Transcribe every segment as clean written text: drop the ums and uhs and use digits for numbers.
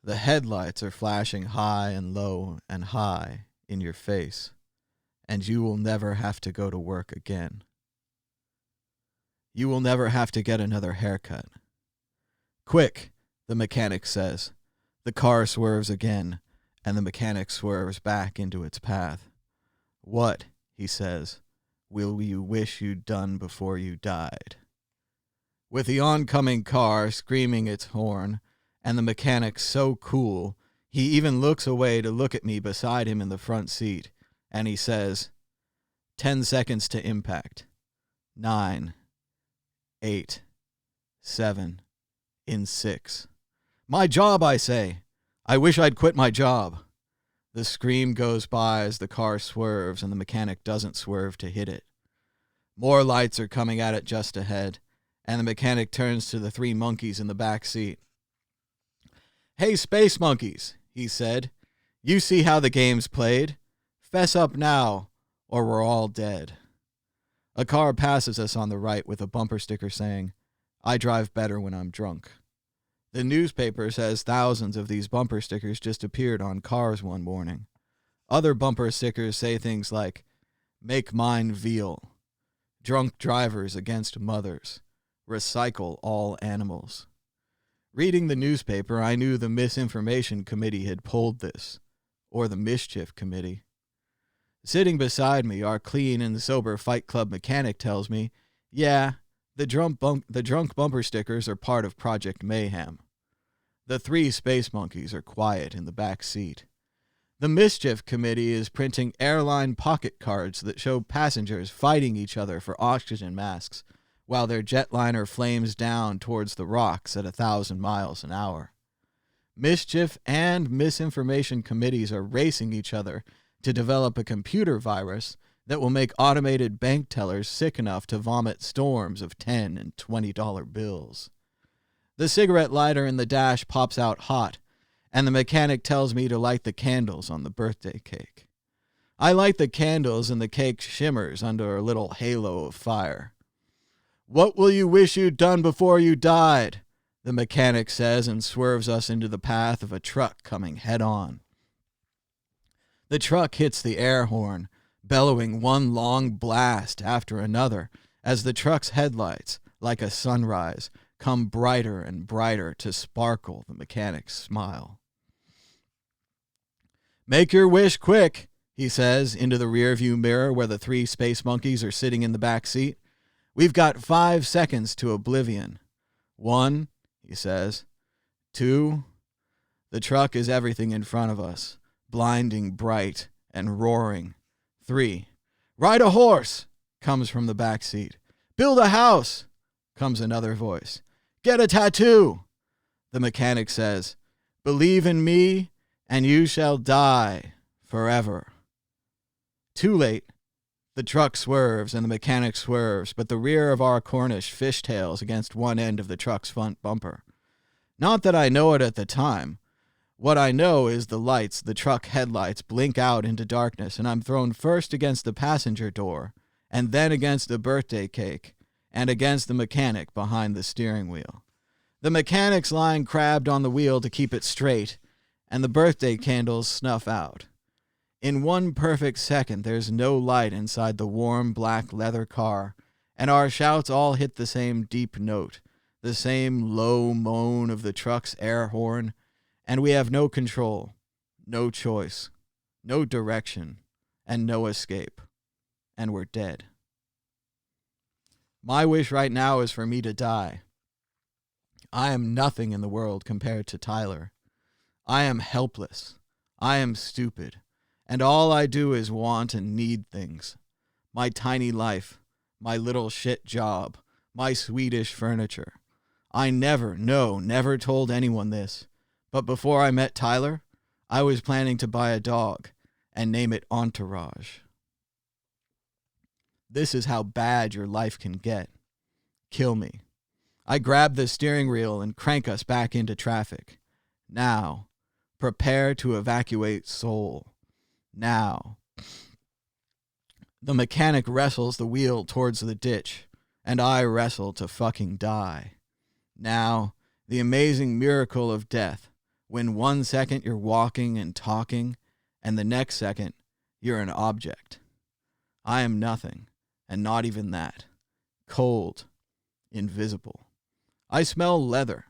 The headlights are flashing high and low and high in your face, and you will never have to go to work again. You will never have to get another haircut. Quick, the mechanic says. The car swerves again, and the mechanic swerves back into its path. What, he says, will you wish you'd done before you died? With the oncoming car screaming its horn, and the mechanic so cool, he even looks away to look at me beside him in the front seat, and he says, 10 seconds to impact. 9, 8, 7, in 6. My job, I say. I wish I'd quit my job. The scream goes by as the car swerves and the mechanic doesn't swerve to hit it. More lights are coming at it just ahead, and the mechanic turns to the 3 monkeys in the back seat. Hey, space monkeys, he said. You see how the game's played? Fess up now, or we're all dead. A car passes us on the right with a bumper sticker saying, I drive better when I'm drunk. The newspaper says thousands of these bumper stickers just appeared on cars one morning. Other bumper stickers say things like, make mine veal, drunk drivers against mothers, recycle all animals. Reading the newspaper, I knew the Misinformation Committee had pulled this, or the Mischief Committee. Sitting beside me, our clean and sober Fight Club mechanic tells me, yeah, the drunk bumper stickers are part of Project Mayhem. The 3 space monkeys are quiet in the back seat. The Mischief Committee is printing airline pocket cards that show passengers fighting each other for oxygen masks while their jetliner flames down towards the rocks at 1,000 miles an hour. Mischief and Misinformation Committees are racing each other to develop a computer virus that will make automated bank tellers sick enough to vomit storms of $10 and $20 bills. The cigarette lighter in the dash pops out hot, and the mechanic tells me to light the candles on the birthday cake. I light the candles and the cake shimmers under a little halo of fire. What will you wish you'd done before you died? The mechanic says and swerves us into the path of a truck coming head on. The truck hits the air horn, bellowing one long blast after another as the truck's headlights, like a sunrise, come brighter and brighter to sparkle the mechanic's smile. Make your wish quick, he says into the rearview mirror where the 3 space monkeys are sitting in the back seat. We've got 5 seconds to oblivion. 1, he says. 2, the truck is everything in front of us, blinding bright and roaring. 3, ride a horse, comes from the back seat. Build a house, comes another voice. Get a tattoo, the mechanic says. Believe in me, and you shall die forever. Too late. The truck swerves and the mechanic swerves, but the rear of our Cornish fishtails against one end of the truck's front bumper. Not that I know it at the time. What I know is the truck headlights blink out into darkness, and I'm thrown first against the passenger door, and then against the birthday cake, and against the mechanic behind the steering wheel. The mechanic's lying crabbed on the wheel to keep it straight, and the birthday candles snuff out. In one perfect second, there's no light inside the warm black leather car, and our shouts all hit the same deep note, the same low moan of the truck's air horn, and we have no control, no choice, no direction, and no escape, and we're dead. My wish right now is for me to die. I am nothing in the world compared to Tyler. I am helpless. I am stupid. And all I do is want and need things. My tiny life, my little shit job, my Swedish furniture. I never told anyone this. But before I met Tyler, I was planning to buy a dog and name it Entourage. This is how bad your life can get. Kill me. I grab the steering wheel and crank us back into traffic. Now, prepare to evacuate Seoul. Now. The mechanic wrestles the wheel towards the ditch, and I wrestle to fucking die. Now, the amazing miracle of death, when 1 second you're walking and talking, and the next second you're an object. I am nothing, and not even that. Cold, invisible. I smell leather.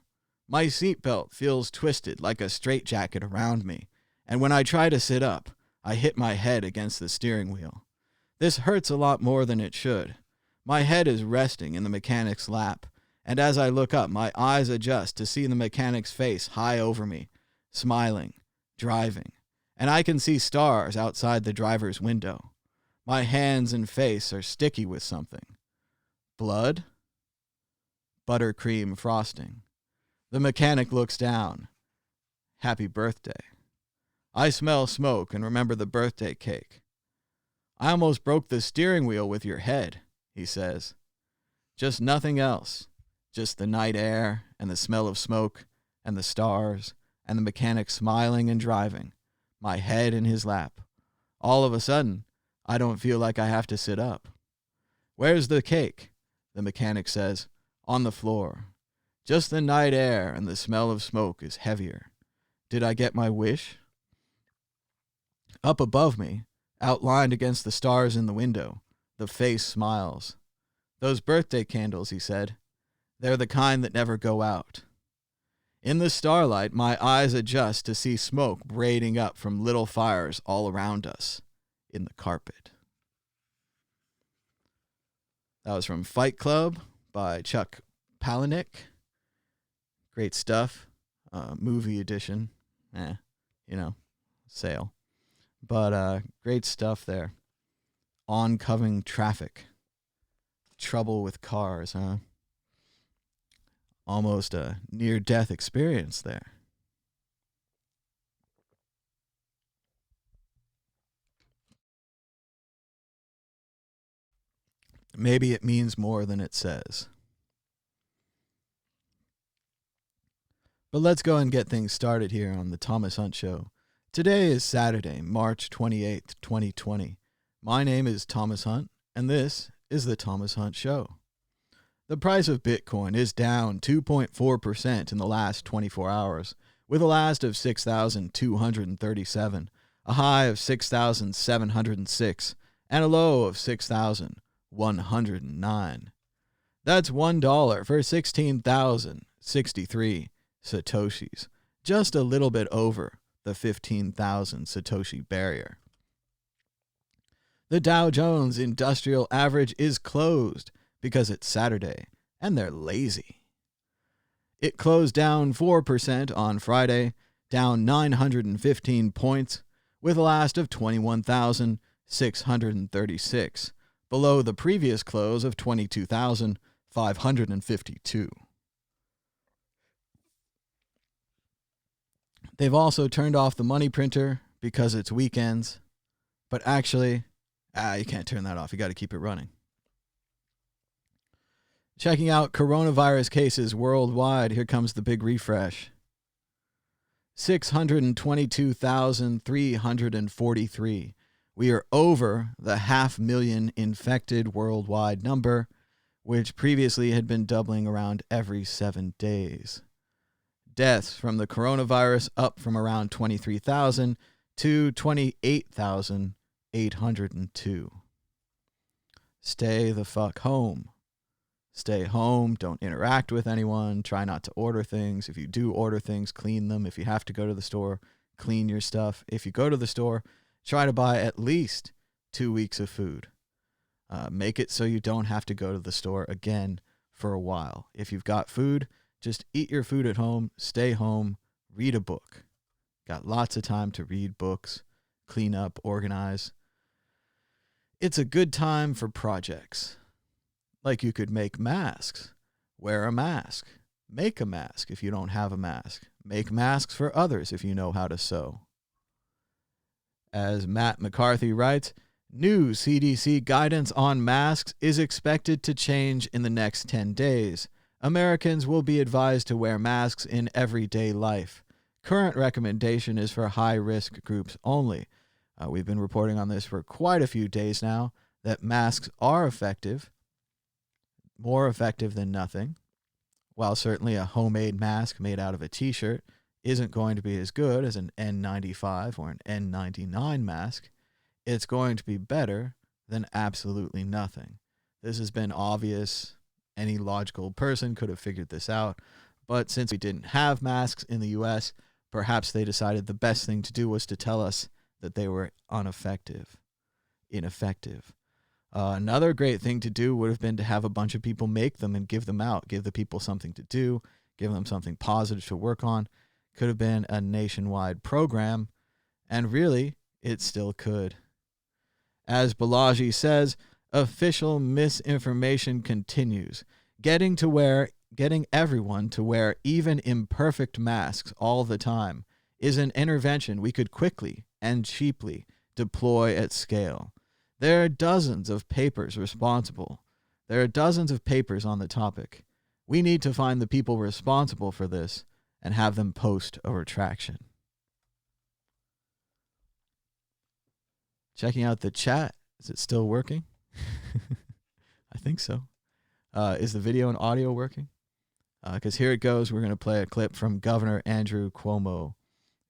My seatbelt feels twisted like a straitjacket around me, and when I try to sit up, I hit my head against the steering wheel. This hurts a lot more than it should. My head is resting in the mechanic's lap, and as I look up, my eyes adjust to see the mechanic's face high over me, smiling, driving, and I can see stars outside the driver's window. My hands and face are sticky with something. Blood? Buttercream frosting. The mechanic looks down. Happy birthday. I smell smoke and remember the birthday cake. I almost broke the steering wheel with your head, he says. Just nothing else. Just the night air and the smell of smoke and the stars and the mechanic smiling and driving, my head in his lap. All of a sudden, I don't feel like I have to sit up. Where's the cake? The mechanic says. On the floor. Just the night air and the smell of smoke is heavier. Did I get my wish? Up above me, outlined against the stars in the window, the face smiles. Those birthday candles, he said. They're the kind that never go out. In the starlight, my eyes adjust to see smoke braiding up from little fires all around us in the carpet. That was from Fight Club by Chuck Palahniuk. Great stuff. Movie edition. Sale. But great stuff there. Oncoming traffic. Trouble with cars, huh? Almost a near-death experience there. Maybe it means more than it says. But let's go and get things started here on the Thomas Hunt Show. Today is Saturday, March 28th, 2020. My name is Thomas Hunt, and this is the Thomas Hunt Show. The price of Bitcoin is down 2.4% in the last 24 hours, with a last of 6,237, a high of 6,706, and a low of 6,109. That's $1 for 16,063 Satoshis, just a little bit over the 15,000 Satoshi barrier. The Dow Jones Industrial Average is closed because it's Saturday and they're lazy. It closed down 4% on Friday, down 915 points, with a last of 21,636, below the previous close of 22,552. They've also turned off the money printer because it's weekends. But actually, you can't turn that off. You got to keep it running. Checking out coronavirus cases worldwide. Here comes the big refresh. 622,343. We are over the 500,000 infected worldwide number, which previously had been doubling around every 7 days. Deaths from the coronavirus up from around 23,000 to 28,802. Stay the fuck home. Stay home. Don't interact with anyone. Try not to order things. If you do order things, clean them. If you have to go to the store, clean your stuff. If you go to the store, try to buy at least 2 weeks of food. Make it so you don't have to go to the store again for a while. If you've got food, just eat your food at home, stay home, read a book. Got lots of time to read books, clean up, organize. It's a good time for projects. Like you could make masks. Wear a mask. Make a mask if you don't have a mask. Make masks for others if you know how to sew. As Matt McCarthy writes, new CDC guidance on masks is expected to change in the next 10 days. Americans will be advised to wear masks in everyday life. Current recommendation is for high-risk groups only. We've been reporting on this for quite a few days now, that masks are effective, more effective than nothing. While certainly a homemade mask made out of a t-shirt isn't going to be as good as an N95 or an N99 mask. It's going to be better than absolutely nothing. This has been obvious. Any logical person could have figured this out. But since we didn't have masks in the US, perhaps they decided the best thing to do was to tell us that they were ineffective. Another great thing to do would have been to have a bunch of people make them and give them out, give the people something to do, give them something positive to work on. Could have been a nationwide program, and really, it still could. As Balaji says, official misinformation continues. Getting everyone to wear even imperfect masks all the time is an intervention we could quickly and cheaply deploy at scale. There are dozens of papers responsible. There are dozens of papers on the topic. We need to find the people responsible for this and have them post a retraction. Checking out the chat. Is it still working? I think so. Is the video and audio working? Because here it goes. We're going to play a clip from Governor Andrew Cuomo.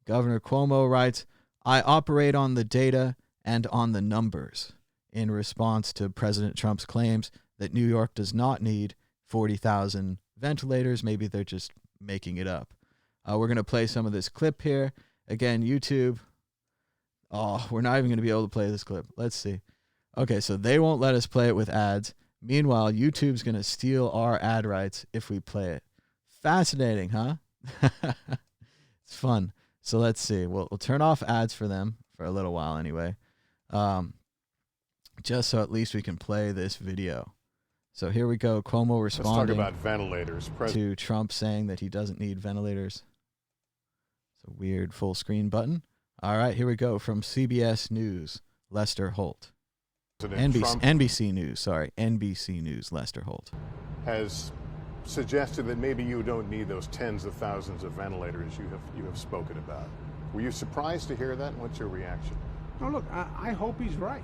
Governor Cuomo writes, "I operate on the data and on the numbers," in response to President Trump's claims that New York does not need 40,000 ventilators. Maybe they're just making it up. We're going to play some of this clip here. Again, YouTube. Oh, we're not even going to be able to play this clip. Let's see. Okay, so they won't let us play it with ads. Meanwhile, YouTube's going to steal our ad rights if we play it. Fascinating, huh? It's fun. So let's see. We'll turn off ads for them for a little while anyway. Just so at least we can play this video. So here we go. Cuomo responding Let's talk about ventilators. to Trump saying that he doesn't need ventilators. It's a weird full screen button. All right, here we go from CBS News, Lester Holt. NBC News, Lester Holt. Has suggested that maybe you don't need those tens of thousands of ventilators you have spoken about. Were you surprised to hear that? And what's your reaction? No, look, I hope he's right.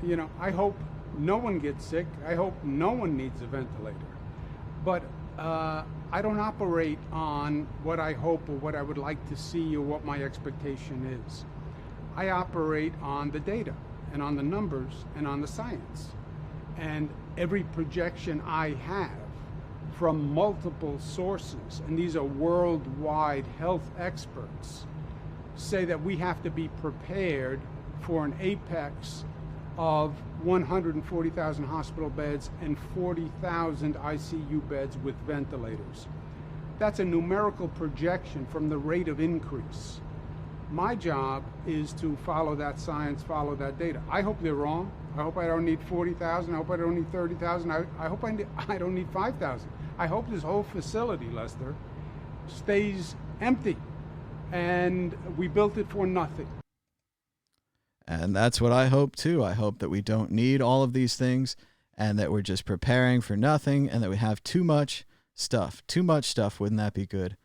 You know, I hope no one gets sick. I hope no one needs a ventilator. But I don't operate on what I hope or what I would like to see or what my expectation is. I operate on the data and on the numbers and on the science. And every projection I have from multiple sources, and these are worldwide health experts, say that we have to be prepared for an apex of 140,000 hospital beds and 40,000 ICU beds with ventilators. That's a numerical projection from the rate of increase. My job is to follow that science, follow that data. I hope they're wrong. I hope I don't need 40,000. I hope I don't need 30,000. I hope I don't need 5,000. I hope this whole facility, Lester, stays empty. And we built it for nothing. And that's what I hope too. I hope that we don't need all of these things and that we're just preparing for nothing and that we have too much stuff. Too much stuff, wouldn't that be good?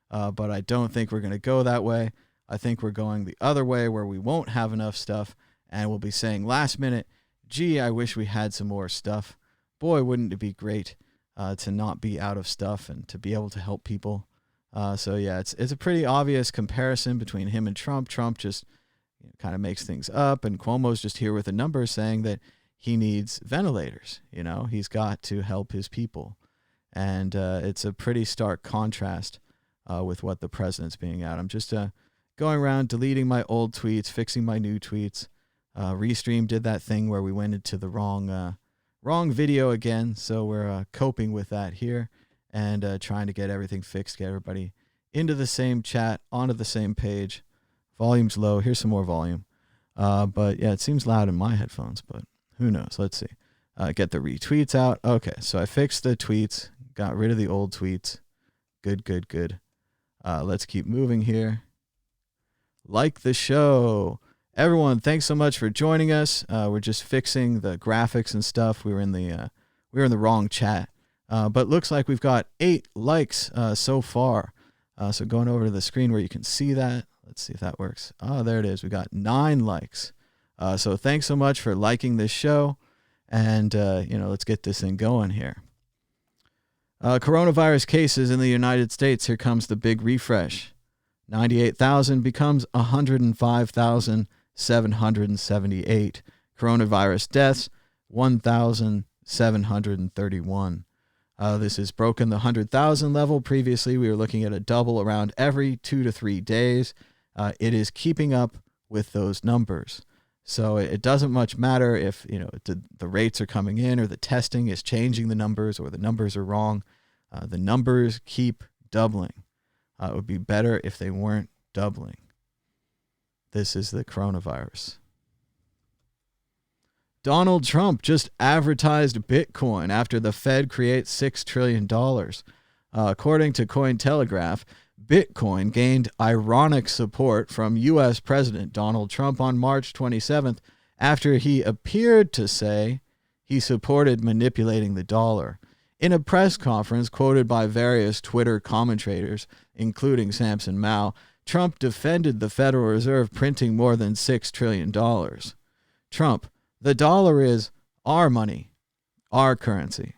But I don't think we're going to go that way. I think we're going the other way where we won't have enough stuff and we'll be saying last minute, gee, I wish we had some more stuff. Boy, wouldn't it be great to not be out of stuff and to be able to help people. So yeah, it's a pretty obvious comparison between him and Trump. Trump just kind of makes things up, and Cuomo's just here with a number saying that he needs ventilators. You know, he's got to help his people. And it's a pretty stark contrast with what the president's being at. I'm just going around deleting my old tweets, fixing my new tweets. Restream did that thing where we went into the wrong video again, so we're coping with that here and trying to get everything fixed, get everybody into the same chat, onto the same page. Volume's low. Here's some more volume. But yeah, it seems loud in my headphones, but who knows? Let's see. Get the retweets out. Okay, so I fixed the tweets, got rid of the old tweets. Good. Let's keep moving here. Like the show. Everyone, thanks so much for joining us. We're just fixing the graphics and stuff. We were in the wrong chat. But looks like we've got 8 likes so far. So going over to the screen where you can see that. Let's see if that works. Oh, there it is. We got 9 likes. So thanks so much for liking this show. And, let's get this thing going here. Coronavirus cases in the United States. Here comes the big refresh. 98,000 becomes 105,778. Coronavirus deaths, 1,731. This has broken the 100,000 level. Previously, we were looking at a double around every 2 to 3 days. It is keeping up with those numbers. So it doesn't much matter if the rates are coming in or the testing is changing the numbers or the numbers are wrong. The numbers keep doubling. It would be better if they weren't doubling. This is the coronavirus. Donald Trump just advertised Bitcoin after the Fed creates $6 trillion. According to Cointelegraph, Bitcoin gained ironic support from U.S. President Donald Trump on March 27th after he appeared to say he supported manipulating the dollar. In a press conference quoted by various Twitter commentators, including Samson Mao, Trump defended the Federal Reserve printing more than $6 trillion. Trump, the dollar is our money, our currency.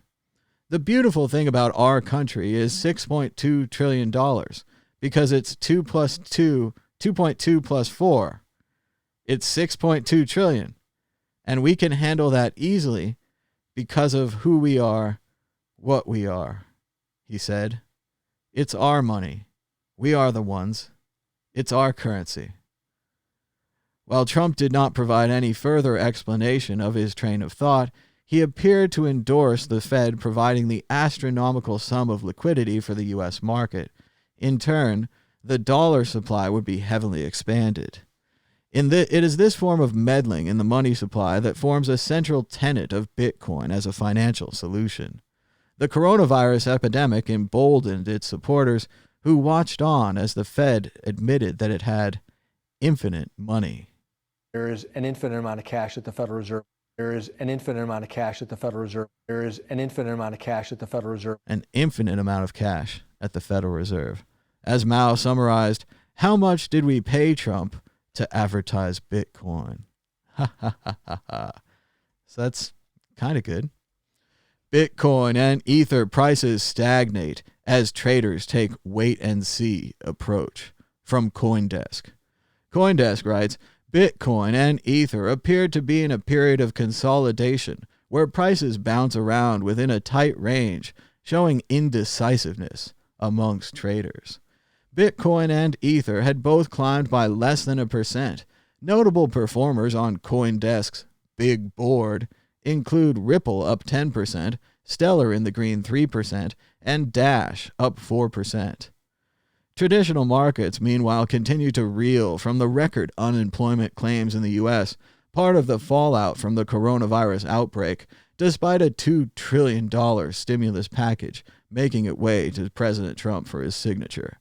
The beautiful thing about our country is $6.2 trillion because it's 2.2 plus 4. It's 6.2 trillion. And we can handle that easily because of who we are, what we are, he said. It's our money. We are the ones. It's our currency. While Trump did not provide any further explanation of his train of thought, he appeared to endorse the Fed providing the astronomical sum of liquidity for the U.S. market. In turn, the dollar supply would be heavily expanded. It is this form of meddling in the money supply that forms a central tenet of Bitcoin as a financial solution. The coronavirus epidemic emboldened its supporters, who watched on as the Fed admitted that it had infinite money. There is an infinite amount of cash at the Federal Reserve. There is an infinite amount of cash at the Federal Reserve. There is an infinite amount of cash at the Federal Reserve. An infinite amount of cash at the Federal Reserve. As Mao summarized, how much did we pay Trump to advertise Bitcoin? Ha ha ha ha ha. So that's kind of good. Bitcoin and Ether prices stagnate as traders take wait-and-see approach. From CoinDesk. CoinDesk writes, Bitcoin and Ether appeared to be in a period of consolidation where prices bounce around within a tight range, showing indecisiveness amongst traders. Bitcoin and Ether had both climbed by less than 1%. Notable performers on CoinDesk's Big Board include Ripple up 10%, Stellar in the green 3%, and Dash up 4%. Traditional markets, meanwhile, continue to reel from the record unemployment claims in the U.S., part of the fallout from the coronavirus outbreak, despite a $2 trillion stimulus package making its way to President Trump for his signature.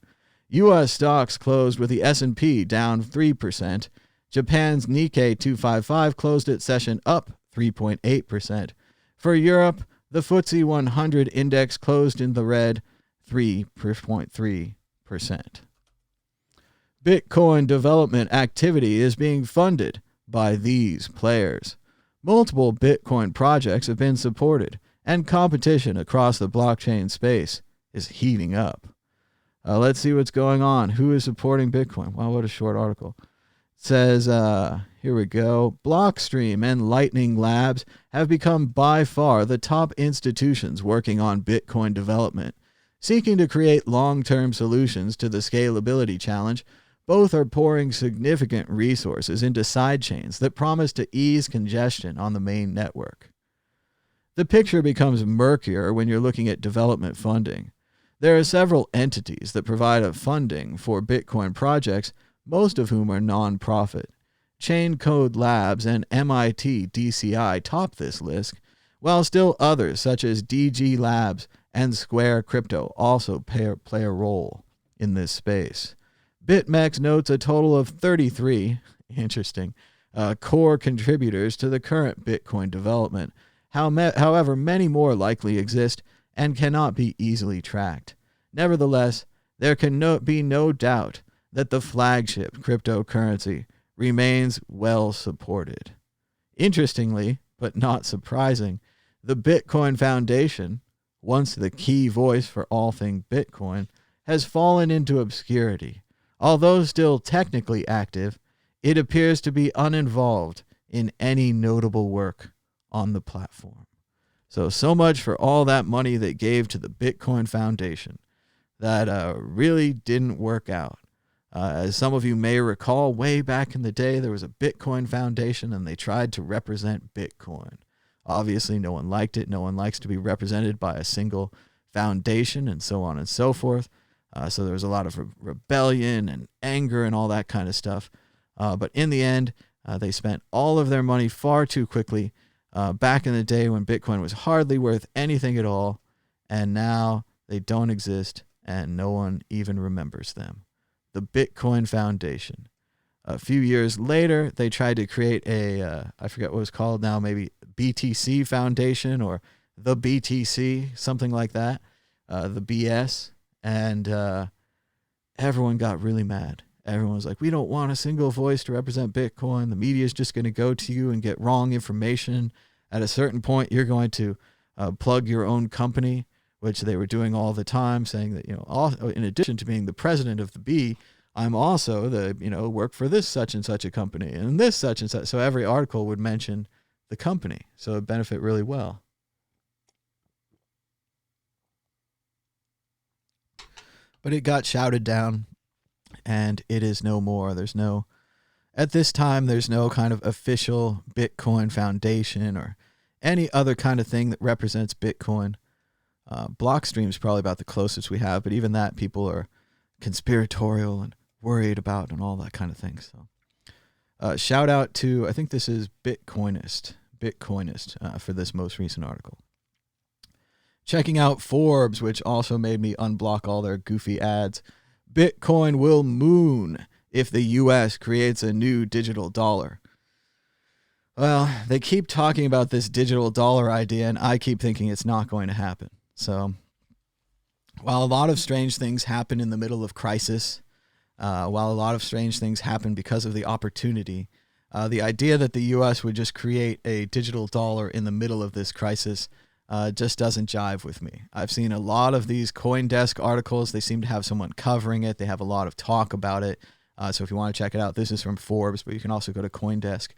U.S. stocks closed with the S&P down 3%. Japan's Nikkei 255 closed its session up 3.8%. For Europe, the FTSE 100 index closed in the red 3.3%. Bitcoin development activity is being funded by these players. Multiple Bitcoin projects have been supported, and competition across the blockchain space is heating up. Let's see what's going on. Who is supporting Bitcoin? Wow, what a short article. It says, here we go. Blockstream and Lightning Labs have become by far the top institutions working on Bitcoin development. Seeking to create long-term solutions to the scalability challenge, both are pouring significant resources into sidechains that promise to ease congestion on the main network. The picture becomes murkier when you're looking at development funding. There are several entities that provide funding for Bitcoin projects, most of whom are non-profit. Chain Code Labs and MIT DCI top this list, while still others such as DG Labs and Square Crypto also play a role in this space. BitMEX notes a total of 33, core contributors to the current Bitcoin development. However, many more likely exist and cannot be easily tracked. Nevertheless, there can be no doubt that the flagship cryptocurrency remains well supported. Interestingly, but not surprising, the Bitcoin Foundation, once the key voice for all things Bitcoin, has fallen into obscurity, Although still technically active, it appears to be uninvolved in any notable work on the platform. So much for all that money they gave to the Bitcoin Foundation. That really didn't work out. As some of you may recall, way back in the day, there was a Bitcoin Foundation and they tried to represent Bitcoin. Obviously, no one liked it. No one likes to be represented by a single foundation and so on and so forth. So there was a lot of rebellion and anger and all that kind of stuff. But in the end, they spent all of their money far too quickly back in the day when Bitcoin was hardly worth anything at all. And now they don't exist and no one even remembers them. The Bitcoin Foundation. A few years later, they tried to create a, I forget what it was called now, maybe BTC Foundation or the BTC, something like that, the BS. And everyone got really mad. Everyone was like, we don't want a single voice to represent Bitcoin. The media is just going to go to you and get wrong information. At a certain point, you're going to plug your own company, which they were doing all the time, saying that, in addition to being the president of the B, I'm also work for this such and such a company and this such and such. So every article would mention the company. So it benefit really well. But it got shouted down and it is no more. At this time, there's no kind of official Bitcoin Foundation or any other kind of thing that represents Bitcoin. Blockstream is probably about the closest we have, but even that people are conspiratorial and worried about and all that kind of thing. So shout out to, I think this is Bitcoinist for this most recent article. Checking out Forbes, which also made me unblock all their goofy ads. Bitcoin will moon if the U.S. creates a new digital dollar. Well, they keep talking about this digital dollar idea, and I keep thinking it's not going to happen. So while a lot of strange things happen in the middle of crisis, while a lot of strange things happen because of the opportunity, the idea that the U.S. would just create a digital dollar in the middle of this crisis just doesn't jive with me. I've seen a lot of these CoinDesk articles. They seem to have someone covering it. They have a lot of talk about it. So if you want to check it out, this is from Forbes, but you can also go to CoinDesk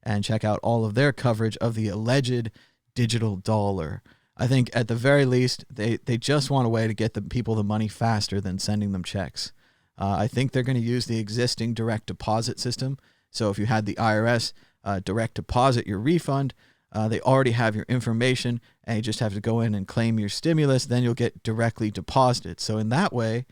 and check out all of their coverage of the alleged digital dollar. I think at the very least, they just want a way to get the people the money faster than sending them checks. I think they're going to use the existing direct deposit system. So if you had the IRS direct deposit your refund, they already have your information and you just have to go in and claim your stimulus. Then you'll get directly deposited. So in that way,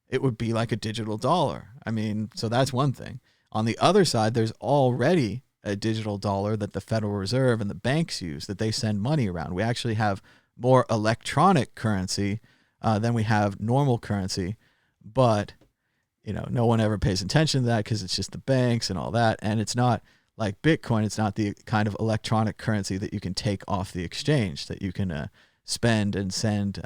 it would be like a digital dollar. I mean, so that's one thing. On the other side, there's already a digital dollar that the Federal Reserve and the banks use that they send money around. We actually have more electronic currency than we have normal currency. But, no one ever pays attention to that because it's just the banks and all that. And it's not like Bitcoin. It's not the kind of electronic currency that you can take off the exchange, that you can spend and send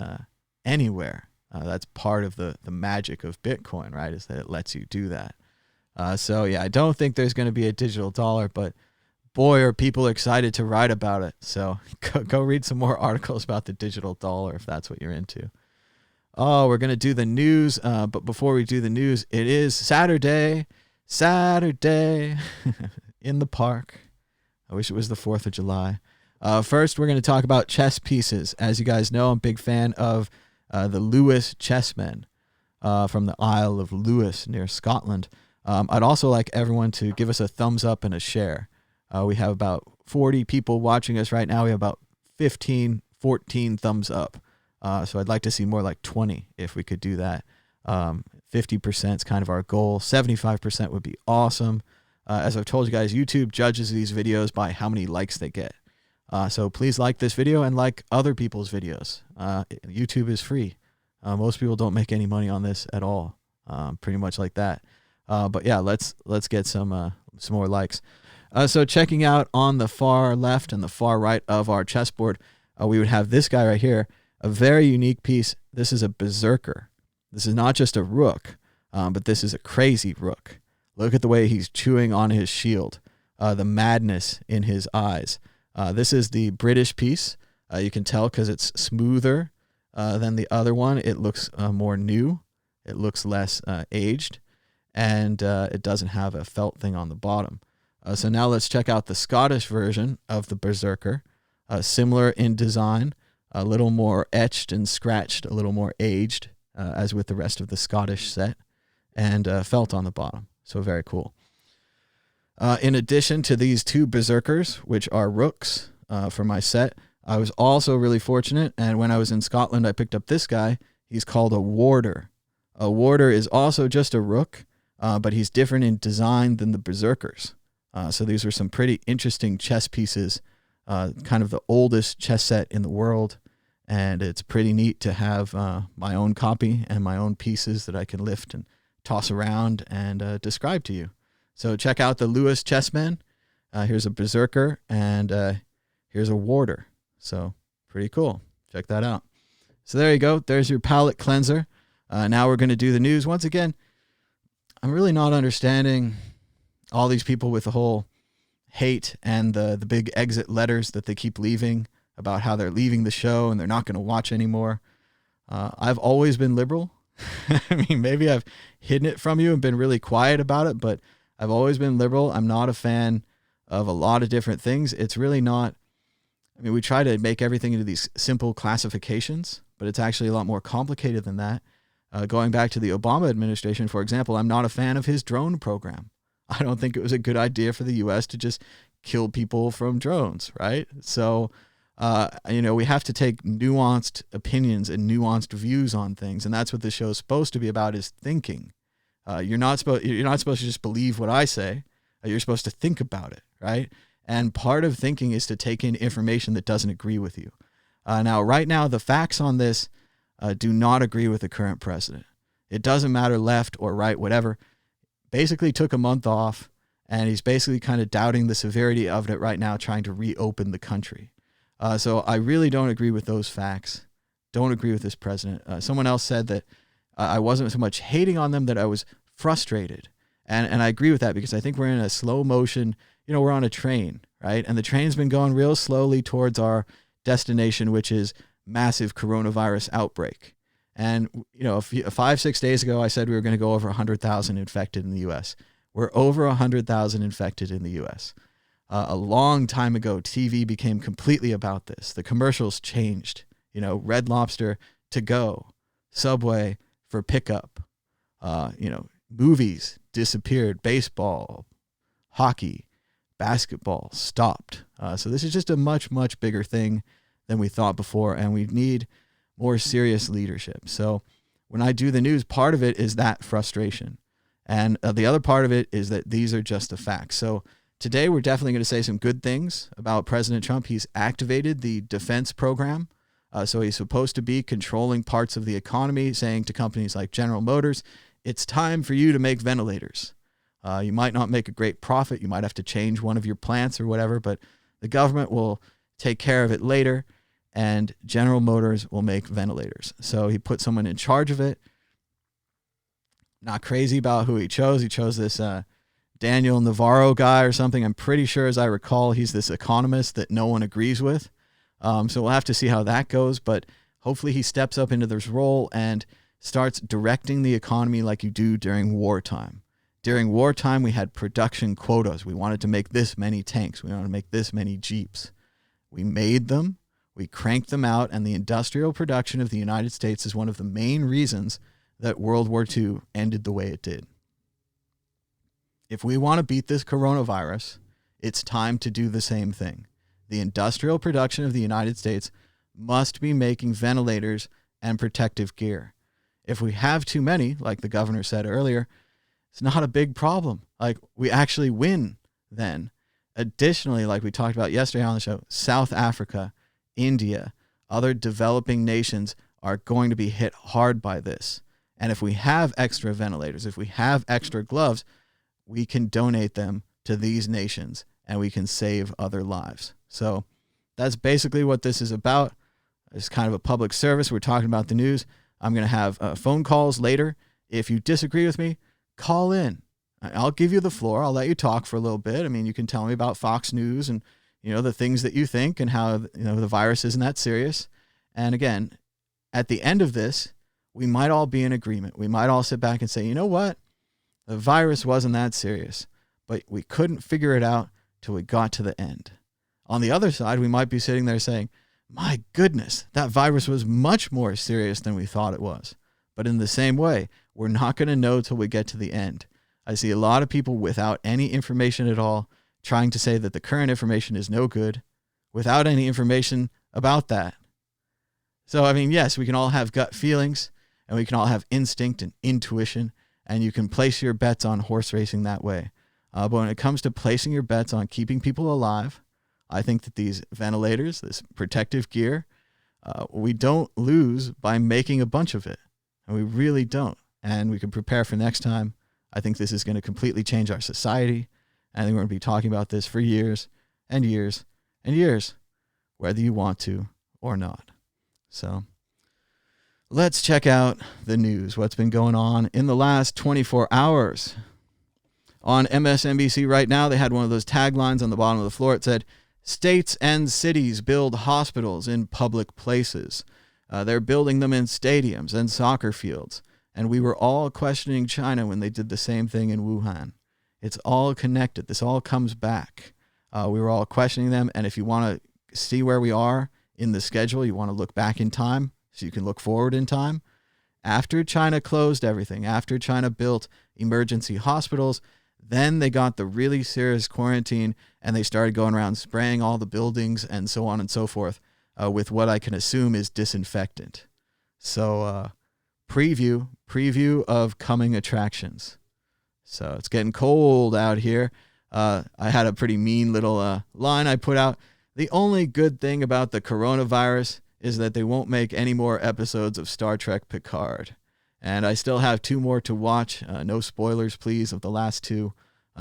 anywhere. That's part of the magic of Bitcoin, right, is that it lets you do that. So, yeah, I don't think there's going to be a digital dollar, but boy, are people excited to write about it. So go read some more articles about the digital dollar if that's what you're into. Oh, we're going to do the news. But before we do the news, it is Saturday in the park. I wish it was the 4th of July. First, we're going to talk about chess pieces. As you guys know, I'm a big fan of the Lewis chessmen from the Isle of Lewis near Scotland. I'd also like everyone to give us a thumbs up and a share. We have about 40 people watching us right now. We have about 14 thumbs up. So I'd like to see more like 20 if we could do that. 50% is kind of our goal. 75% would be awesome. As I've told you guys, YouTube judges these videos by how many likes they get. So please like this video and like other people's videos. YouTube is free. Most people don't make any money on this at all. Pretty much like that. But yeah, let's get some more likes. So checking out on the far left and the far right of our chessboard, we would have this guy right here, a very unique piece. This is a berserker. This is not just a rook, but this is a crazy rook. Look at the way he's chewing on his shield, the madness in his eyes. This is the British piece. You can tell because it's smoother than the other one. It looks more new. It looks less aged. and it doesn't have a felt thing on the bottom. So now let's check out the Scottish version of the Berserker. Similar in design, a little more etched and scratched, a little more aged, as with the rest of the Scottish set, and felt on the bottom. So very cool. In addition to these two Berserkers, which are rooks for my set, I was also really fortunate, and when I was in Scotland, I picked up this guy. He's called a Warder. A Warder is also just a rook, but he's different in design than the Berserkers. So these are some pretty interesting chess pieces, kind of the oldest chess set in the world, and it's pretty neat to have my own copy and my own pieces that I can lift and toss around and describe to you. So check out the Lewis Chessmen. Here's a Berserker, and here's a Warder. So pretty cool. Check that out. So there you go. There's your palette cleanser. Now we're going to do the news. Once again, I'm really not understanding all these people with the whole hate and the big exit letters that they keep leaving about how they're leaving the show and they're not going to watch anymore. I've always been liberal. I mean, maybe I've hidden it from you and been really quiet about it, but I've always been liberal. I'm not a fan of a lot of different things. It's really not. I mean, we try to make everything into these simple classifications, but it's actually a lot more complicated than that. Going back to the Obama administration, for example, I'm not a fan of his drone program. I don't think it was a good idea for the U.S. to just kill people from drones, right? So, we have to take nuanced opinions and nuanced views on things, and that's what this show is supposed to be about, is thinking. You're not supposed to just believe what I say. You're supposed to think about it, right? And part of thinking is to take in information that doesn't agree with you. Now, right now, the facts on this do not agree with the current president. It doesn't matter left or right, whatever. Basically took a month off, and he's basically kind of doubting the severity of it right now, trying to reopen the country. So I really don't agree with those facts. Don't agree with this president. Someone else said that I wasn't so much hating on them, that I was frustrated. And I agree with that, because I think we're in a slow motion. We're on a train, right? And the train's been going real slowly towards our destination, which is massive coronavirus outbreak. And, 5-6 days ago, I said we were going to go over 100,000 infected in the U.S. We're over 100,000 infected in the U.S. A long time ago, TV became completely about this. The commercials changed. Red Lobster to go, Subway for pickup. Movies disappeared, baseball, hockey, basketball stopped. So this is just a much, much bigger thing than we thought before, and we need more serious leadership. So when I do the news, part of it is that frustration. And the other part of it is that these are just the facts. So today we're definitely going to say some good things about President Trump. He's activated the defense program. So he's supposed to be controlling parts of the economy, saying to companies like General Motors, it's time for you to make ventilators. You might not make a great profit. You might have to change one of your plants or whatever, but the government will take care of it later, and General Motors will make ventilators. So he put someone in charge of it. Not crazy about who he chose. He chose this Daniel Navarro guy or something. I'm pretty sure, as I recall, he's this economist that no one agrees with. So we'll have to see how that goes, but hopefully he steps up into this role and starts directing the economy like you do during wartime. During wartime, we had production quotas. We wanted to make this many tanks. We wanted to make this many Jeeps. We made them. We cranked them out, and the industrial production of the United States is one of the main reasons that World War II ended the way it did. If we want to beat this coronavirus, it's time to do the same thing. The industrial production of the United States must be making ventilators and protective gear. If we have too many, like the governor said earlier, it's not a big problem. Like, we actually win then. Additionally, like we talked about yesterday on the show, South Africa, India, other developing nations are going to be hit hard by this. And if we have extra ventilators, if we have extra gloves, we can donate them to these nations and we can save other lives. So that's basically what this is about. It's kind of a public service. We're talking about the news. I'm going to have phone calls later. If you disagree with me, call in. I'll give you the floor. I'll let you talk for a little bit. I mean, you can tell me about Fox News and, the things that you think and how, the virus isn't that serious. And again, at the end of this, we might all be in agreement. We might all sit back and say, you know what? The virus wasn't that serious, but we couldn't figure it out till we got to the end. On the other side, we might be sitting there saying, my goodness, that virus was much more serious than we thought it was. But in the same way, we're not going to know till we get to the end. I see a lot of people without any information at all trying to say that the current information is no good without any information about that. So, I mean, yes, we can all have gut feelings and we can all have instinct and intuition, and you can place your bets on horse racing that way. But when it comes to placing your bets on keeping people alive, I think that these ventilators, this protective gear, we don't lose by making a bunch of it. And we really don't. And we can prepare for next time. I think this is going to completely change our society. I think we're going to be talking about this for years and years and years, whether you want to or not. So let's check out the news, what's been going on in the last 24 hours. On MSNBC right now, they had one of those taglines on the bottom of the floor. It said, states and cities build hospitals in public places. They're building them in stadiums and soccer fields. And we were all questioning China when they did the same thing in Wuhan. It's all connected. This all comes back. We were all questioning them. And if you want to see where we are in the schedule, you want to look back in time so you can look forward in time. After China closed everything, after China built emergency hospitals, then they got the really serious quarantine and they started going around spraying all the buildings and so on and so forth with what I can assume is disinfectant. So preview of coming attractions. So it's getting cold out here. I had a pretty mean little line I put out. The only good thing about the coronavirus is that they won't make any more episodes of Star Trek Picard. And I still have 2 more to watch. No spoilers, please, of the last 2.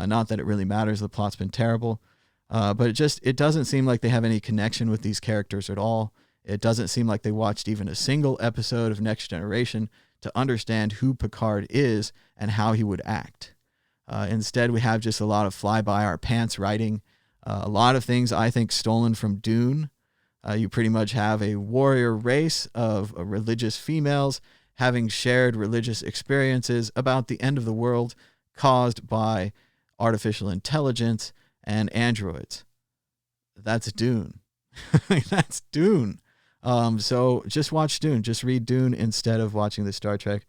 Not that it really matters. The plot's been terrible. But it doesn't seem like they have any connection with these characters at all. It doesn't seem like they watched even a single episode of Next Generation to understand who Picard is and how he would act. Instead, we have just a lot of fly-by-our-pants writing. A lot of things, I think, stolen from Dune. You pretty much have a warrior race of religious females having shared religious experiences about the end of the world caused by artificial intelligence and androids. That's Dune. That's Dune. So just watch Dune. Just read Dune instead of watching the Star Trek.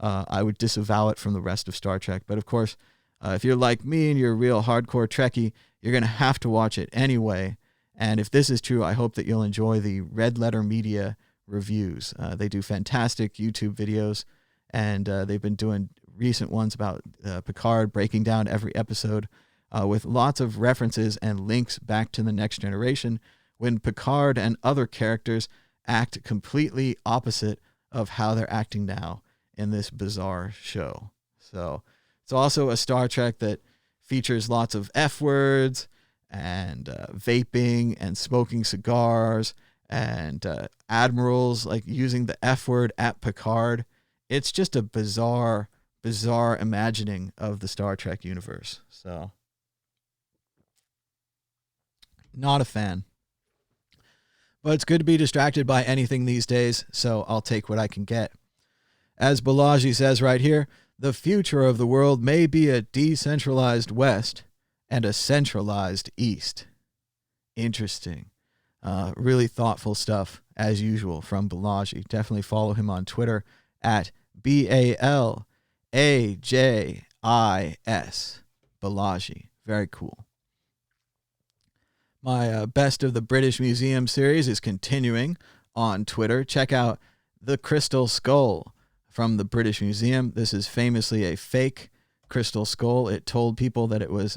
I would disavow it from the rest of Star Trek. But of course, if you're like me and you're a real hardcore Trekkie, you're going to have to watch it anyway. And if this is true, I hope that you'll enjoy the Red Letter Media reviews. They do fantastic YouTube videos, and they've been doing recent ones about Picard, breaking down every episode with lots of references and links back to the Next Generation when Picard and other characters act completely opposite of how they're acting now in this bizarre show. So it's also a Star Trek that features lots of F words and vaping and smoking cigars and admirals like using the F word at Picard. It's just a bizarre imagining of the Star Trek universe. So not a fan. But it's good to be distracted by anything these days, so I'll take what I can get. As Balaji says right here, the future of the world may be a decentralized West and a centralized East. Interesting. Really thoughtful stuff, as usual, from Balaji. Definitely follow him on Twitter at BALAJIS. Balaji. Very cool. My Best of the British Museum series is continuing on Twitter. Check out the Crystal Skull from the British Museum. This is famously a fake crystal skull. It told people that it was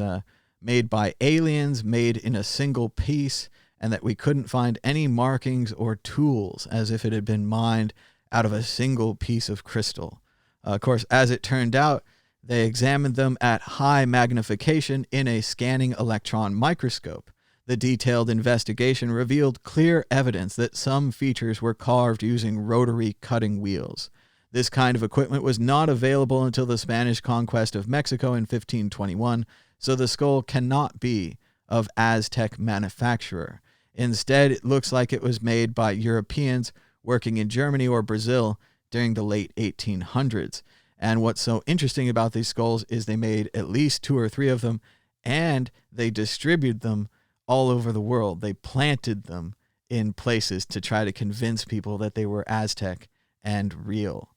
made by aliens, made in a single piece, and that we couldn't find any markings or tools, as if it had been mined out of a single piece of crystal. Of course, as it turned out, they examined them at high magnification in a scanning electron microscope. The detailed investigation revealed clear evidence that some features were carved using rotary cutting wheels. This kind of equipment was not available until the Spanish conquest of Mexico in 1521, so the skull cannot be of Aztec manufacturer. Instead, it looks like it was made by Europeans working in Germany or Brazil during the late 1800s. And what's so interesting about these skulls is they made at least 2 or 3 of them, and they distributed them all over the world. They planted them in places to try to convince people that they were Aztec and real,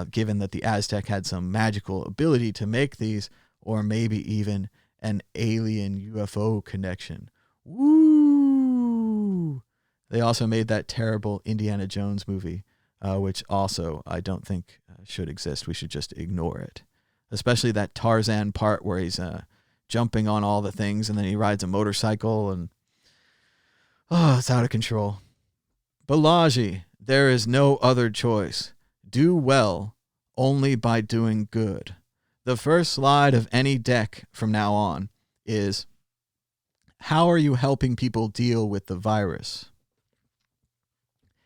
given that the Aztec had some magical ability to make these, or maybe even an alien UFO connection. Woo! They also made that terrible Indiana Jones movie, which also I don't think should exist. We should just ignore it. Especially that Tarzan part where he's jumping on all the things and then he rides a motorcycle and it's out of control. Balaji, there is no other choice. Do well only by doing good. The first slide of any deck from now on is, how are you helping people deal with the virus?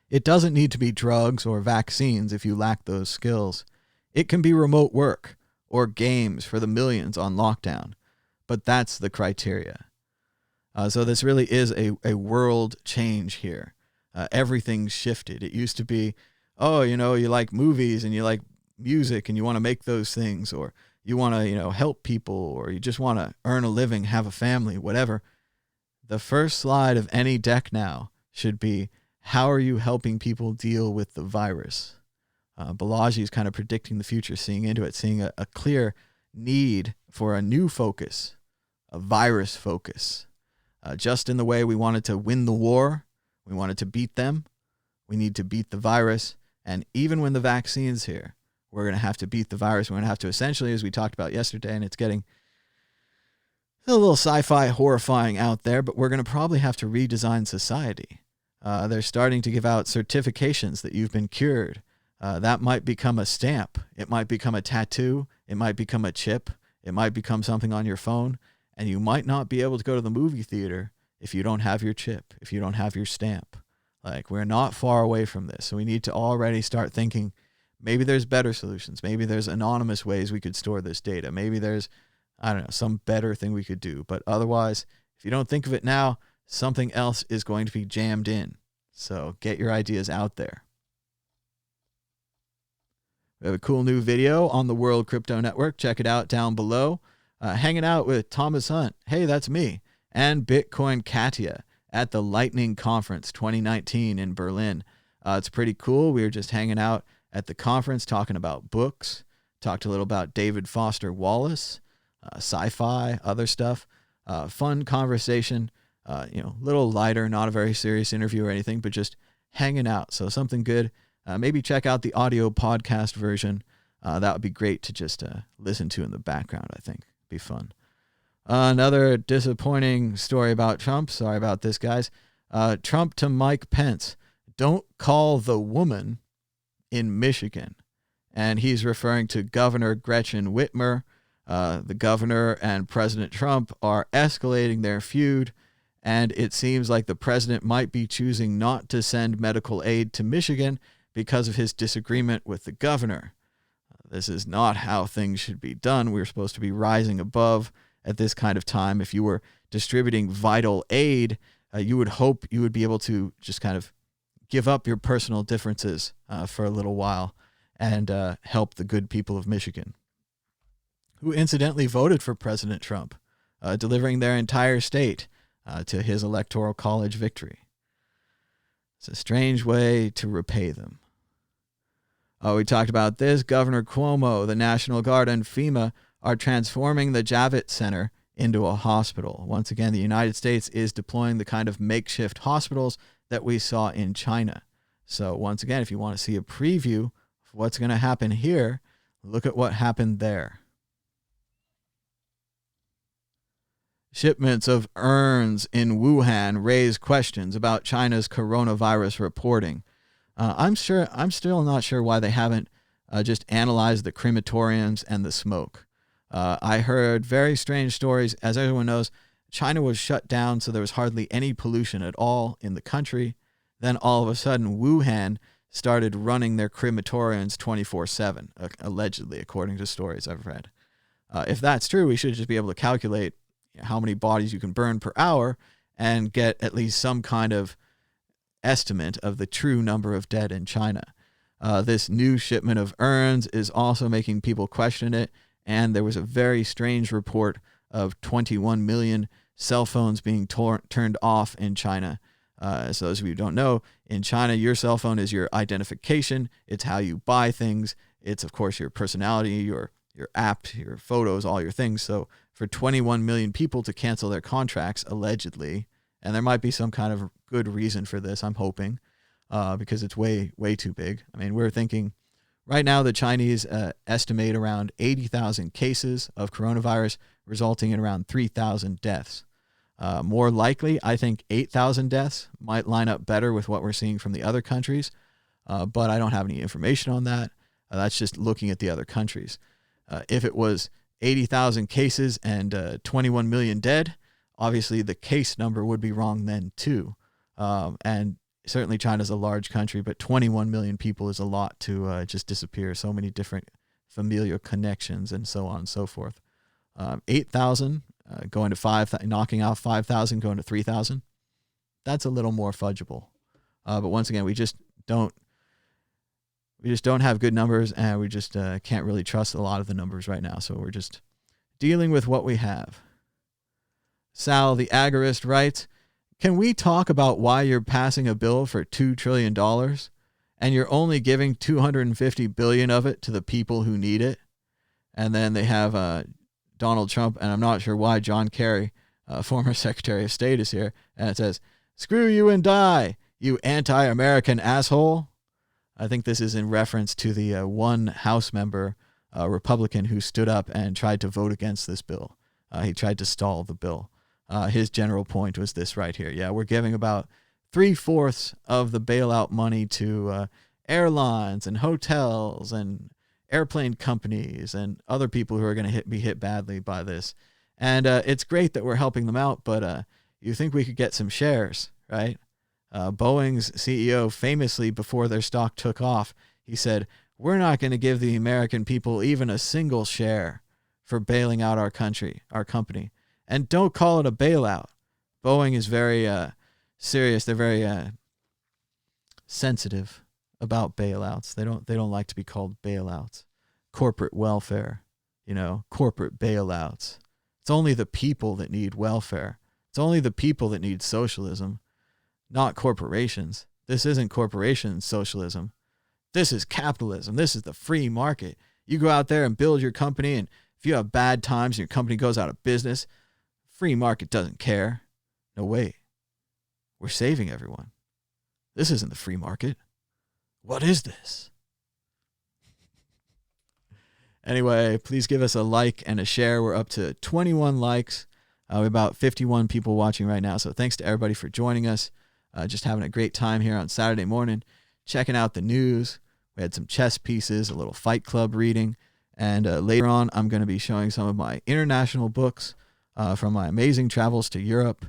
It doesn't need to be drugs or vaccines if you lack those skills. It can be remote work or games for the millions on lockdown. But that's the criteria. So this really is a world change here. Everything's shifted. It used to be, you like movies and you like music and you want to make those things, or you want to, help people, or you just want to earn a living, have a family, whatever. The first slide of any deck now should be, how are you helping people deal with the virus? Balaji is kind of predicting the future, seeing into it, seeing a clear need for a new focus, a virus focus. Just in the way we wanted to win the war, we wanted to beat them, we need to beat the virus. And even when the vaccine's here, we're going to have to beat the virus. We're going to have to essentially, as we talked about yesterday, and it's getting a little sci-fi horrifying out there, but we're going to probably have to redesign society. They're starting to give out certifications that you've been cured. That might become a stamp. It might become a tattoo. It might become a chip. It might become something on your phone. And you might not be able to go to the movie theater if you don't have your chip, if you don't have your stamp. Like, we're not far away from this. So we need to already start thinking, maybe there's better solutions. Maybe there's anonymous ways we could store this data. Maybe there's, some better thing we could do. But otherwise, if you don't think of it now, something else is going to be jammed in. So get your ideas out there. We have a cool new video on the World Crypto Network. Check it out down below. Hanging out with Thomas Hunt. Hey, that's me. And Bitcoin Katya at the Lightning Conference 2019 in Berlin. It's pretty cool. We were just hanging out at the conference talking about books. Talked a little about David Foster Wallace, sci-fi, other stuff. Fun conversation. Little lighter, not a very serious interview or anything, but just hanging out. So something good. Maybe check out the audio podcast version. That would be great to just listen to in the background, I think. Be fun. Another disappointing story about Trump. Sorry about this, guys. Trump to Mike Pence. Don't call the woman in Michigan. And he's referring to Governor Gretchen Whitmer. The governor and President Trump are escalating their feud. And it seems like the president might be choosing not to send medical aid to Michigan because of his disagreement with the governor. This is not how things should be done. We're supposed to be rising above at this kind of time. If you were distributing vital aid, you would hope you would be able to just kind of give up your personal differences for a little while and help the good people of Michigan, who incidentally voted for President Trump, delivering their entire state to his electoral college victory. It's a strange way to repay them. We talked about this. Governor Cuomo, the National Guard, and FEMA are transforming the Javits Center into a hospital. Once again, the United States is deploying the kind of makeshift hospitals that we saw in China. So once again, if you want to see a preview of what's going to happen here, look at what happened there. Shipments of urns in Wuhan raise questions about China's coronavirus reporting. I'm still not sure why they haven't just analyzed the crematoriums and the smoke. I heard very strange stories. As everyone knows, China was shut down, so there was hardly any pollution at all in the country. Then all of a sudden, Wuhan started running their crematoriums 24/7, allegedly, according to stories I've read. If that's true, we should just be able to calculate how many bodies you can burn per hour and get at least some kind of estimate of the true number of dead in China. This new shipment of urns is also making people question it. And there was a very strange report of 21 million cell phones being turned off in China. So those of you who don't know, in China, your cell phone is your identification. It's how you buy things. It's, of course, your personality, your app, your photos, all your things. So for 21 million people to cancel their contracts, allegedly, and there might be some kind of good reason for this, I'm hoping, because it's way, way too big. I mean, we're thinking right now the Chinese estimate around 80,000 cases of coronavirus, resulting in around 3,000 deaths. More likely, I think 8,000 deaths might line up better with what we're seeing from the other countries, but I don't have any information on that. That's just looking at the other countries. If it was 80,000 cases and 21 million dead, obviously the case number would be wrong then too. And certainly China's a large country, but 21 million people is a lot to just disappear. So many different familial connections and so on and so forth. 8,000 going to 5,000, knocking out 5,000, going to 3,000. That's a little more fudgeable. But once again, we just don't have good numbers, and we just can't really trust a lot of the numbers right now. So we're just dealing with what we have. Sal, the agorist, writes, can we talk about why you're passing a bill for $2 trillion and you're only giving $250 billion of it to the people who need it? And then they have Donald Trump, and I'm not sure why John Kerry, former Secretary of State, is here. And it says, screw you and die, you anti-American asshole. I think this is in reference to the one House member, Republican, who stood up and tried to vote against this bill. He tried to stall the bill. His general point was this right here. Yeah, we're giving about 3/4 of the bailout money to airlines and hotels and airplane companies and other people who are going to be hit badly by this. And it's great that we're helping them out, but you think we could get some shares, right? Boeing's CEO famously, before their stock took off, he said, we're not going to give the American people even a single share for bailing out our company. And don't call it a bailout. Boeing is very serious. They're very sensitive about bailouts. They don't like to be called bailouts. Corporate welfare, corporate bailouts. It's only the people that need welfare. It's only the people that need socialism, not corporations. This isn't corporation socialism. This is capitalism. This is the free market. You go out there and build your company, and if you have bad times and your company goes out of business, free market doesn't care. No, wait. We're saving everyone. This isn't the free market. What is this? Anyway, please give us a like and a share. We're up to 21 likes. We have about 51 people watching right now. So thanks to everybody for joining us. Just having a great time here on Saturday morning, checking out the news. We had some chess pieces, a little Fight Club reading. And later on, I'm going to be showing some of my international books from my amazing travels to Europe,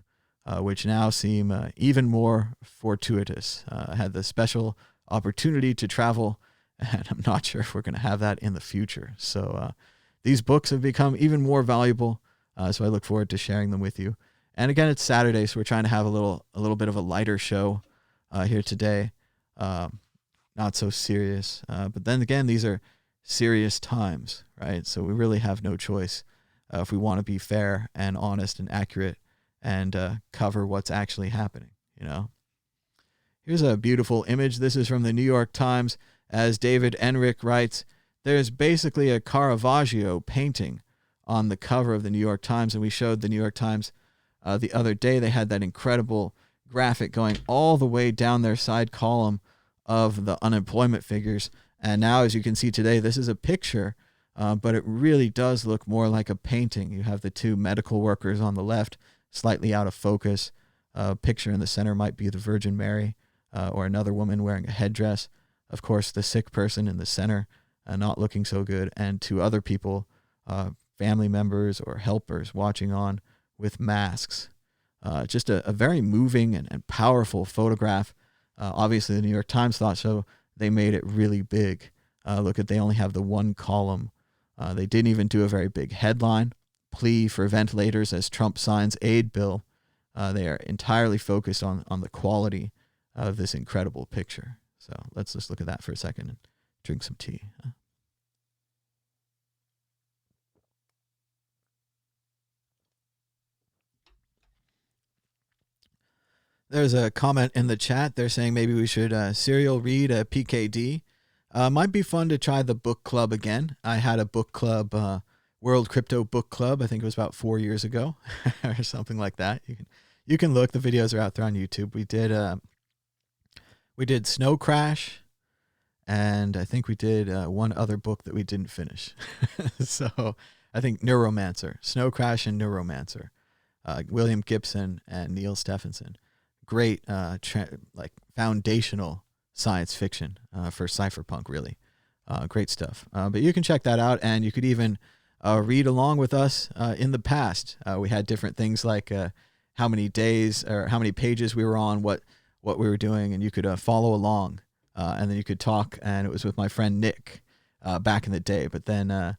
which now seem even more fortuitous. I had the special opportunity to travel, and I'm not sure if we're going to have that in the future. So these books have become even more valuable, so I look forward to sharing them with you. And again, it's Saturday, so we're trying to have a little bit of a lighter show here today. Not so serious, but then again, these are serious times, right? So we really have no choice if we want to be fair and honest and accurate and cover what's actually happening, Here's a beautiful image. This is from the New York Times. As David Enrich writes, there's basically a Caravaggio painting on the cover of the New York Times, and we showed the New York Times the other day. They had that incredible graphic going all the way down their side column of the unemployment figures. And now, as you can see today, this is a picture, but it really does look more like a painting. You have the two medical workers on the left, slightly out of focus. Picture in the center might be the Virgin Mary or another woman wearing a headdress. Of course, the sick person in the center, not looking so good, and two other people, family members or helpers watching on with masks. Just a very moving and powerful photograph. Obviously, the New York Times thought so. They made it really big. They only have the one column. They didn't even do a very big headline. Plea for ventilators as Trump signs aid bill. They are entirely focused on the quality of this incredible picture. So let's just look at that for a second and drink some tea. There's a comment in the chat. They're saying maybe we should serial read a PKD. Might be fun to try the book club again. I had a book club, World Crypto Book Club. I think it was about 4 years ago or something like that. You can look. The videos are out there on YouTube. We did Snow Crash, and I think we did one other book that we didn't finish. So I think Neuromancer, Snow Crash and Neuromancer, William Gibson and Neil Stephenson. Great, like foundational science fiction for cypherpunk, really. Great stuff. But you can check that out, and you could even read along with us in the past. We had different things like how many days or how many pages we were on, what we were doing, and you could follow along, and then you could talk. And it was with my friend Nick back in the day. But then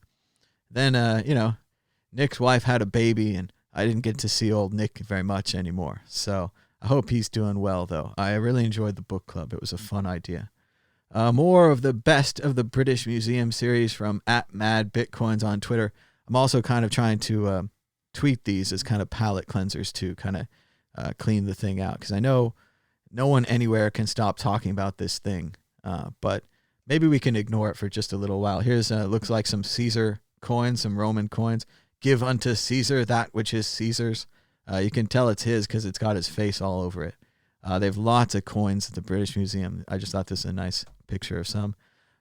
Nick's wife had a baby, and I didn't get to see old Nick very much anymore. So I hope he's doing well, though. I really enjoyed the book club. It was a fun idea. More of the best of the British Museum series from @MadBitcoins on Twitter. I'm also kind of trying to tweet these as kind of palate cleansers to kind of clean the thing out, because I know no one anywhere can stop talking about this thing, but maybe we can ignore it for just a little while. Here's looks like some Caesar coins, some Roman coins. Give unto Caesar that which is Caesar's. You can tell it's his because it's got his face all over it. They have lots of coins at the British Museum. I just thought this was a nice picture of some.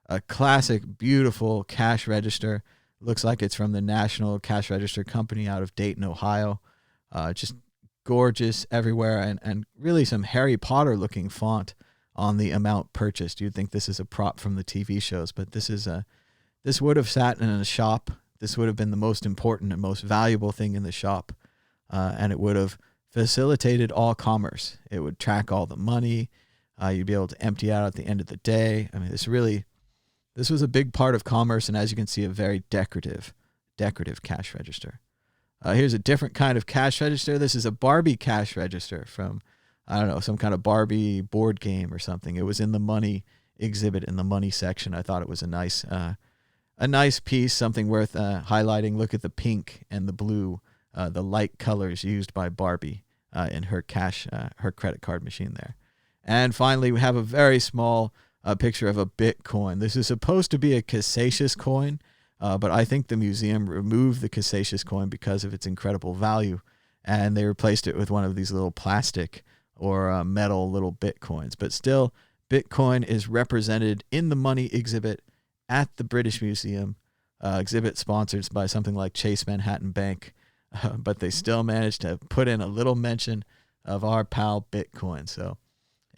A classic, beautiful cash register. Looks like it's from the National Cash Register Company out of Dayton, Ohio. Just gorgeous everywhere, and really some Harry Potter looking font on the amount purchased. You'd think this is a prop from the TV shows, but this would have sat in a shop. This would have been the most important and most valuable thing in the shop. And it would have facilitated all commerce. It would track all the money. You'd be able to empty out at the end of the day. I mean, this was a big part of commerce, and as you can see, a very decorative cash register. Here's a different kind of cash register. This is a Barbie cash register from, I don't know, some kind of Barbie board game or something. It was in the money exhibit in the money section. I thought it was a nice piece, something worth highlighting. Look at the pink and the blue. The light colors used by Barbie in her credit card machine there. And finally, we have a very small picture of a Bitcoin. This is supposed to be a Cassacious coin, but I think the museum removed the Cassacious coin because of its incredible value, and they replaced it with one of these little plastic or metal little Bitcoins. But still, Bitcoin is represented in the money exhibit at the British Museum, exhibit sponsored by something like Chase Manhattan Bank. But they still managed to put in a little mention of our pal Bitcoin. So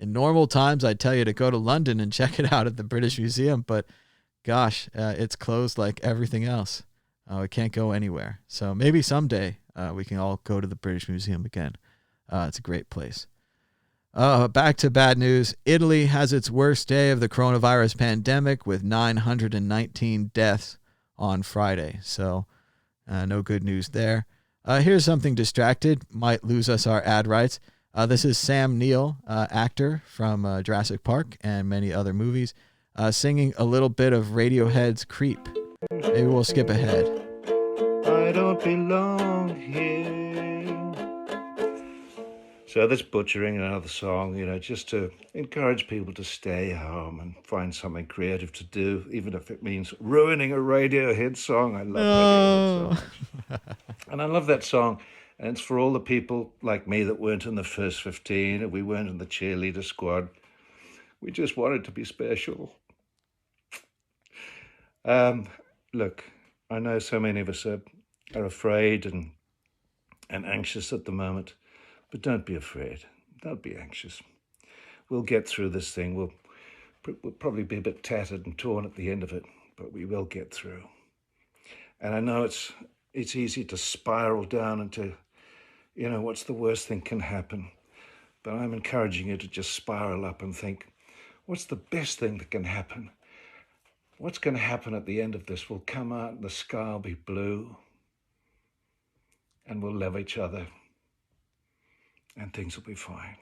in normal times, I'd tell you to go to London and check it out at the British Museum. But gosh, it's closed like everything else. It can't go anywhere. So maybe someday we can all go to the British Museum again. It's a great place. Back to bad news. Italy has its worst day of the coronavirus pandemic with 919 deaths on Friday. So no good news there. Here's something distracted. Might lose us our ad rights. This is Sam Neill, actor from Jurassic Park and many other movies, singing a little bit of Radiohead's Creep. Maybe we'll skip ahead. I don't belong here. So that's butchering another song, just to encourage people to stay home and find something creative to do, even if it means ruining a Radiohead song. I love Radiohead so much. And I love that song. And it's for all the people like me that weren't in the first 15, and we weren't in the cheerleader squad. We just wanted to be special. Look, I know so many of us are afraid and anxious at the moment. But don't be afraid. Don't be anxious. We'll get through this thing. We'll probably be a bit tattered and torn at the end of it, but we will get through. And I know it's easy to spiral down into, what's the worst thing can happen? But I'm encouraging you to just spiral up and think, what's the best thing that can happen? What's going to happen at the end of this? We'll come out and the sky will be blue, and we'll love each other. And things will be fine.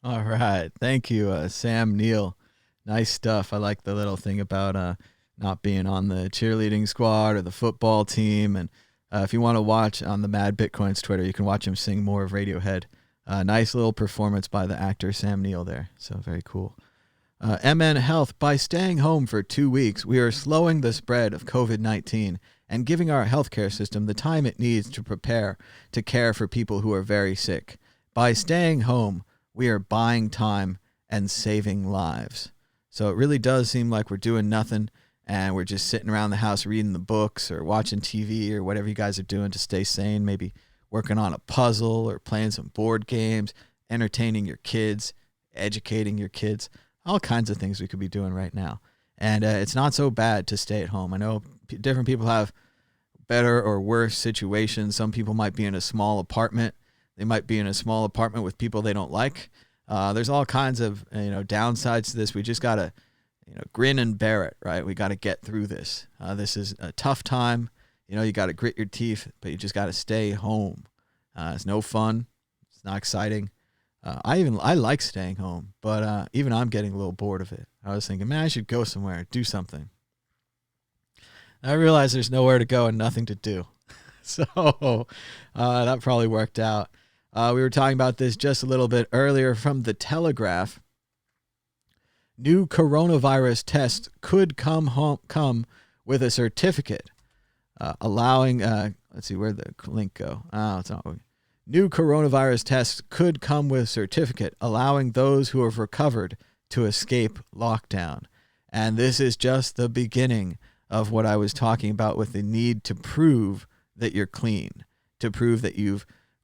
All right. Thank you, Sam Neill. Nice stuff. I like the little thing about not being on the cheerleading squad or the football team. And if you want to watch on the Mad Bitcoins Twitter, you can watch him sing more of Radiohead. Nice little performance by the actor Sam Neill there. So very cool. MN Health, by staying home for 2 weeks, we are slowing the spread of COVID-19 and giving our healthcare system the time it needs to prepare to care for people who are very sick. By staying home, we are buying time and saving lives. So it really does seem like we're doing nothing and we're just sitting around the house reading the books or watching TV or whatever you guys are doing to stay sane, maybe working on a puzzle or playing some board games, entertaining your kids, educating your kids, all kinds of things we could be doing right now. And it's not so bad to stay at home. I know different people have better or worse situations. Some people might be in a small apartment. They might be in a small apartment with people they don't like. There's all kinds of downsides to this. We just gotta grin and bear it, right? We gotta get through this. This is a tough time. You gotta grit your teeth, but you just gotta stay home. It's no fun. It's not exciting. I like staying home, but even I'm getting a little bored of it. I was thinking, man, I should go somewhere, do something. I realized there's nowhere to go and nothing to do. So that probably worked out. We were talking about this just a little bit earlier from The Telegraph. New coronavirus test could come with a certificate allowing, let's see, where'd the link go? Oh, it's not. New coronavirus tests could come with certificate allowing those who have recovered to escape lockdown. And this is just the beginning of what I was talking about with the need to prove that you're clean, to prove that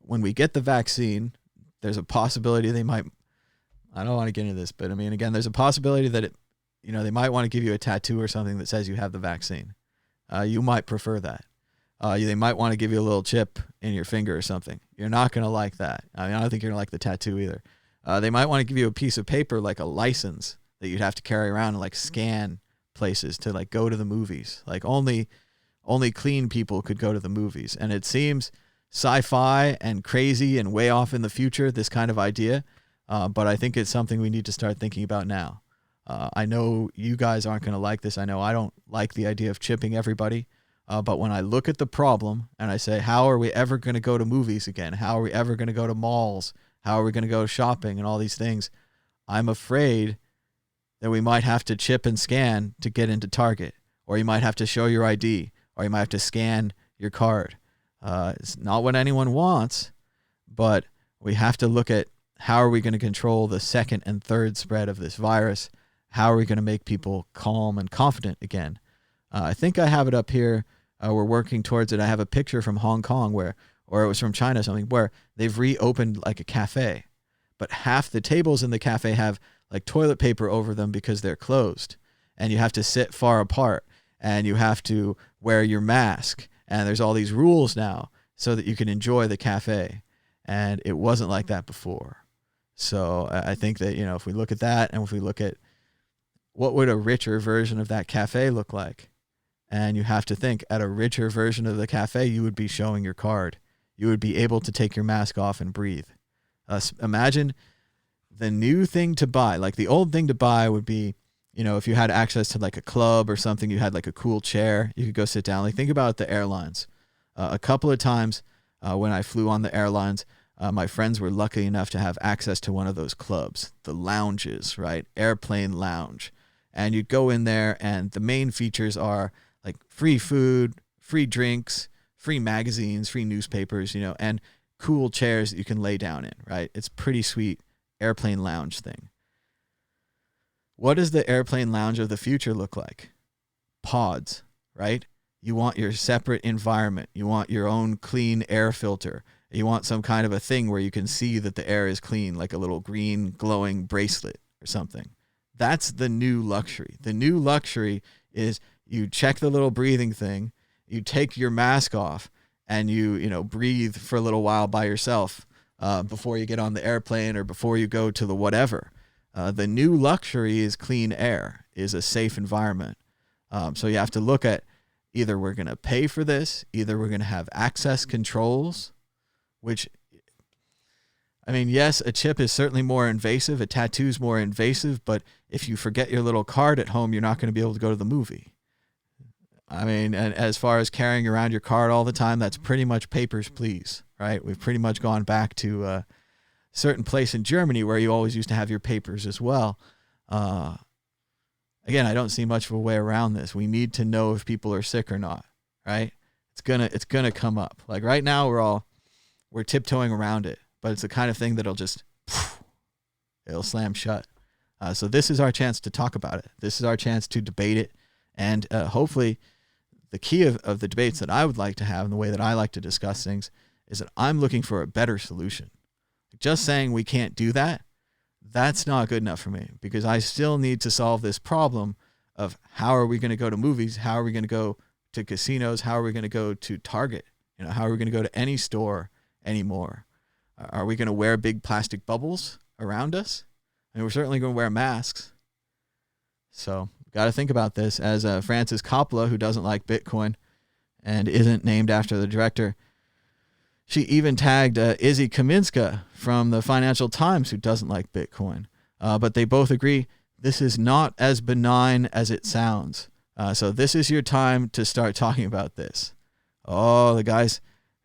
when we get the vaccine, there's a possibility they might, I don't want to get into this, but I mean, again, there's a possibility that they might want to give you a tattoo or something that says you have the vaccine. You might prefer that. They might want to give you a little chip in your finger or something. You're not going to like that. I mean, I don't think you're going to like the tattoo either. They might want to give you a piece of paper, like a license that you'd have to carry around and like scan places to like go to the movies. Like only clean people could go to the movies. And it seems sci-fi and crazy and way off in the future, this kind of idea. But I think it's something we need to start thinking about now. I know you guys aren't going to like this. I know I don't like the idea of chipping everybody. But when I look at the problem and I say, how are we ever going to go to movies again? How are we ever going to go to malls? How are we going to go shopping and all these things? I'm afraid that we might have to chip and scan to get into Target, or you might have to show your ID, or you might have to scan your card. It's not what anyone wants, but we have to look at how are we going to control the second and third spread of this virus? How are we going to make people calm and confident again? I think I have it up here. We're working towards it. I have a picture from Hong Kong or it was from China or something, where they've reopened like a cafe, but half the tables in the cafe have like toilet paper over them because they're closed, and you have to sit far apart and you have to wear your mask, and there's all these rules now so that you can enjoy the cafe. And it wasn't like that before. So I think that, if we look at that and if we look at what would a richer version of that cafe look like, and you have to think at a richer version of the cafe, you would be showing your card. You would be able to take your mask off and breathe. Imagine the new thing to buy. Like the old thing to buy would be, if you had access to like a club or something, you had like a cool chair, you could go sit down. Like think about the airlines. A couple of times when I flew on the airlines, my friends were lucky enough to have access to one of those clubs, the lounges, right? Airplane lounge. And you'd go in there and the main features are like free food, free drinks, free magazines, free newspapers, and cool chairs that you can lay down in, right? It's pretty sweet airplane lounge thing. What does the airplane lounge of the future look like? Pods, right? You want your separate environment. You want your own clean air filter. You want some kind of a thing where you can see that the air is clean, like a little green glowing bracelet or something. That's the new luxury. The new luxury is you check the little breathing thing, you take your mask off, and you breathe for a little while by yourself before you get on the airplane or before you go to the whatever. The new luxury is clean air, is a safe environment. So you have to look at either we're going to pay for this, either we're going to have access controls, which I mean, yes, a chip is certainly more invasive. A tattoo is more invasive, but if you forget your little card at home, you're not going to be able to go to the movie. I mean, and as far as carrying around your card all the time, that's pretty much papers, please, right? We've pretty much gone back to a certain place in Germany where you always used to have your papers as well. Again, I don't see much of a way around this. We need to know if people are sick or not, right? It's gonna come up. Like right now, we're tiptoeing around it, but it's the kind of thing that'll just it'll slam shut. So this is our chance to talk about it. This is our chance to debate it, and hopefully, the key of the debates that I would like to have and the way that I like to discuss things is that I'm looking for a better solution. Just saying we can't do that, that's not good enough for me, because I still need to solve this problem of how are we going to go to movies? How are we going to go to casinos? How are we going to go to Target? How are we going to go to any store anymore? Are we going to wear big plastic bubbles around us? And we're certainly going to wear masks. So got to think about this. As Francis Coppola, who doesn't like Bitcoin and isn't named after the director, she even tagged Izzy Kaminska from the Financial Times, who doesn't like Bitcoin. But they both agree this is not as benign as it sounds. So this is your time to start talking about this. Oh, the guy's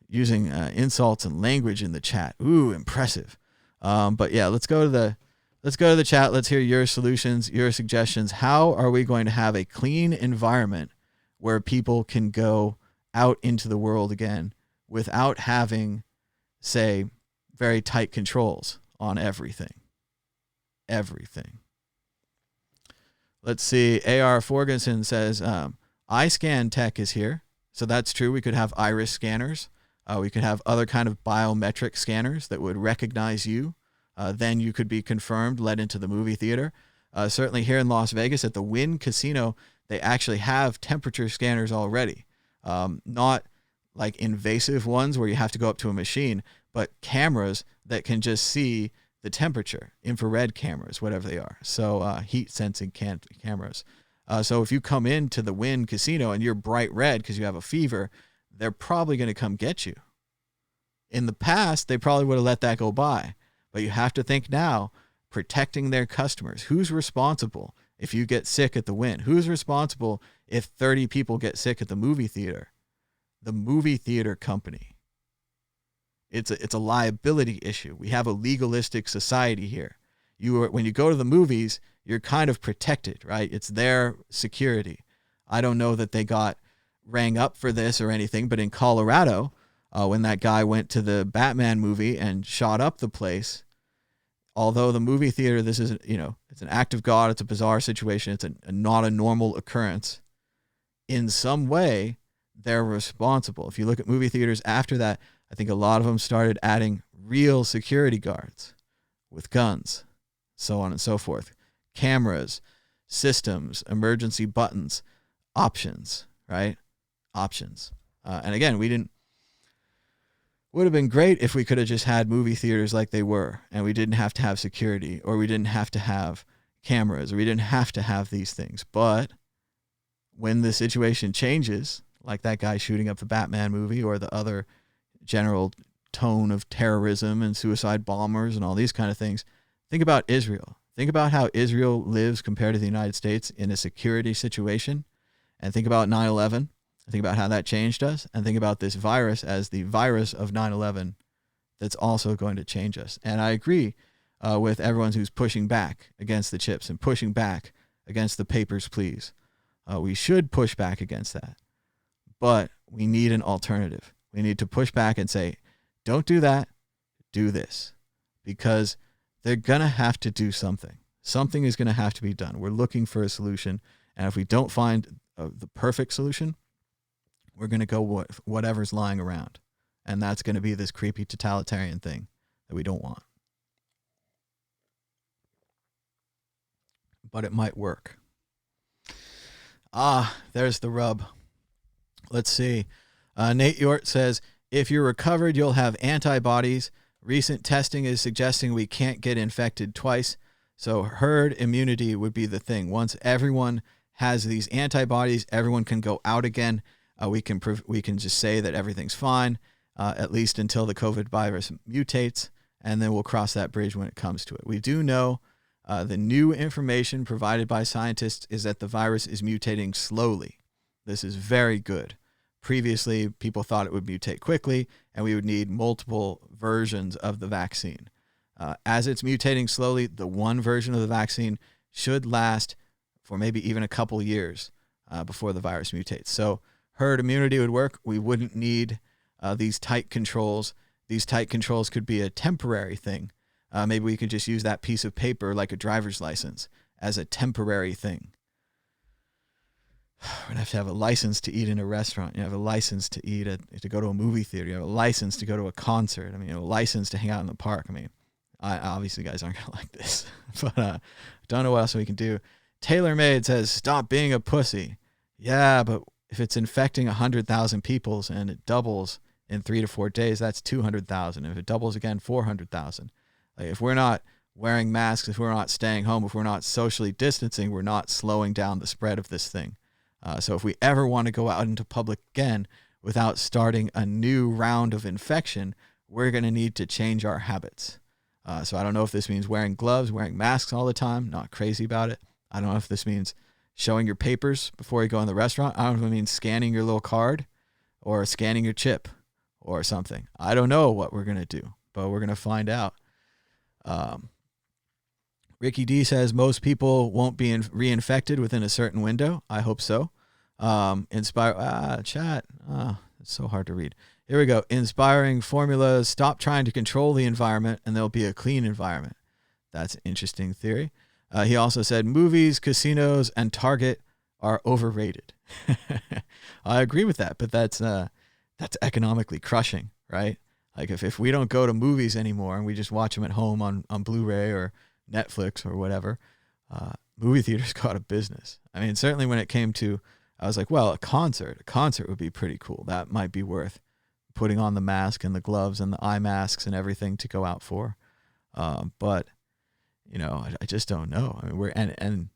using insults and language in the chat. Ooh, impressive. But yeah, let's go to the chat. Let's hear your solutions, your suggestions. How are we going to have a clean environment where people can go out into the world again without having, say, very tight controls on everything? Let's see. A.R. Forgenson says, iScan tech is here. So that's true. We could have iris scanners. We could have other kind of biometric scanners that would recognize you. Then you could be confirmed, led into the movie theater. Certainly here in Las Vegas at the Wynn Casino, they actually have temperature scanners already. Not like invasive ones where you have to go up to a machine, but cameras that can just see the temperature, infrared cameras, whatever they are. So heat sensing cameras. So if you come into the Wynn Casino and you're bright red because you have a fever, they're probably going to come get you. In the past, they probably would have let that go by. But you have to think now, protecting their customers. Who's responsible if you get sick at the Wynn? Who's responsible if 30 people get sick at the movie theater? The movie theater company. It's a liability issue. We have a legalistic society here. When you go to the movies, you're kind of protected, right? It's their security. I don't know that they got rang up for this or anything, but in Colorado, when that guy went to the Batman movie and shot up the place, although the movie theater, this is, it's an act of God, it's a bizarre situation, it's not a normal occurrence. In some way, they're responsible. If you look at movie theaters after that, I think a lot of them started adding real security guards with guns, so on and so forth. Cameras, systems, emergency buttons, options, right? Options. And again, would have been great if we could have just had movie theaters like they were, and we didn't have to have security, or we didn't have to have cameras, or we didn't have to have these things. But when the situation changes, like that guy shooting up the Batman movie, or the other general tone of terrorism and suicide bombers and all these kind of things, think about Israel. Think about how Israel lives compared to the United States in a security situation, and think about 9/11. Think about how that changed us, and think about this virus as the virus of 9/11 that's also going to change us. And I agree with everyone who's pushing back against the chips and pushing back against the papers, please. We should push back against that. But we need an alternative. We need to push back and say, don't do that, do this. Because they're going to have to do something. Something is going to have to be done. We're looking for a solution. And if we don't find the perfect solution, we're going to go with whatever's lying around. And that's going to be this creepy totalitarian thing that we don't want. But it might work. There's the rub. Let's see. Nate Yort says, if you're recovered, you'll have antibodies. Recent testing is suggesting we can't get infected twice. So herd immunity would be the thing. Once everyone has these antibodies, everyone can go out again. We can just say that everything's fine, at least until the COVID virus mutates. and then we'll cross that bridge when it comes to it. We do know the new information provided by scientists is that the virus is mutating slowly. This is very good. Previously, people thought it would mutate quickly, and we would need multiple versions of the vaccine. As it's mutating slowly, the one version of the vaccine should last for maybe even a couple years before the virus mutates. So herd immunity would work. We wouldn't need these tight controls. These tight controls could be a temporary thing. Maybe we could just use that piece of paper like a driver's license as a temporary thing. We're going to have a license to eat in a restaurant. You have a license to eat to go to a movie theater. You have a license to go to a concert. I mean, a license to hang out in the park. I mean, obviously guys aren't going to like this, but don't know what else we can do. TaylorMade says, stop being a pussy. Yeah, but if it's infecting 100,000 people and it doubles in 3 to 4 days, that's 200,000. If it doubles again, 400,000. Like, if we're not wearing masks, if we're not staying home, if we're not socially distancing, we're not slowing down the spread of this thing. So if we ever want to go out into public again without starting a new round of infection, we're going to need to change our habits. So I don't know if this means wearing gloves, wearing masks all the time, not crazy about it. I don't know if this means showing your papers before you go in the restaurant. I don't know if it means scanning your little card or scanning your chip or something. I don't know what we're going to do, but we're going to find out. Ricky D says most people won't be reinfected within a certain window. I hope so. Chat. It's so hard to read. Here we go. Inspiring formulas. Stop trying to control the environment and there'll be a clean environment. That's an interesting theory. He also said movies, casinos, and Target are overrated. I agree with that, but that's economically crushing, right? Like if we don't go to movies anymore and we just watch them at home on Blu-ray or Netflix or whatever, movie theaters go out of business. I mean, certainly when it came to, I was like, well, a concert would be pretty cool. That might be worth putting on the mask and the gloves and the eye masks and everything to go out for. But you know, I just don't know. I mean,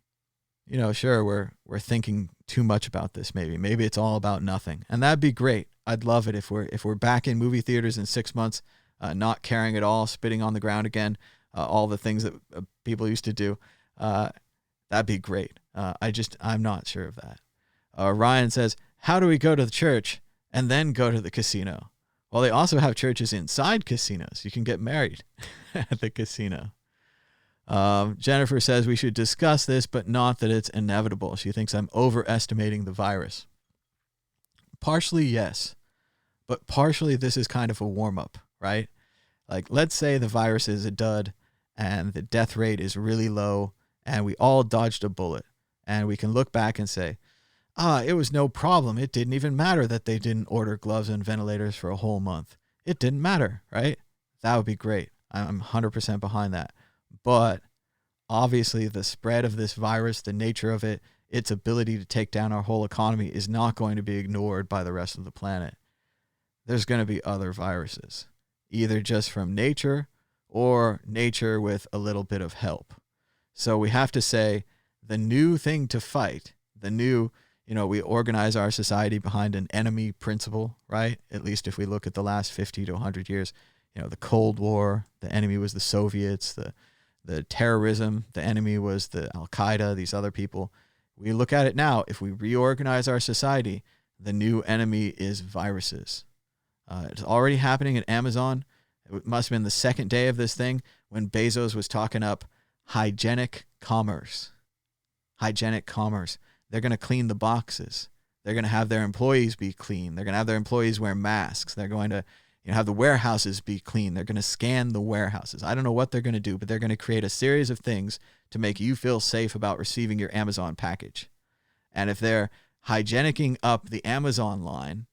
you know, sure, we're thinking too much about this. Maybe it's all about nothing, and that'd be great. I'd love it if we're back in movie theaters in 6 months, not caring at all, spitting on the ground again, all the things that people used to do. That'd be great. I'm not sure of that. Ryan says, how do we go to the church and then go to the casino? Well, they also have churches inside casinos. You can get married at the casino. Jennifer says we should discuss this, but not that it's inevitable. She thinks I'm overestimating the virus. Partially, yes. But partially, this is kind of a warm-up, right? Like, let's say the virus is a dud and the death rate is really low and we all dodged a bullet. And we can look back and say, it was no problem. It didn't even matter that they didn't order gloves and ventilators for a whole month. It didn't matter, right? That would be great. I'm 100% behind that. But obviously the spread of this virus, the nature of it, its ability to take down our whole economy is not going to be ignored by the rest of the planet. There's going to be other viruses, either just from nature or nature with a little bit of help. So we have to say the new thing to fight, we organize our society behind an enemy principle, right? At least if we look at the last 50 to 100 years, the Cold War, the enemy was the Soviets, the terrorism, the enemy was the Al-Qaeda, these other people. We look at it now, if we reorganize our society, the new enemy is viruses. It's already happening at Amazon. It must have been the second day of this thing when Bezos was talking up hygienic commerce. Hygienic commerce. They're going to clean the boxes. They're going to have their employees be clean. They're going to have their employees wear masks. They're going to have the warehouses be clean. They're going to scan the warehouses. I don't know what they're going to do, but they're going to create a series of things to make you feel safe about receiving your Amazon package. And if they're hygienicking up the Amazon line,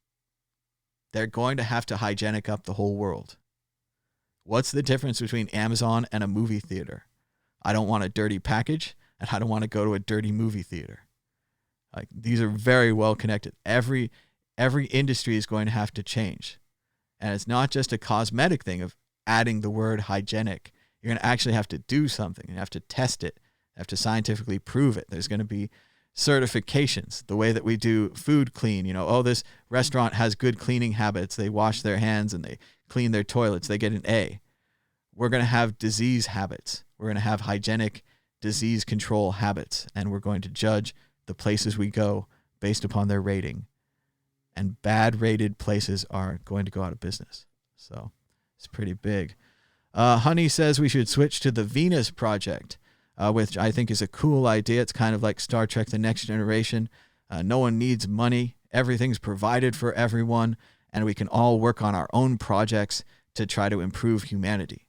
they're going to have to hygienic up the whole world. What's the difference between Amazon and a movie theater? I don't want a dirty package, and I don't want to go to a dirty movie theater. Like, these are very well connected. Every industry is going to have to change. And it's not just a cosmetic thing of adding the word hygienic. You're going to actually have to do something. You have to test it. You have to scientifically prove it. There's going to be certifications, the way that we do food clean. This restaurant has good cleaning habits. They wash their hands and they clean their toilets. They get an A. we're going to have disease habits. We're going to have hygienic disease control habits, and we're going to judge the places we go based upon their rating. And bad rated places are going to go out of business. So it's pretty big. Honey says we should switch to the Venus Project, which I think is a cool idea. It's kind of like Star Trek The Next Generation. No one needs money. Everything's provided for everyone, and we can all work on our own projects to try to improve humanity.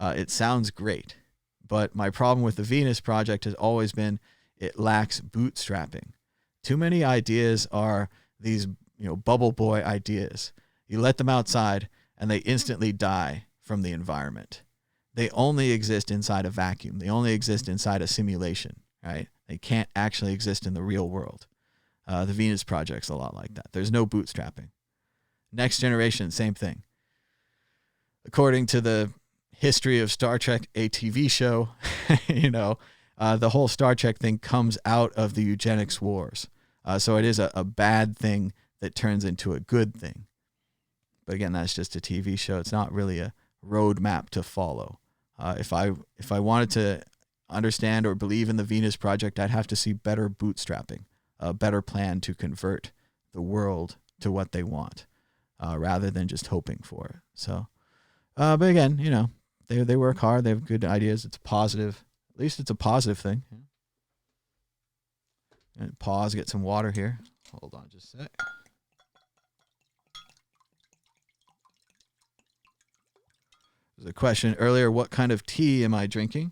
It sounds great, but my problem with the Venus Project has always been it lacks bootstrapping. Too many ideas are these, bubble boy ideas. You let them outside, and they instantly die from the environment. They only exist inside a vacuum. They only exist inside a simulation, right? They can't actually exist in the real world. The Venus Project's a lot like that. There's no bootstrapping. Next Generation, same thing. According to the history of Star Trek, a TV show, the whole Star Trek thing comes out of the eugenics wars. So it is a bad thing that turns into a good thing. But again, that's just a TV show. It's not really a roadmap to follow. If I wanted to understand or believe in the Venus Project, I'd have to see better bootstrapping, a better plan to convert the world to what they want, rather than just hoping for it. So, but again, they work hard. They have good ideas. It's positive. At least it's a positive thing. And pause, get some water here. Hold on just a sec. There's a question earlier, what kind of tea am I drinking?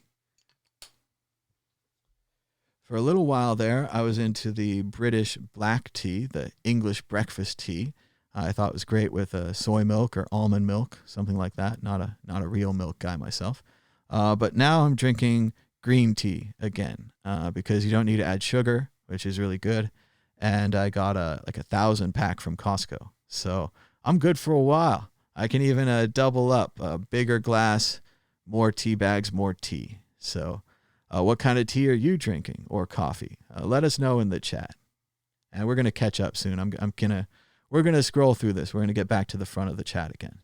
For a little while there, I was into the British black tea, the English breakfast tea. I thought it was great with soy milk or almond milk, something like that. Not a real milk guy myself. But now I'm drinking green tea again, because you don't need to add sugar, which is really good. And I got a 1,000 pack from Costco. So I'm good for a while. I can even double up, a bigger glass, more tea bags, more tea. So what kind of tea are you drinking, or coffee? Let us know in the chat. And we're going to catch up soon. We're going to scroll through this. We're going to get back to the front of the chat again.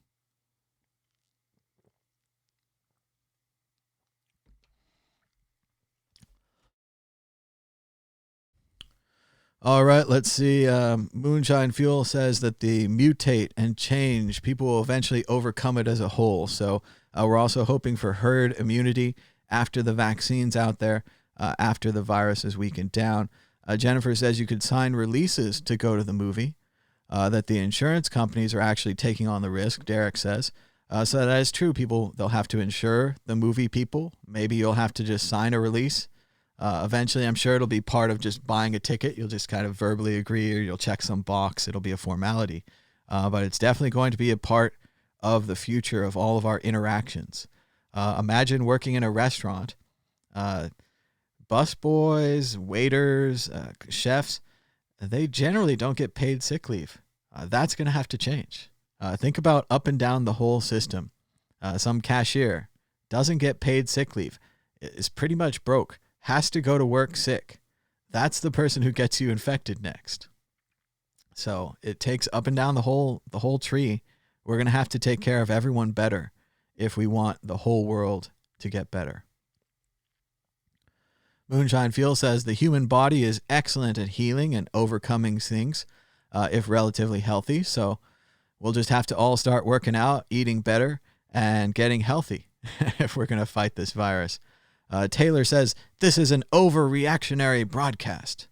All right, let's see. Moonshine Fuel says that the mutate and change, people will eventually overcome it as a whole. So we're also hoping for herd immunity after the vaccine's out there, after the virus is weakened down. Jennifer says you could sign releases to go to the movie, that the insurance companies are actually taking on the risk, Derek says. So that is true. They'll have to insure the movie people. Maybe you'll have to just sign a release. Eventually, I'm sure it'll be part of just buying a ticket. You'll just kind of verbally agree, or you'll check some box. It'll be a formality. But it's definitely going to be a part of the future of all of our interactions. Imagine working in a restaurant. Busboys, waiters, chefs, they generally don't get paid sick leave. That's going to have to change. Think about up and down the whole system. Some cashier doesn't get paid sick leave, is pretty much broke, has to go to work sick. That's the person who gets you infected next. So it takes up and down the whole tree. We're going to have to take care of everyone better if we want the whole world to get better. Moonshine Fuel says the human body is excellent at healing and overcoming things if relatively healthy. So we'll just have to all start working out, eating better, and getting healthy if we're going to fight this virus. Taylor says this is an overreactionary broadcast.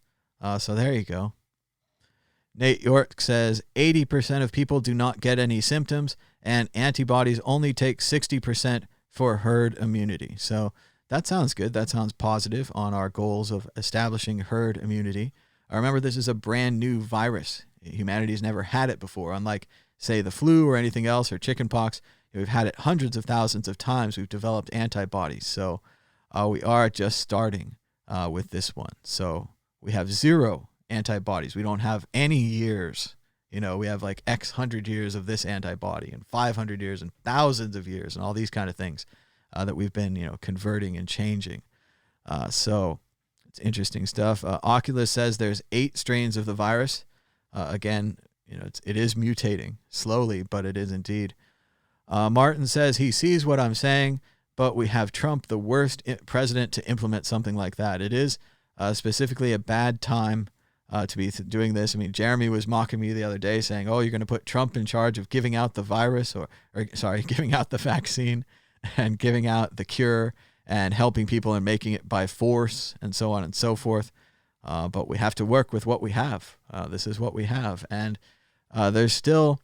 So there you go. Nate York says 80% of people do not get any symptoms, and antibodies only take 60% for herd immunity. So that sounds good. That sounds positive on our goals of establishing herd immunity. Remember, this is a brand new virus. Humanity's never had it before. Unlike, say, the flu or anything else, or chickenpox, we've had it hundreds of thousands of times. We've developed antibodies. So we are just starting with this one. So we have 0 antibodies. We don't have any years. We have like X hundred years of this antibody, and 500 years, and thousands of years, and all these kind of things that we've been, converting and changing. So it's interesting stuff. Oculus says there's 8 strains of the virus. Again, it is mutating slowly, but it is indeed. Martin says he sees what I'm saying, but we have Trump, the worst president, to implement something like that. It is specifically a bad time to be doing this. I mean, Jeremy was mocking me the other day saying, oh, you're going to put Trump in charge of giving out the virus giving out the vaccine and giving out the cure and helping people and making it by force and so on and so forth. But we have to work with what we have. This is what we have. And there's still,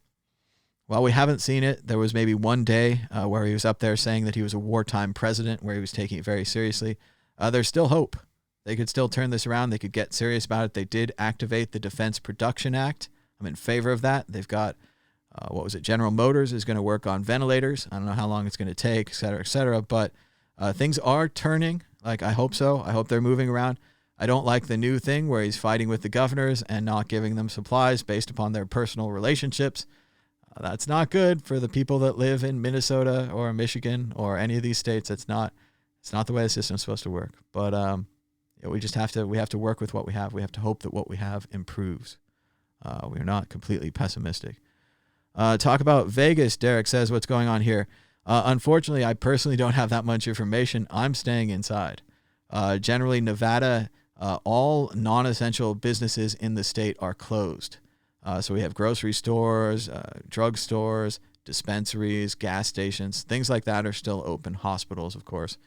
while we haven't seen it, there was maybe one day where he was up there saying that he was a wartime president, where he was taking it very seriously. There's still hope. They could still turn this around. They could get serious about it. They did activate the Defense Production Act. I'm in favor of that. They've got, General Motors is going to work on ventilators. I don't know how long it's going to take, et cetera, et cetera. But things are turning. Like, I hope so. I hope they're moving around. I don't like the new thing where he's fighting with the governors and not giving them supplies based upon their personal relationships. That's not good for the people that live in Minnesota or Michigan or any of these states. It's not the way the system's supposed to work. But we have to work with what we have. We have to hope that what we have improves. We're not completely pessimistic. Talk about Vegas. Derek says, what's going on here? Unfortunately, I personally don't have that much information. I'm staying inside. Generally, Nevada, all non-essential businesses in the state are closed. So we have grocery stores, drug stores, dispensaries, gas stations, things like that are still open. Hospitals, of course.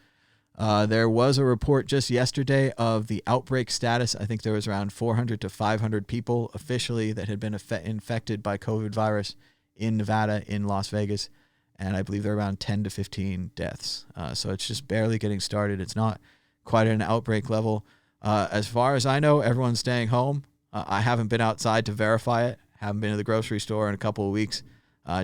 There was a report just yesterday of the outbreak status. I think there was around 400 to 500 people officially that had been infected by COVID virus in Nevada, in Las Vegas. And I believe there are around 10 to 15 deaths. So it's just barely getting started. It's not quite at an outbreak level. As far as I know, everyone's staying home. I haven't been outside to verify it. Haven't been to the grocery store in a couple of weeks.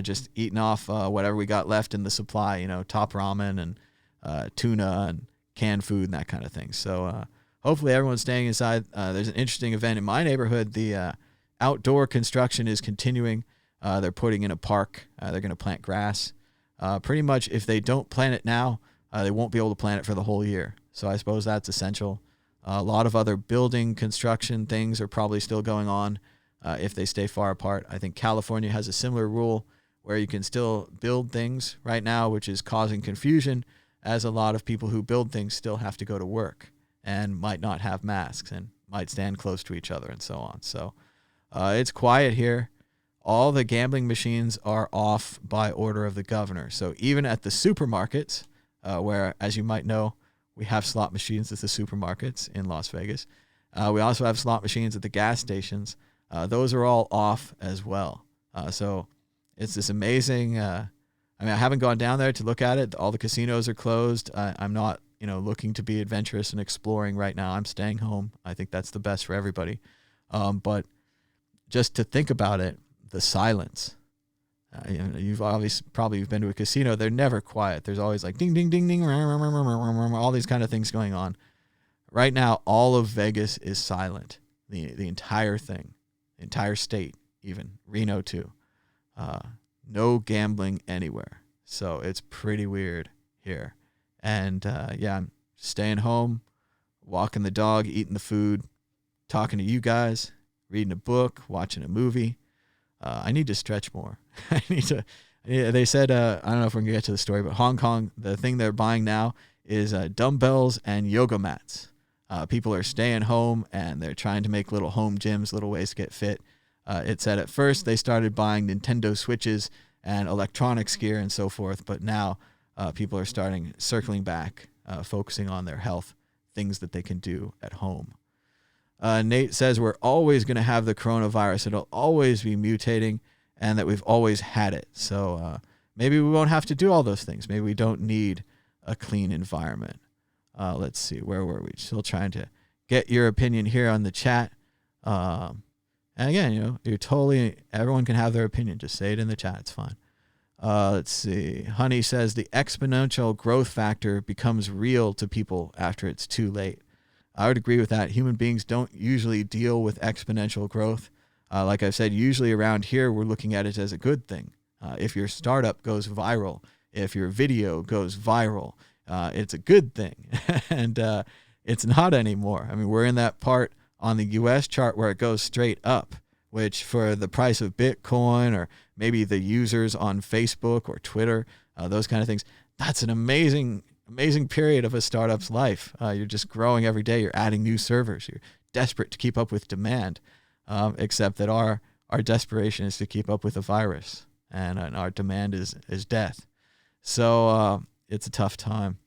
Just eating off whatever we got left in the supply, top ramen and tuna and canned food and that kind of thing. So hopefully everyone's staying inside. There's an interesting event in my neighborhood. The outdoor construction is continuing. They're putting in a park. They're going to plant grass. Pretty much if they don't plant it now, they won't be able to plant it for the whole year. So I suppose that's essential. A lot of other building construction things are probably still going on if they stay far apart. I think California has a similar rule where you can still build things right now, which is causing confusion, as a lot of people who build things still have to go to work and might not have masks and might stand close to each other and so on. So it's quiet here. All the gambling machines are off by order of the governor. So even at the supermarkets, where, as you might know, we have slot machines at the supermarkets in Las Vegas. We also have slot machines at the gas stations. Those are all off as well. So it's this amazing... I haven't gone down there to look at it. All the casinos are closed. I'm not, looking to be adventurous and exploring right now. I'm staying home. I think that's the best for everybody. But just to think about it, the silence. You've obviously probably been to a casino. They're never quiet. There's always like ding, ding, ding, ding, all these kind of things going on. Right now, all of Vegas is silent. The entire thing, the entire state, even Reno too. No gambling anywhere. So it's pretty weird here. And I'm staying home, walking the dog, eating the food, talking to you guys, reading a book, watching a movie. I need to stretch more. They said, I don't know if we're going to get to the story, but Hong Kong, the thing they're buying now is dumbbells and yoga mats. People are staying home and they're trying to make little home gyms, little ways to get fit. It said at first they started buying Nintendo Switches and electronics gear and so forth, but now people are circling back, focusing on their health, things that they can do at home. Nate says we're always going to have the coronavirus. It'll always be mutating and that we've always had it. So maybe we won't have to do all those things. Maybe we don't need a clean environment. Let's see. Where were we? Still trying to get your opinion here on the chat. And again, everyone can have their opinion. Just say it in the chat. It's fine. Let's see. Honey says the exponential growth factor becomes real to people after it's too late. I would agree with that. Human beings don't usually deal with exponential growth. Like I've said, usually around here, we're looking at it as a good thing. If your startup goes viral, if your video goes viral, it's a good thing. And it's not anymore. We're in that part on the U.S. chart where it goes straight up. which for the price of Bitcoin or maybe the users on Facebook or Twitter, those kind of things, that's an amazing period of a startup's life. You're just growing every day. You're adding new servers. You're desperate to keep up with demand, except that our desperation is to keep up with a virus, and our demand is death. So it's a tough time.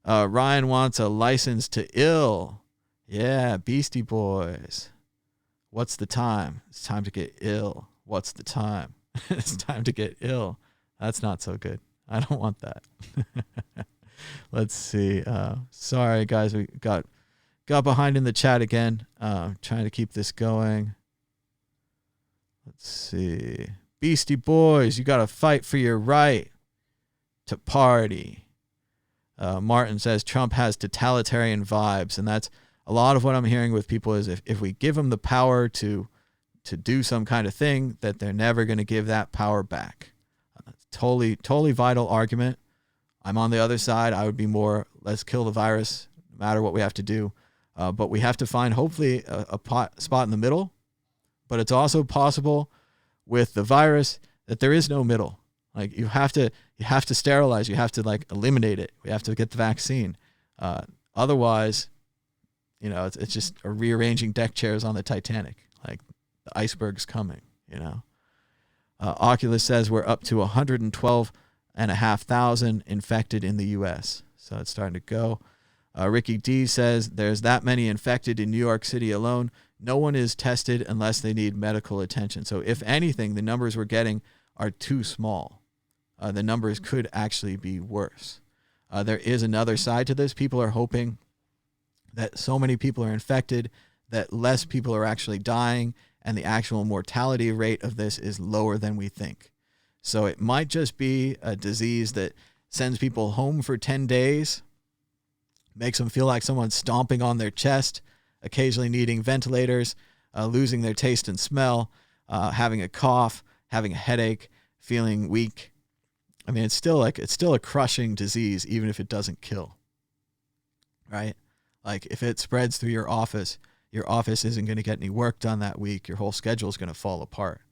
Ryan wants a license to ill. Yeah, Beastie Boys. What's the time? It's time to get ill. What's the time? It's time to get ill. That's not so good. I don't want that. Let's see. Sorry, guys. We got behind in the chat again. Trying to keep this going. Let's see. Beastie Boys, you got to fight for your right to party. Martin says Trump has totalitarian vibes, and that's a lot of what I'm hearing with people is if we give them the power to do some kind of thing, that they're never going to give that power back. Totally vital argument. I'm on the other side. I would be more, let's kill the virus, no matter what we have to do. But we have to find, hopefully, a spot in the middle. But it's also possible with the virus that there is no middle. Like you have to sterilize. You have to eliminate it. We have to get the vaccine. Otherwise, it's just a rearranging deck chairs on the Titanic. Like the iceberg's coming. Oculus says we're up to 112,500 infected in the U.S. So it's starting to go. Ricky D says there's that many infected in New York City alone. No one is tested unless they need medical attention. So if anything, the numbers we're getting are too small. The numbers could actually be worse. There is another side to this. People are hoping that so many people are infected that less people are actually dying, and the actual mortality rate of this is lower than we think. So it might just be a disease that sends people home for 10 days, makes them feel like someone's stomping on their chest, occasionally needing ventilators, losing their taste and smell, having a cough, having a headache, feeling weak. I mean, it's still a crushing disease, even if it doesn't kill, right? Like if it spreads through your office isn't going to get any work done that week. Your whole schedule is going to fall apart.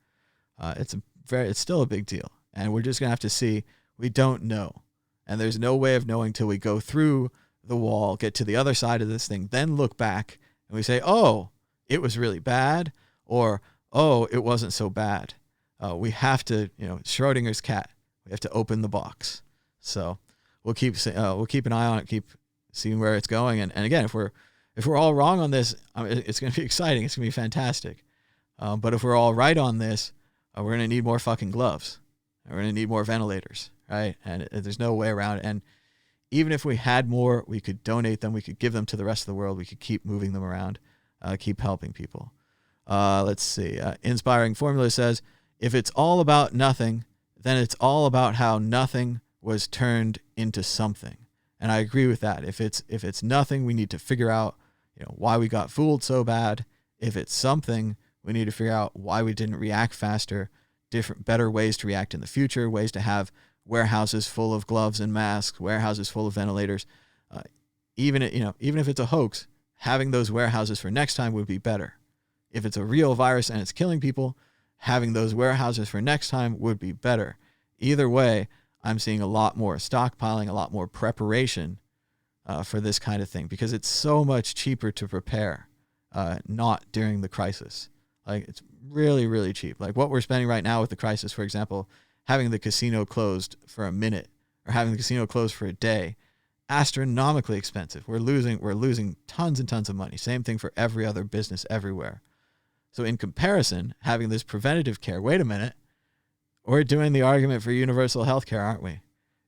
It's still a big deal, and we're just going to have to see. We don't know, and there's no way of knowing till we go through the wall, get to the other side of this thing, then look back and we say, oh, it was really bad, or oh, it wasn't so bad. We have to, Schrodinger's cat. We have to open the box. So we'll keep an eye on it, keep seeing where it's going, and again, if we're all wrong on this, it's going to be exciting. It's going to be fantastic. But if we're all right on this, we're going to need more fucking gloves. We're going to need more ventilators, right? And there's no way around it. And even if we had more, we could donate them. We could give them to the rest of the world. We could keep moving them around, keep helping people. Let's see. Inspiring Formula says, if it's all about nothing, then it's all about how nothing was turned into something. And I agree with that. If it's nothing, we need to figure out, why we got fooled so bad. If it's something, we need to figure out why we didn't react faster, better ways to react in the future, ways to have warehouses full of gloves and masks, warehouses full of ventilators. Even if it's a hoax, having those warehouses for next time would be better. If it's a real virus and it's killing people, having those warehouses for next time would be better. Either way, I'm seeing a lot more stockpiling, a lot more preparation for this kind of thing, because it's so much cheaper to prepare, not during the crisis. Like, it's really, really cheap. Like what we're spending right now with the crisis, for example, having the casino closed for a minute or having the casino closed for a day, astronomically expensive. We're losing tons and tons of money. Same thing for every other business everywhere. So in comparison, having this preventative care, wait a minute, we're doing the argument for universal health care, aren't we?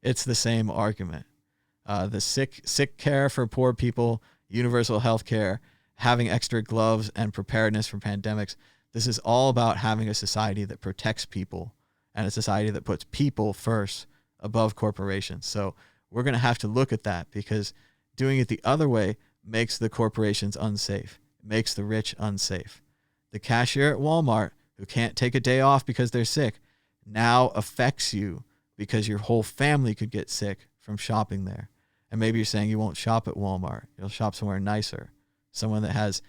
It's the same argument. The sick care for poor people, universal health care, having extra gloves and preparedness for pandemics. This is all about having a society that protects people and a society that puts people first above corporations. So we're going to have to look at that, because doing it the other way makes the corporations unsafe, makes the rich unsafe. The cashier at Walmart who can't take a day off because they're sick now affects you, because your whole family could get sick from shopping there. And maybe you're saying you won't shop at Walmart. You'll shop somewhere nicer, someone that has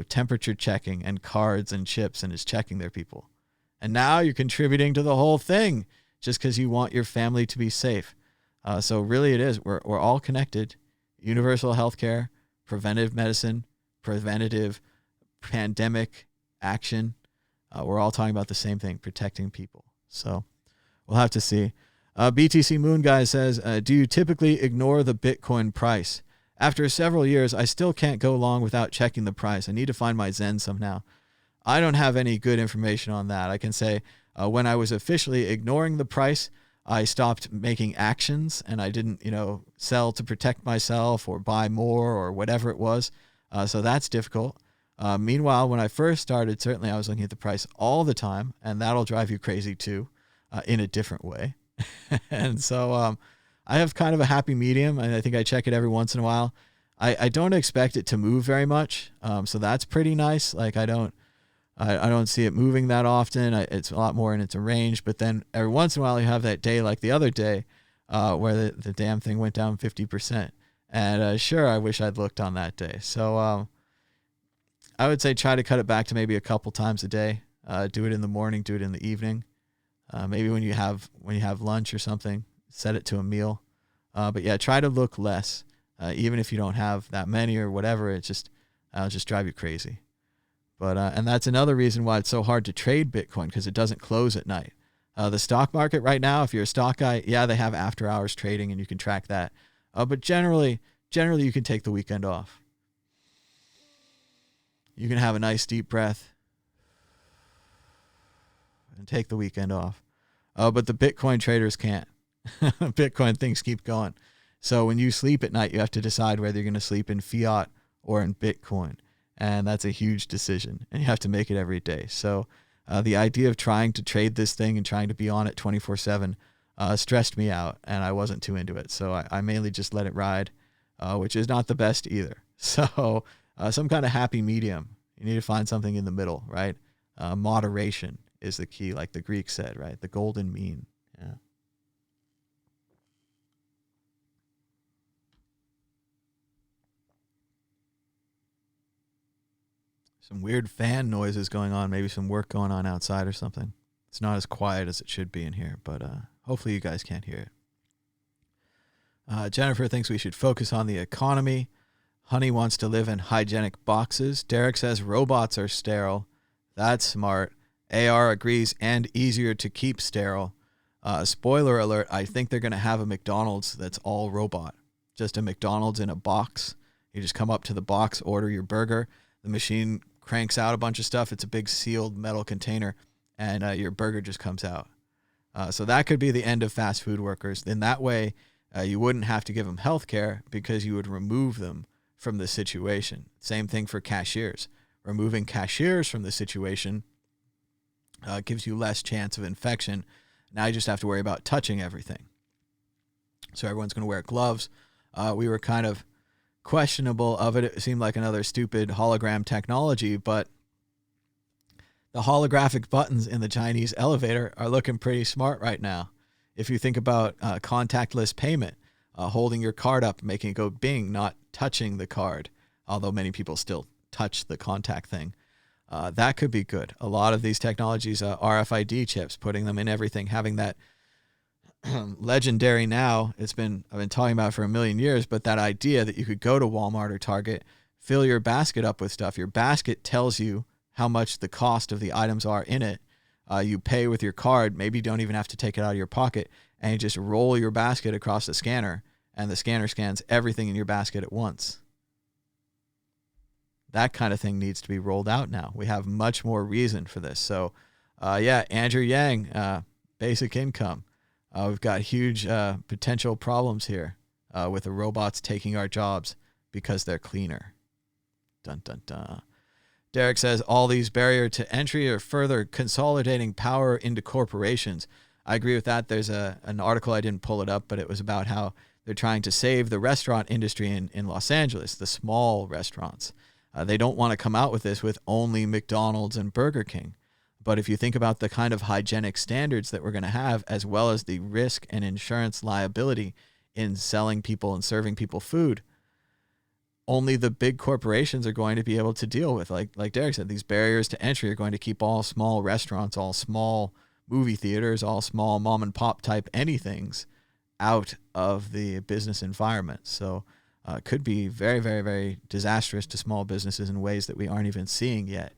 temperature checking and cards and chips and is checking their people. And now you're contributing to the whole thing just because you want your family to be safe. So really it is. We're all connected. Universal healthcare, preventive medicine, preventative pandemic action. We're all talking about the same thing, protecting people. So we'll have to see. BTC Moon Guy says, do you typically ignore the Bitcoin price? After several years, I still can't go long without checking the price. I need to find my Zen somehow. I don't have any good information on that. I can say when I was officially ignoring the price, I stopped making actions and I didn't, sell to protect myself or buy more or whatever it was. So that's difficult. Meanwhile, when I first started, certainly I was looking at the price all the time, and that'll drive you crazy too, in a different way. And so I have kind of a happy medium, and I think I check it every once in a while. I don't expect it to move very much, so that's pretty nice. Like I don't see it moving that often. It's a lot more in its range, but then every once in a while you have that day like the other day where the damn thing went down 50%. And sure, I wish I'd looked on that day. So I would say try to cut it back to maybe a couple times a day. Do it in the morning, do it in the evening. Maybe when you have lunch or something, set it to a meal. But yeah, try to look less, even if you don't have that many or whatever. It'll just drive you crazy. But and that's another reason why it's so hard to trade Bitcoin, because it doesn't close at night. The stock market right now, if you're a stock guy, yeah, they have after hours trading and you can track that. But generally you can take the weekend off. You can have a nice deep breath and take the weekend off. But the Bitcoin traders can't. Bitcoin things keep going. So when you sleep at night, you have to decide whether you're going to sleep in fiat or in Bitcoin. And that's a huge decision, and you have to make it every day. So the idea of trying to trade this thing and trying to be on it 24/7 stressed me out, and I wasn't too into it. So I mainly just let it ride, which is not the best either. So some kind of happy medium. You need to find something in the middle, right? Moderation is the key, like the Greeks said, right? The golden mean. Yeah. Some weird fan noises going on, maybe some work going on outside or something. It's not as quiet as it should be in here, but hopefully you guys can't hear it. Jennifer thinks we should focus on the economy. Honey wants to live in hygienic boxes. Derek says robots are sterile. That's smart. AR agrees, and easier to keep sterile. Spoiler alert, I think they're going to have a McDonald's that's all robot. Just a McDonald's in a box. You just come up to the box, order your burger. The machine cranks out a bunch of stuff. It's a big sealed metal container, and your burger just comes out. So that could be the end of fast food workers. In that way, you wouldn't have to give them health care because you would remove them from the situation. Same thing for cashiers. Removing cashiers from the situation gives you less chance of infection. Now you just have to worry about touching everything. So everyone's going to wear gloves. We were kind of questionable of it. It seemed like another stupid hologram technology, but the holographic buttons in the Chinese elevator are looking pretty smart right now. If you think about contactless payment, holding your card up, making it go bing, not touching the card, although many people still touch the contact thing, that could be good. A lot of these technologies, RFID chips, putting them in everything, having that legendary now, I've been talking about it for a million years, but that idea that you could go to Walmart or Target, fill your basket up with stuff. Your basket tells you how much the cost of the items are in it. You pay with your card. Maybe you don't even have to take it out of your pocket, and you just roll your basket across the scanner, and the scanner scans everything in your basket at once. That kind of thing needs to be rolled out now. We have much more reason for this. So, Andrew Yang, basic income. We've got huge potential problems here with the robots taking our jobs because they're cleaner. Dun, dun, dun. Derek says all these barriers to entry are further consolidating power into corporations. I agree with that. There's an article, I didn't pull it up, but it was about how they're trying to save the restaurant industry in Los Angeles, the small restaurants. They don't want to come out with this with only McDonald's and Burger King. But if you think about the kind of hygienic standards that we're going to have, as well as the risk and insurance liability in selling people and serving people food, only the big corporations are going to be able to deal with. Like Derek said, these barriers to entry are going to keep all small restaurants, all small movie theaters, all small mom and pop type anythings out of the business environment. So it could be very, very, very disastrous to small businesses in ways that we aren't even seeing yet,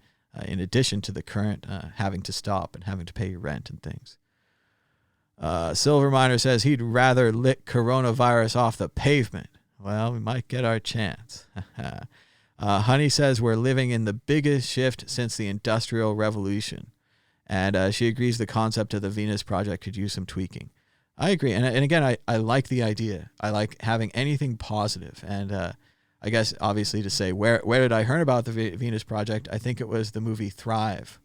in addition to the current having to stop and having to pay your rent and things. Silver Miner says he'd rather lick coronavirus off the pavement. Well, we might get our chance. Honey says we're living in the biggest shift since the Industrial Revolution. And she agrees the concept of the Venus Project could use some tweaking. I agree. And again, I like the idea. I like having anything positive. And I guess, obviously, to say, where did I hear about the Venus Project? I think it was the movie Thrive,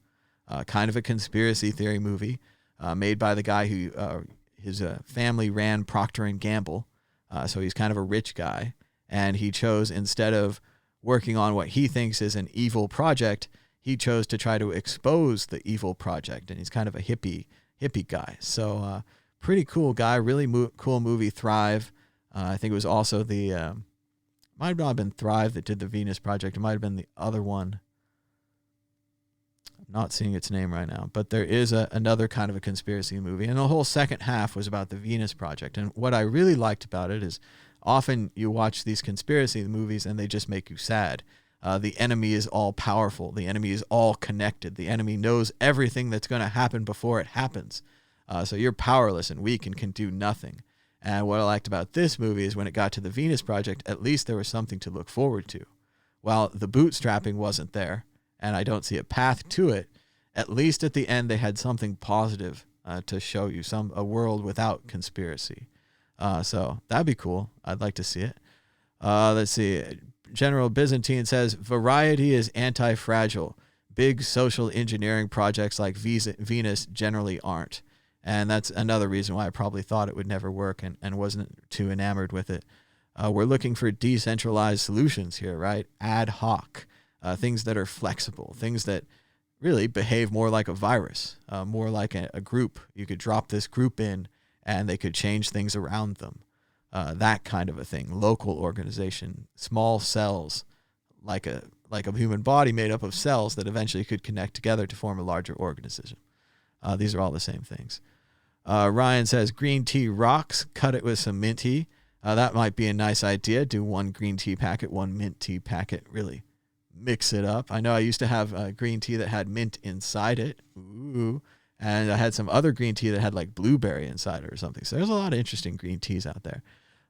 kind of a conspiracy theory movie made by the guy who his family ran Procter & Gamble. So he's kind of a rich guy. And he chose, instead of working on what he thinks is an evil project, he chose to try to expose the evil project. And he's kind of a hippie guy. So pretty cool guy, really cool movie, Thrive. I think it was also the, might have not been Thrive that did the Venus Project. It might have been the other one. I'm not seeing its name right now. But there is another kind of a conspiracy movie. And the whole second half was about the Venus Project. And what I really liked about it is often you watch these conspiracy movies and they just make you sad. The enemy is all powerful. The enemy is all connected. The enemy knows everything that's going to happen before it happens. So you're powerless and weak and can do nothing. And what I liked about this movie is when it got to the Venus Project, at least there was something to look forward to. While the bootstrapping wasn't there, and I don't see a path to it, at least at the end they had something positive to show you, a world without conspiracy. So that'd be cool. I'd like to see it. Let's see. General Byzantine says, variety is anti-fragile. Big social engineering projects like Venus generally aren't. And that's another reason why I probably thought it would never work and wasn't too enamored with it. We're looking for decentralized solutions here, right? Ad hoc, things that are flexible, things that really behave more like a virus, more like a group. You could drop this group in and they could change things around them. That kind of a thing. Local organization, small cells, like a human body made up of cells that eventually could connect together to form a larger organism. These are all the same things. Ryan says green tea rocks. Cut it with some mint tea. That might be a nice idea. Do one green tea packet, one mint tea packet. Really mix it up. I know I used to have green tea that had mint inside it. Ooh. And I had some other green tea that had like blueberry inside it or something. So there's a lot of interesting green teas out there.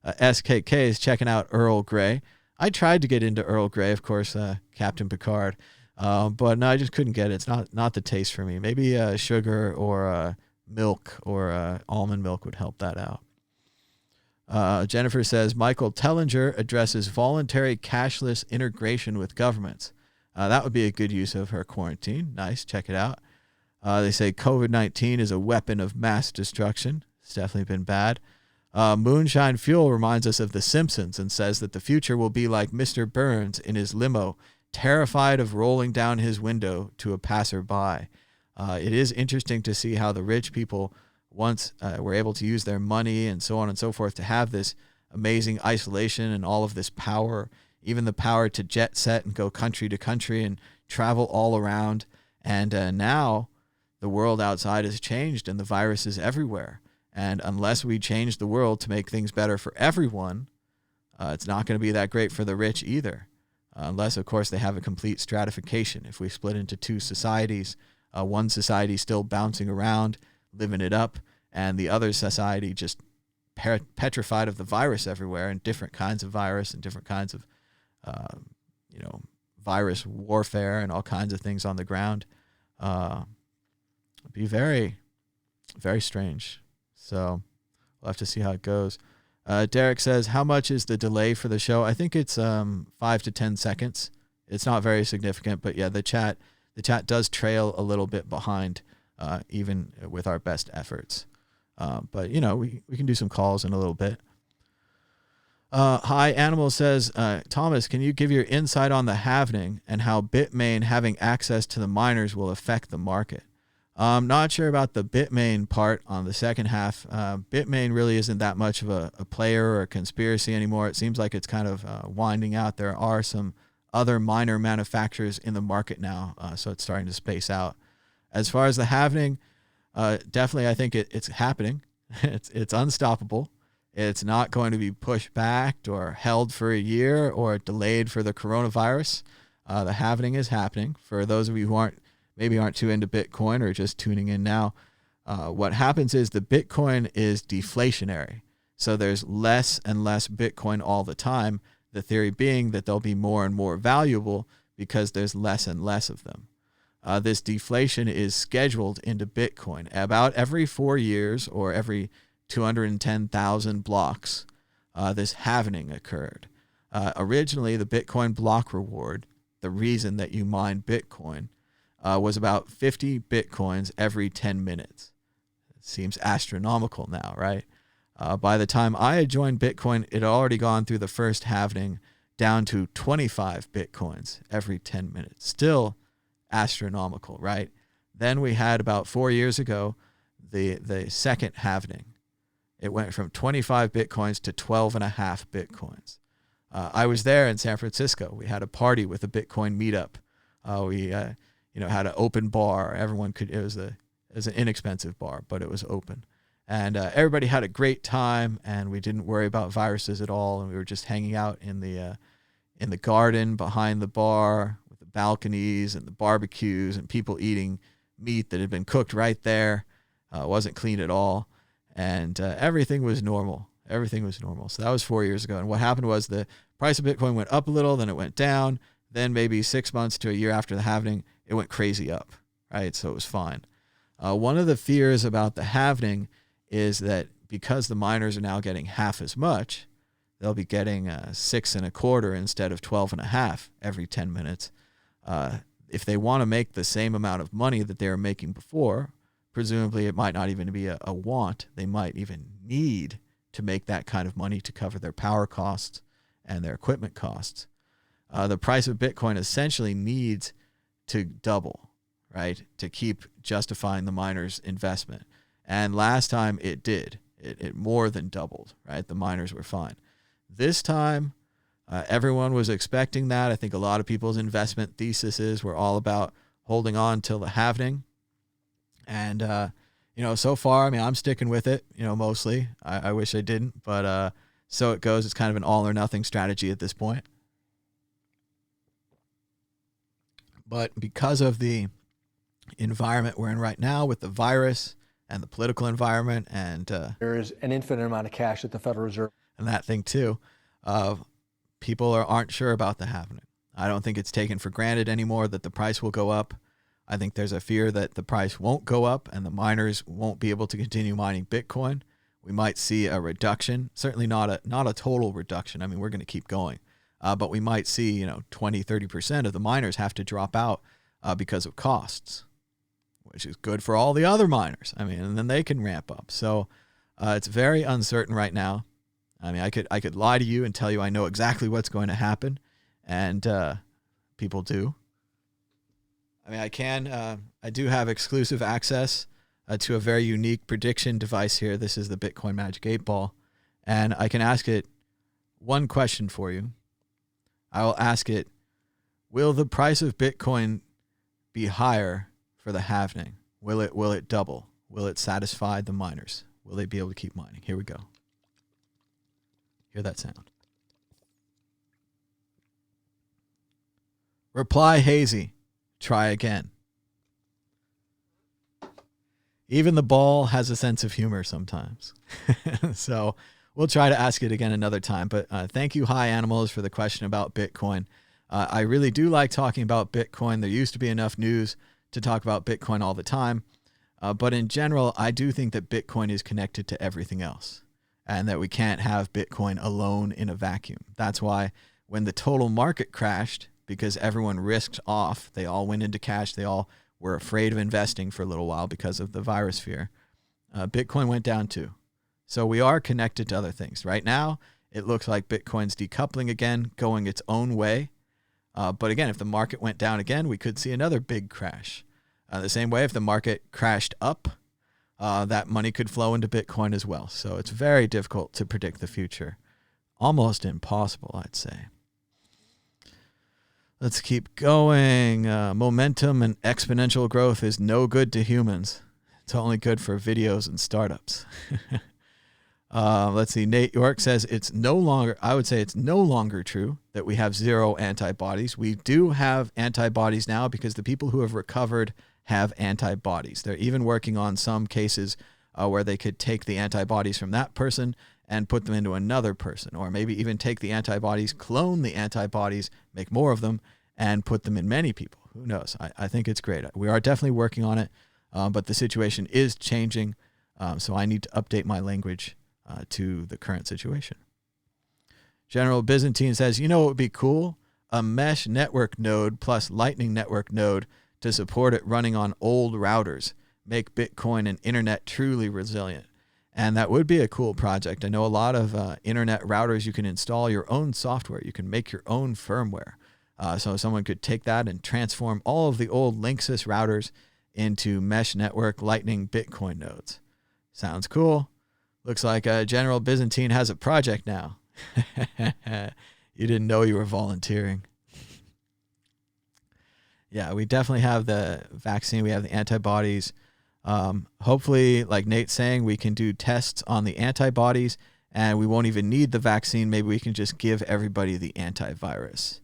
SKK is checking out Earl Grey. I tried to get into Earl Grey, of course, Captain Picard. But no, I just couldn't get it. It's not the taste for me. Maybe sugar or milk or almond milk would help that out. Jennifer says, Michael Tellinger addresses voluntary cashless integration with governments. That would be a good use of her quarantine. Nice. Check it out. They say COVID-19 is a weapon of mass destruction. It's definitely been bad. Moonshine Fuel reminds us of The Simpsons and says that the future will be like Mr. Burns in his limo, terrified of rolling down his window to a passerby. It is interesting to see how the rich people once were able to use their money and so on and so forth to have this amazing isolation and all of this power, even the power to jet set and go country to country and travel all around. And now the world outside has changed and the virus is everywhere. And unless we change the world to make things better for everyone, it's not going to be that great for the rich either. Unless, of course, they have a complete stratification. If we split into two societies, one society still bouncing around, living it up, and the other society just petrified of the virus everywhere and different kinds of virus and different kinds of, virus warfare and all kinds of things on the ground. It'd be very, very strange. So we'll have to see how it goes. Derek says, how much is the delay for the show? I think it's 5 to 10 seconds. It's not very significant, but yeah, the chat does trail a little bit behind, even with our best efforts. But we can do some calls in a little bit. Hi Animal says, Thomas, can you give your insight on the halvening and how Bitmain having access to the miners will affect the market? I'm not sure about the Bitmain part on the second half. Bitmain really isn't that much of a player or a conspiracy anymore. It seems like it's kind of winding out. There are some other minor manufacturers in the market now, so it's starting to space out. As far as the halving, definitely I think it's happening. It's unstoppable. It's not going to be pushed back or held for a year or delayed for the coronavirus. The halving is happening. For those of you who maybe aren't too into Bitcoin or just tuning in now, what happens is the Bitcoin is deflationary. So there's less and less Bitcoin all the time. The theory being that they'll be more and more valuable because there's less and less of them. This deflation is scheduled into Bitcoin. About every 4 years or every 210,000 blocks, this halving occurred. Originally, the Bitcoin block reward, the reason that you mine Bitcoin, was about 50 Bitcoins every 10 minutes. It seems astronomical now, right? By the time I had joined Bitcoin, it had already gone through the first halving down to 25 Bitcoins every 10 minutes. Still astronomical, right? Then we had about 4 years ago, the second halving. It went from 25 Bitcoins to 12.5 Bitcoins. I was there in San Francisco. We had a party with a Bitcoin meetup. We had an open bar. Everyone could. It was an inexpensive bar, but it was open, and everybody had a great time. And we didn't worry about viruses at all. And we were just hanging out in the garden behind the bar with the balconies and the barbecues and people eating meat that had been cooked right there. Wasn't clean at all. And everything was normal. Everything was normal. So that was 4 years ago. And what happened was the price of Bitcoin went up a little, then it went down. Then maybe 6 months to a year after the halving, it went crazy up, right? So it was fine. One of the fears about the halving is that because the miners are now getting half as much, they'll be getting 6.25 instead of 12.5 every 10 minutes. If they want to make the same amount of money that they were making before, presumably it might not even be a want. They might even need to make that kind of money to cover their power costs and their equipment costs. The price of Bitcoin essentially needs to double, right, to keep justifying the miners' investment. And last time it did. It more than doubled, right? The miners were fine. This time, everyone was expecting that. I think a lot of people's investment theses were all about holding on till the halving. And, so far, I'm sticking with it, mostly. I wish I didn't, but so it goes. It's kind of an all or nothing strategy at this point. But because of the environment we're in right now with the virus and the political environment and There is an infinite amount of cash at the Federal Reserve. And that thing too, people aren't sure about the halving. I don't think it's taken for granted anymore that the price will go up. I think there's a fear that the price won't go up and the miners won't be able to continue mining Bitcoin. We might see a reduction, certainly not a total reduction. We're going to keep going. But we might see, 20, 30% of the miners have to drop out because of costs, which is good for all the other miners. And then they can ramp up. So it's very uncertain right now. I could lie to you and tell you I know exactly what's going to happen, and people do. I do have exclusive access to a very unique prediction device here. This is the Bitcoin Magic 8 Ball, and I can ask it one question for you. I will ask it, will the price of Bitcoin be higher for the halving? Will it double? Will it satisfy the miners? Will they be able to keep mining? Here we go. Hear that sound. Reply hazy. Try again. Even the ball has a sense of humor sometimes. So we'll try to ask it again another time. But thank you, Hi Animals, for the question about Bitcoin. I really do like talking about Bitcoin. There used to be enough news to talk about Bitcoin all the time. But in general, I do think that Bitcoin is connected to everything else and that we can't have Bitcoin alone in a vacuum. That's why when the total market crashed, because everyone risked off, they all went into cash, they all were afraid of investing for a little while because of the virus fear, Bitcoin went down too. So we are connected to other things. Right now, it looks like Bitcoin's decoupling again, going its own way. But again, if the market went down again, we could see another big crash. The same way, if the market crashed up, that money could flow into Bitcoin as well. So it's very difficult to predict the future. Almost impossible, I'd say. Let's keep going. Momentum and exponential growth is no good to humans. It's only good for videos and startups. Let's see. Nate York says I would say it's no longer true that we have zero antibodies. We do have antibodies now because the people who have recovered have antibodies. They're even working on some cases where they could take the antibodies from that person and put them into another person, or maybe even take the antibodies, clone the antibodies, make more of them, and put them in many people. Who knows? I think it's great. We are definitely working on it, but the situation is changing, so I need to update my language to the current situation. General Byzantine says, you know what would be cool? A mesh network node plus Lightning network node to support it running on old routers. Make Bitcoin and internet truly resilient. And that would be a cool project. I know a lot of internet routers, you can install your own software. You can make your own firmware. So someone could take that and transform all of the old Linksys routers into mesh network Lightning Bitcoin nodes. Sounds cool. Looks like General Byzantine has a project now. You didn't know you were volunteering. Yeah, we definitely have the vaccine. We have the antibodies. Hopefully, like Nate's saying, we can do tests on the antibodies and we won't even need the vaccine. Maybe we can just give everybody the antivirus.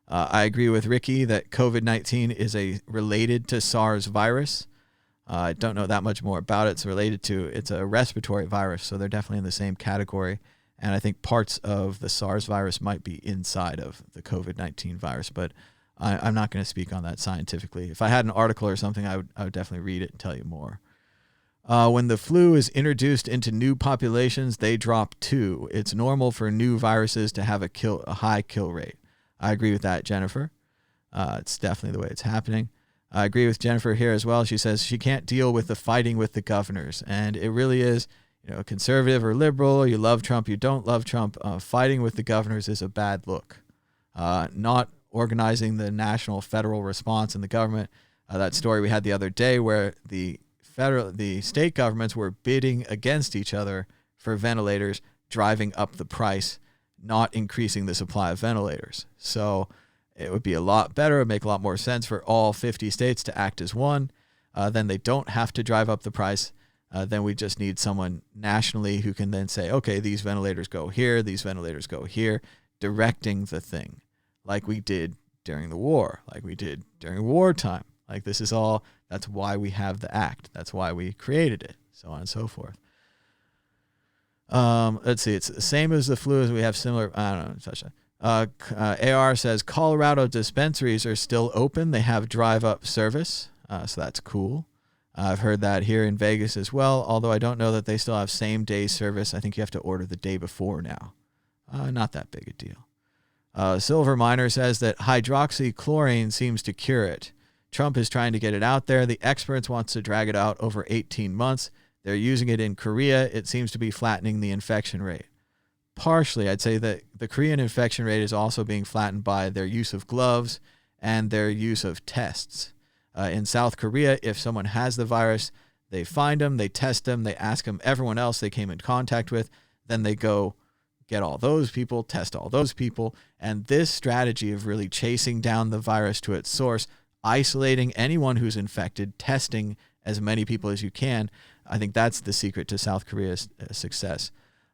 I agree with Ricky that COVID-19 is related to SARS virus. I don't know that much more about it. It's a respiratory virus, so they're definitely in the same category. And I think parts of the SARS virus might be inside of the COVID-19 virus, but I'm not going to speak on that scientifically. If I had an article or something, I would definitely read it and tell you more. When the flu is introduced into new populations, they drop too. It's normal for new viruses to have a high kill rate. I agree with that, Jennifer. It's definitely the way it's happening. I agree with Jennifer here as well. She says she can't deal with the fighting with the governors. And it really is, conservative or liberal, you love Trump, you don't love Trump. Fighting with the governors is a bad look. Not organizing the national federal response in the government. That story we had the other day where the state governments were bidding against each other for ventilators, driving up the price, not increasing the supply of ventilators. So it would be a lot better, make a lot more sense for all 50 states to act as one. Then they don't have to drive up the price. Then we just need someone nationally who can then say, okay, these ventilators go here, these ventilators go here, directing the thing like we did during the war, like we did during wartime. Like this is all, that's why we have the act. That's why we created it, so on and so forth. Let's see. It's the same as the flu as we have similar. I don't know. Such a. AR says Colorado dispensaries are still open. They have drive-up service, so that's cool. I've heard that here in Vegas as well, although I don't know that they still have same-day service. I think you have to order the day before now. Not that big a deal. Silver Miner says that hydroxychloroquine seems to cure it. Trump is trying to get it out there. The experts wants to drag it out over 18 months. They're using it in Korea. It seems to be flattening the infection rate. Partially, I'd say that the Korean infection rate is also being flattened by their use of gloves and their use of tests. In South Korea, if someone has the virus, they find them, they test them, they ask them everyone else they came in contact with, then they go get all those people, test all those people, and this strategy of really chasing down the virus to its source, isolating anyone who's infected, testing as many people as you can, I think that's the secret to South Korea's success.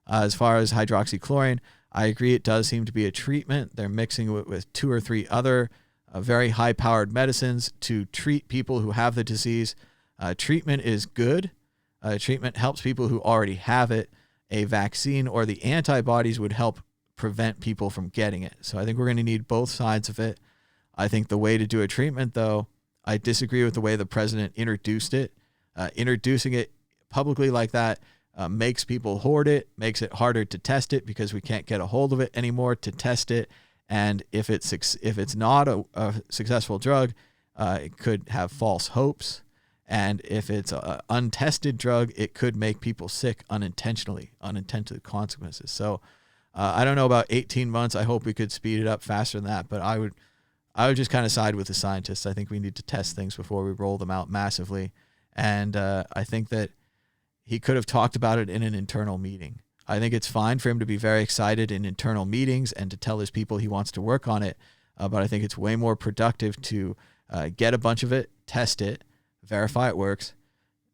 As far as hydroxychloroquine, I agree it does seem to be a treatment. They're mixing it with 2 or 3 other very high-powered medicines to treat people who have the disease. Treatment is good. Treatment helps people who already have it. A vaccine or the antibodies would help prevent people from getting it. So I think we're going to need both sides of it. I think the way to do a treatment, though, I disagree with the way the president introduced it. Introducing it publicly like that makes people hoard it, makes it harder to test it because we can't get a hold of it anymore to test it. And if it's not a successful drug, it could have false hopes. And if it's an untested drug, it could make people sick unintended consequences. So I don't know about 18 months. I hope we could speed it up faster than that. But I would just kind of side with the scientists. I think we need to test things before we roll them out massively. And I think that he could have talked about it in an internal meeting. I think it's fine for him to be very excited in internal meetings and to tell his people he wants to work on it. But I think it's way more productive to get a bunch of it, test it, verify it works,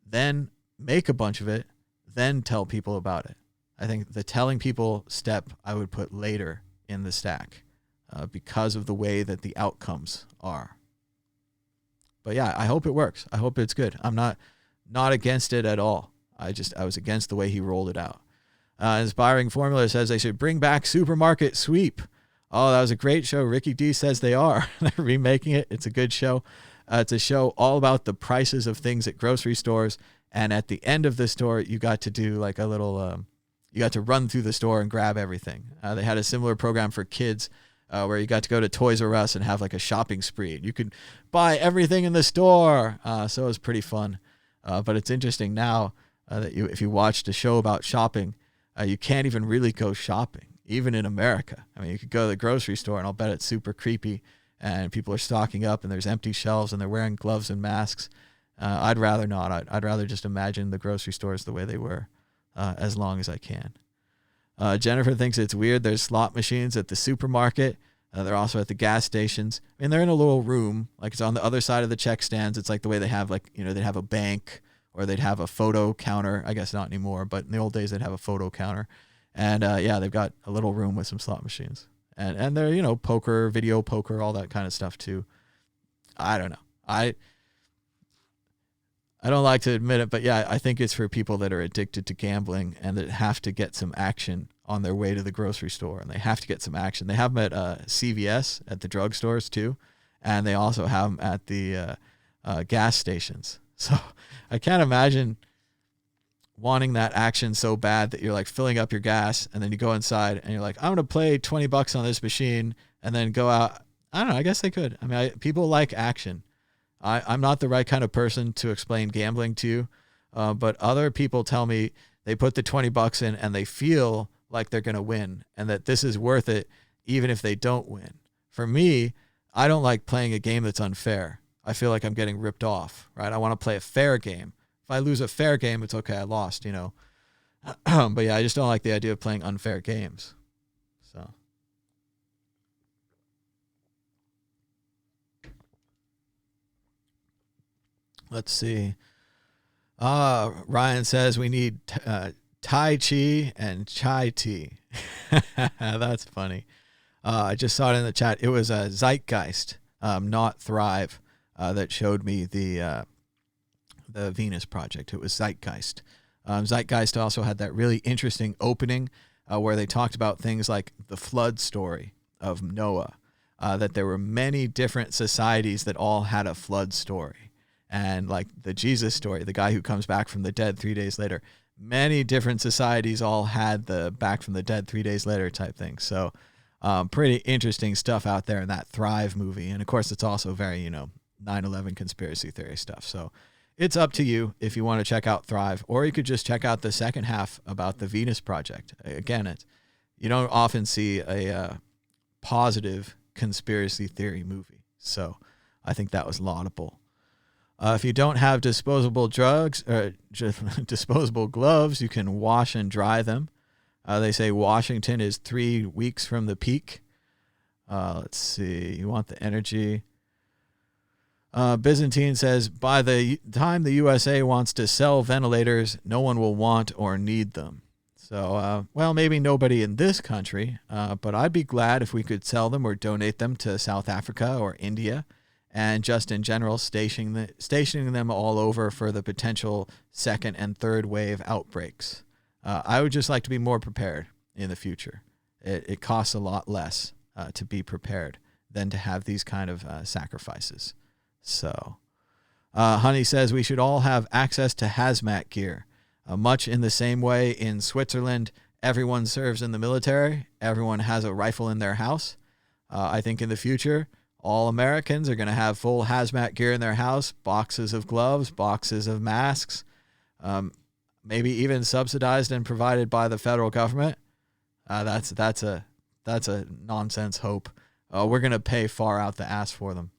then make a bunch of it, then tell people about it. I think the telling people step I would put later in the stack because of the way that the outcomes are. But yeah, I hope it works. I hope it's good. I'm not against it at all. I was against the way he rolled it out. Inspiring Formula says they should bring back Supermarket Sweep. Oh, that was a great show. Ricky D says they are. They're remaking it. It's a good show. It's a show all about the prices of things at grocery stores. And at the end of the store, you got to do like a little, you got to run through the store and grab everything. They had a similar program for kids where you got to go to Toys R Us and have like a shopping spree. You could buy everything in the store. So it was pretty fun. But it's interesting now that if you watched a show about shopping, you can't even really go shopping, even in America. I mean, you could go to the grocery store and I'll bet it's super creepy and people are stocking up and there's empty shelves and they're wearing gloves and masks. I'd rather not. I'd rather just imagine the grocery stores the way they were as long as I can. Jennifer thinks it's weird. There's slot machines at the supermarket. They're also at the gas stations. I mean, they're in a little room, like it's on the other side of the check stands. It's like the way they have they'd have a bank or they'd have a photo counter. I guess not anymore, but in the old days they'd have a photo counter. And they've got a little room with some slot machines. And they're, poker, video poker, all that kind of stuff too. I don't know. I don't like to admit it, but yeah, I think it's for people that are addicted to gambling and that have to get some action on their way to the grocery store, and they have to get some action. They have them at CVS, at the drugstores too, and they also have them at the gas stations. So I can't imagine wanting that action so bad that you're like filling up your gas and then you go inside and you're like, I'm going to play $20 on this machine and then go out. I don't know. I guess they could. I mean, people like action. I'm not the right kind of person to explain gambling to you, but other people tell me they put the $20 in and they feel like they're going to win and that this is worth it even if they don't win. For me, I don't like playing a game that's unfair. I feel like I'm getting ripped off, right? I want to play a fair game. If I lose a fair game, it's okay. I lost, But yeah, I just don't like the idea of playing unfair games. So. Let's see. Ryan says we need Tai Chi and Chai tea. That's funny. I just saw it in the chat. It was a Zeitgeist, not Thrive, that showed me the Venus Project. It was Zeitgeist. Zeitgeist also had that really interesting opening where they talked about things like the flood story of Noah, that there were many different societies that all had a flood story. And like the Jesus story, the guy who comes back from the dead 3 days later, many different societies all had the back from the dead 3 days later type thing. So pretty interesting stuff out there in that Thrive movie. And of course, it's also very, 9/11 conspiracy theory stuff. So it's up to you if you want to check out Thrive, or you could just check out the second half about the Venus Project. Again, you don't often see a positive conspiracy theory movie. So I think that was laudable. If you don't have disposable drugs or disposable gloves, you can wash and dry them. They say Washington is 3 weeks from the peak. Let's see. You want the energy. Byzantine says, by the time the USA wants to sell ventilators, no one will want or need them. So, maybe nobody in this country, but I'd be glad if we could sell them or donate them to South Africa or India. And just in general, stationing them all over for the potential second and third wave outbreaks. I would just like to be more prepared in the future. It costs a lot less to be prepared than to have these kind of sacrifices. So, Honey says we should all have access to hazmat gear. Much in the same way in Switzerland, everyone serves in the military. Everyone has a rifle in their house. I think in the future, all Americans are going to have full hazmat gear in their house, boxes of gloves, boxes of masks, maybe even subsidized and provided by the federal government. That's a nonsense hope. we're going to pay far out the ass for them.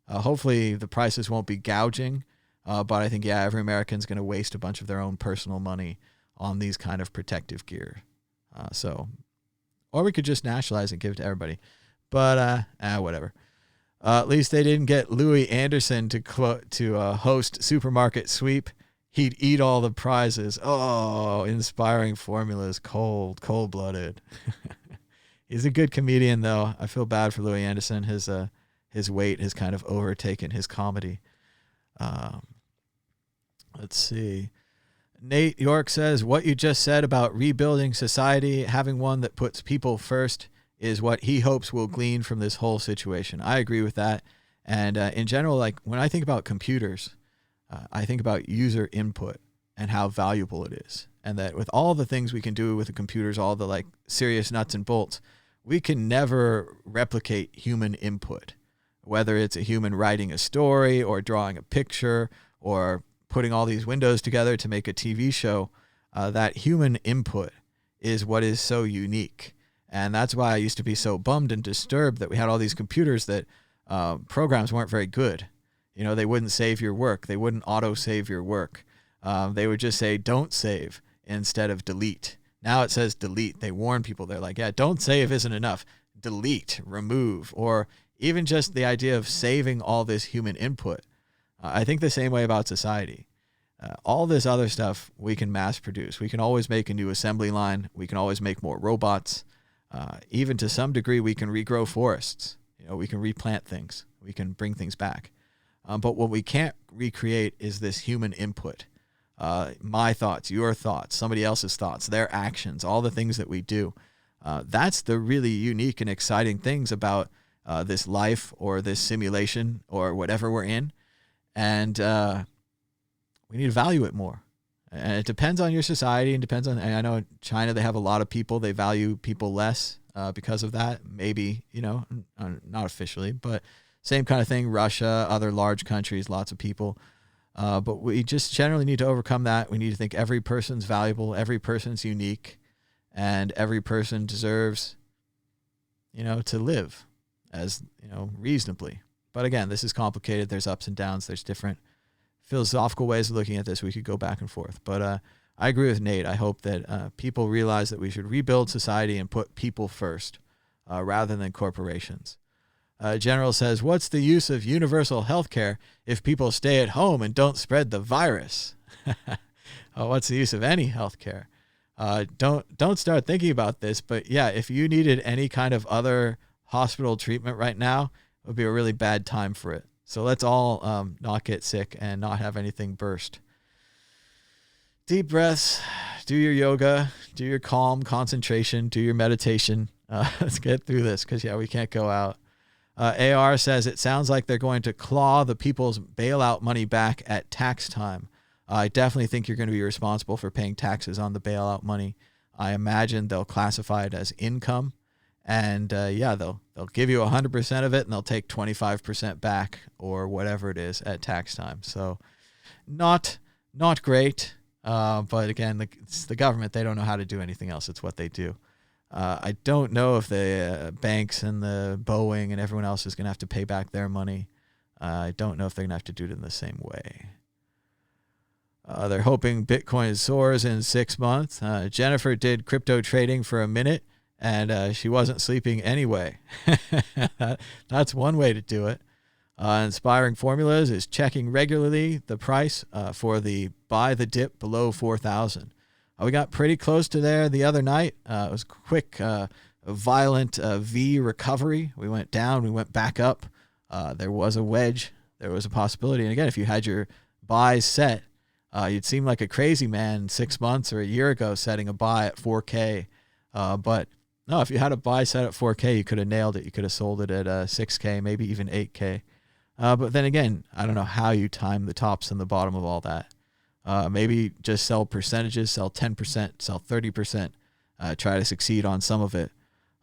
Hopefully the prices won't be gouging, but I think, yeah, every American's going to waste a bunch of their own personal money on these kind of protective gear. Or we could just nationalize and give it to everybody. But whatever. At least they didn't get Louis Anderson to host Supermarket Sweep. He'd eat all the prizes. Oh, inspiring formulas, cold-blooded. He's a good comedian, though. I feel bad for Louis Anderson. His weight has kind of overtaken his comedy. Let's see. Nate York says, what you just said about rebuilding society, having one that puts people first, is what he hopes will glean from this whole situation. I agree with that. And in general, like when I think about computers, I think about user input and how valuable it is. And that with all the things we can do with the computers, all the like serious nuts and bolts, we can never replicate human input, whether it's a human writing a story or drawing a picture or putting all these windows together to make a TV show. That human input is what is so unique. And that's why I used to be so bummed and disturbed that we had all these computers that programs weren't very good. You know, they wouldn't save your work. They wouldn't auto-save your work. They would just say, don't save instead of delete. Now it says delete. They warn people. They're like, yeah, don't save isn't enough. Delete, remove, or even just the idea of saving all this human input. I think the same way about society. All this other stuff we can mass produce. We can always make a new assembly line. We can always make more robots. Even to some degree, we can regrow forests. You know, we can replant things. We can bring things back. But what we can't recreate is this human input. My thoughts, your thoughts, somebody else's thoughts, their actions, all the things that we do. That's the really unique and exciting things about this life or this simulation or whatever we're in. And we need to value it more. And it depends on your society and depends on, and I know in China, they have a lot of people, they value people less because of that. Maybe, you know, not officially, but same kind of thing. Russia, other large countries, lots of people. But we just generally need to overcome that. We need to think every person's valuable, every person's unique, and every person deserves, you know, to live as, you know, reasonably. But again, this is complicated. There's ups and downs. There's different philosophical ways of looking at this. We could go back and forth. But I agree with Nate. I hope that people realize that we should rebuild society and put people first rather than corporations. General says, what's the use of universal health care if people stay at home and don't spread the virus? What's the use of any health care? Don't start thinking about this. But yeah, if you needed any kind of other hospital treatment right now, it would be a really bad time for it. So let's all not get sick and not have anything burst. Deep breaths, do your yoga, do your calm concentration, do your meditation. Let's get through this because, yeah, we can't go out. AR says it sounds like they're going to claw the people's bailout money back at tax time. I definitely think you're going to be responsible for paying taxes on the bailout money. I imagine they'll classify it as income. And yeah, they'll give you 100% of it, and they'll take 25% back or whatever it is at tax time. So, not great. But again, it's the government. They don't know how to do anything else. It's what they do. I don't know if the banks and the Boeing and everyone else is going to have to pay back their money. I don't know if they're going to have to do it in the same way. They're hoping Bitcoin soars in 6 months. Jennifer did crypto trading for a minute. And she wasn't sleeping anyway. That's one way to do it. Inspiring Formulas is checking regularly the price for the buy the dip below 4,000. We got pretty close to there the other night. It was quick, violent V recovery. We went down, we went back up. There was a wedge. There was a possibility. And again, if you had your buys set, you'd seem like a crazy man 6 months or a year ago setting a buy at 4K. But no, if you had a buy set at 4K, you could have nailed it. You could have sold it at 6K, maybe even 8K. But then again, I don't know how you time the tops and the bottom of all that. Maybe just sell percentages, sell 10%, sell 30%, try to succeed on some of it.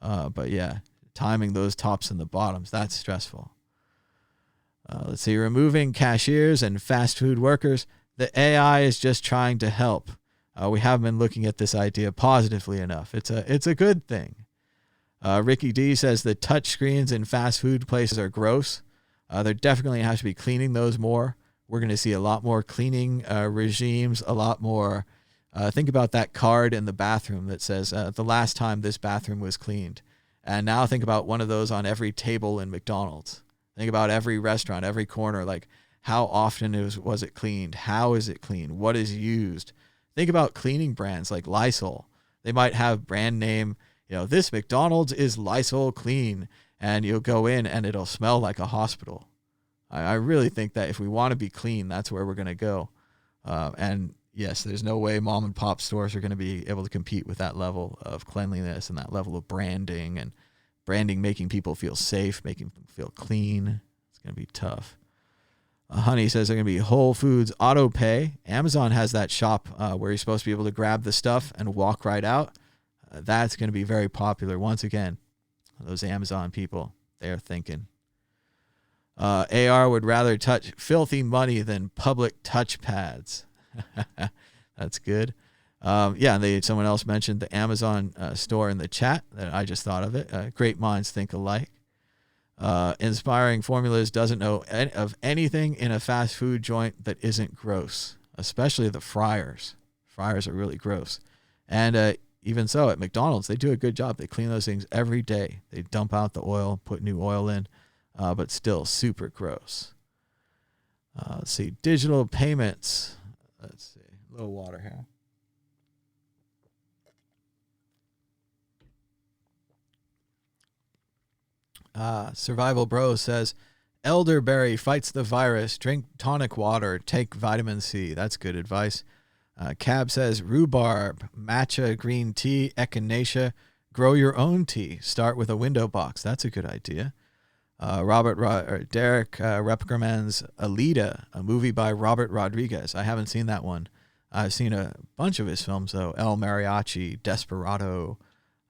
But yeah, timing those tops and the bottoms, that's stressful. Let's see, removing cashiers and fast food workers. The AI is just trying to help. We haven't been looking at this idea positively enough. It's a good thing. Ricky D says the touch screens in fast food places are gross. There definitely has to be cleaning those more. We're going to see a lot more cleaning regimes, a lot more. Think about that card in the bathroom that says the last time this bathroom was cleaned. And now think about one of those on every table in McDonald's. Think about every restaurant, every corner, like how often was it cleaned? How is it cleaned? What is used? Think about cleaning brands like Lysol. They might have brand name, this McDonald's is Lysol clean, and you'll go in and it'll smell like a hospital. I really think that if we want to be clean, that's where we're going to go. And yes, there's no way mom and pop stores are going to be able to compete with that level of cleanliness and that level of branding, and branding making people feel safe, making them feel clean. It's going to be tough. Honey says they're going to be Whole Foods auto pay. Amazon has that shop where you're supposed to be able to grab the stuff and walk right out. That's going to be very popular. Once again, those Amazon people, they're thinking. AR would rather touch filthy money than public touchpads. That's good. Someone else mentioned the Amazon store in the chat. That I just thought of it. Great minds think alike. Inspiring Formulas doesn't know of anything in a fast food joint that isn't gross, especially the fryers. Fryers are really gross. And even so, at McDonald's, they do a good job. They clean those things every day. They dump out the oil, put new oil in, but still super gross. Let's see. Digital payments. Let's see. A little water here. Survival Bro says, elderberry fights the virus. Drink tonic water. Take vitamin C. That's good advice. Cab says, rhubarb, matcha green tea, echinacea. Grow your own tea. Start with a window box. That's a good idea. Derek recommends Alita, a movie by Robert Rodriguez. I haven't seen that one. I've seen a bunch of his films, though. El Mariachi, Desperado.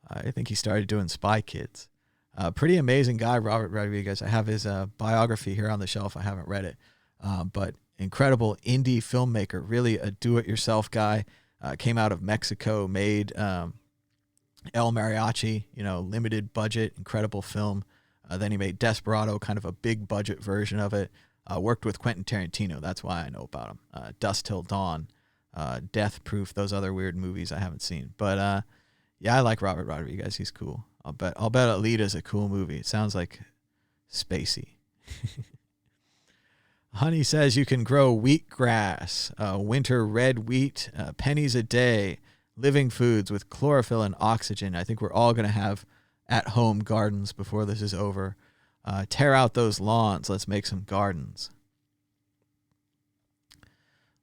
I think he started doing Spy Kids. Pretty amazing guy, Robert Rodriguez. I have his biography here on the shelf. I haven't read it. But incredible indie filmmaker, really a do-it-yourself guy. Came out of Mexico, made El Mariachi, limited budget, incredible film. Then he made Desperado, kind of a big budget version of it. Worked with Quentin Tarantino. That's why I know about him. Dusk Till Dawn, Death Proof, those other weird movies I haven't seen. But I like Robert Rodriguez. He's cool. I'll bet Alita's a cool movie. It sounds like spacey. Honey says you can grow wheatgrass, winter red wheat, pennies a day, living foods with chlorophyll and oxygen. I think we're all going to have at-home gardens before this is over. Tear out those lawns. Let's make some gardens.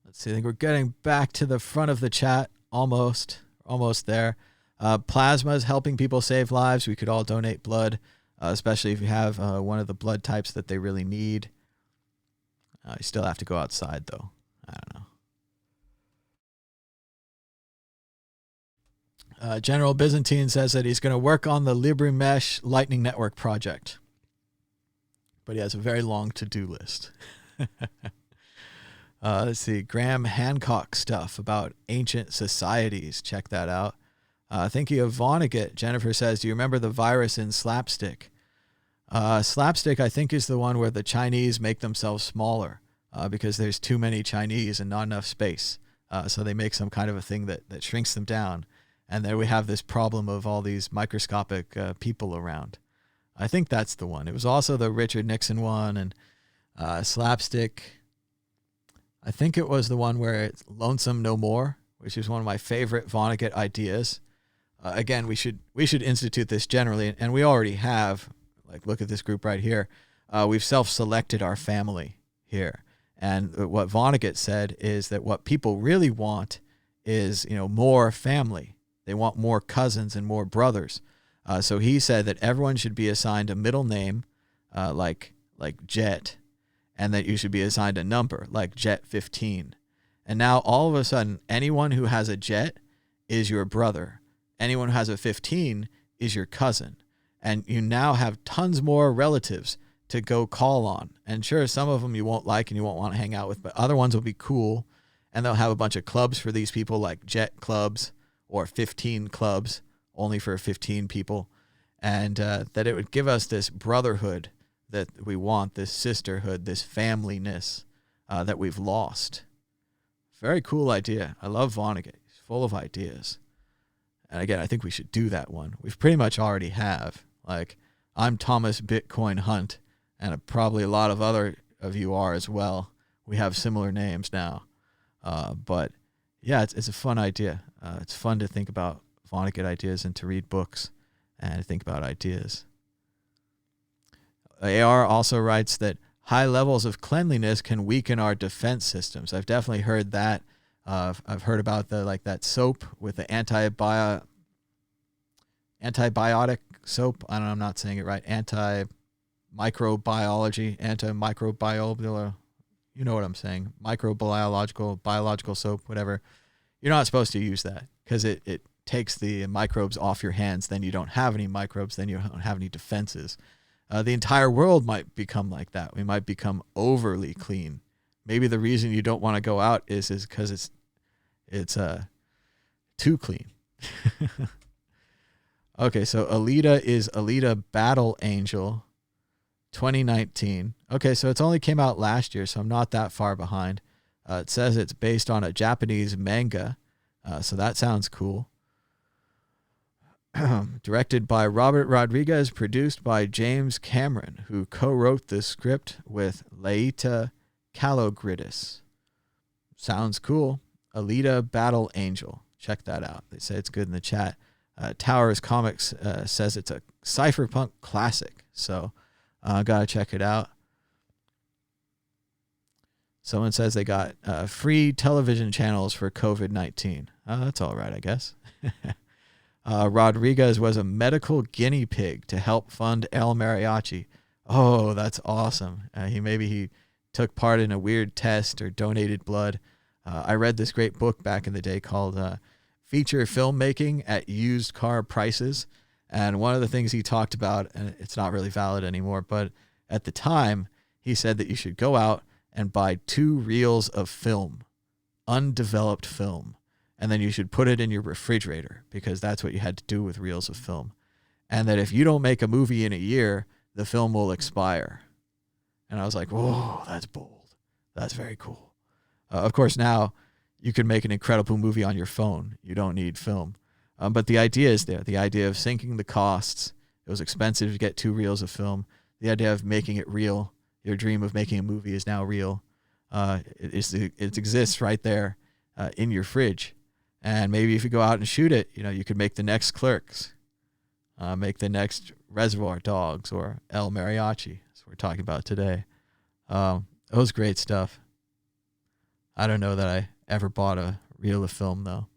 Let's see. I think we're getting back to the front of the chat. Almost there. Plasma is helping people save lives. We could all donate blood, especially if you have one of the blood types that they really need. You still have to go outside, though. I don't know. General Byzantine says that he's going to work on the LibreMesh Lightning Network project, but he has a very long to-do list. Let's see. Graham Hancock stuff about ancient societies. Check that out. Thinking of Vonnegut, Jennifer says, do you remember the virus in Slapstick? Slapstick, I think, is the one where the Chinese make themselves smaller because there's too many Chinese and not enough space. So they make some kind of a thing that shrinks them down. And then we have this problem of all these microscopic people around. I think that's the one. It was also the Richard Nixon one, and Slapstick. I think it was the one where it's Lonesome No More, which is one of my favorite Vonnegut ideas. Again, we should institute this generally, and we already have. Like, look at this group right here. We've self-selected our family here. And what Vonnegut said is that what people really want is, more family. They want more cousins and more brothers. So he said that everyone should be assigned a middle name, like Jet, and that you should be assigned a number, like Jet 15. And now all of a sudden, anyone who has a Jet is your brother. Anyone who has a 15 is your cousin. And you now have tons more relatives to go call on. And sure, some of them you won't like and you won't want to hang out with, but other ones will be cool. And they'll have a bunch of clubs for these people, like Jet clubs or 15 clubs, only for 15 people. and that it would give us this brotherhood that we want, this sisterhood, this familyness that we've lost. Very cool idea. I love Vonnegut. He's full of ideas. And again, I think we should do that one. We've pretty much already have. Like, I'm Thomas Bitcoin Hunt, and probably a lot of other of you are as well. We have similar names now. But yeah, it's a fun idea. It's fun to think about Vonnegut ideas and to read books and think about ideas. AR also writes that high levels of cleanliness can weaken our defense systems. I've definitely heard that. I've heard about that soap with the antibiotic soap. I don't know, I'm not saying it right. Antimicrobial, you know what I'm saying. Biological soap, whatever. You're not supposed to use that because it takes the microbes off your hands. Then you don't have any microbes. Then you don't have any defenses. The entire world might become like that. We might become overly clean. Maybe the reason you don't want to go out is because it's too clean. Okay, so Alita is Alita Battle Angel 2019. Okay, so it's only came out last year, so I'm not that far behind. It says it's based on a Japanese manga, so that sounds cool. Directed by Robert Rodriguez, produced by James Cameron, who co-wrote the script with Laeta Kalogridis. Sounds cool. Alita Battle Angel. Check that out. They say it's good in the chat. Towers Comics says it's a cypherpunk classic, so gotta check it out. Someone says they got free television channels for COVID-19. That's all right, I guess. Rodriguez was a medical guinea pig to help fund El Mariachi. Oh, that's awesome. He took part in a weird test or donated blood. I read this great book back in the day called Feature Filmmaking at Used Car Prices. And one of the things he talked about, and it's not really valid anymore, but at the time, he said that you should go out and buy 2 reels of film, undeveloped film. And then you should put it in your refrigerator because that's what you had to do with reels of film. And that if you don't make a movie in a year, the film will expire. And I was like, whoa, that's bold. That's very cool. Of course, now you can make an incredible movie on your phone. You don't need film. But the idea is there. The idea of sinking the costs. It was expensive to get 2 reels of film. The idea of making it real. Your dream of making a movie is now real. It exists right there in your fridge. And maybe if you go out and shoot it, you could make the next Clerks, make the next Reservoir Dogs or El Mariachi. That's what we're talking about today. That was great stuff. I don't know that I ever bought a reel of film, though.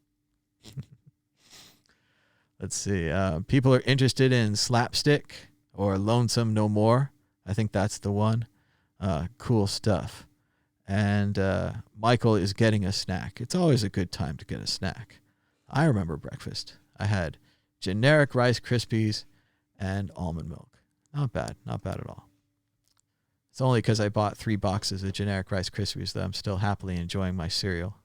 Let's see. People are interested in Slapstick or Lonesome No More. I think that's the one. Cool stuff. And Michael is getting a snack. It's always a good time to get a snack. I remember breakfast. I had generic Rice Krispies and almond milk. Not bad. Not bad at all. It's only because I bought 3 boxes of generic Rice Krispies that I'm still happily enjoying my cereal.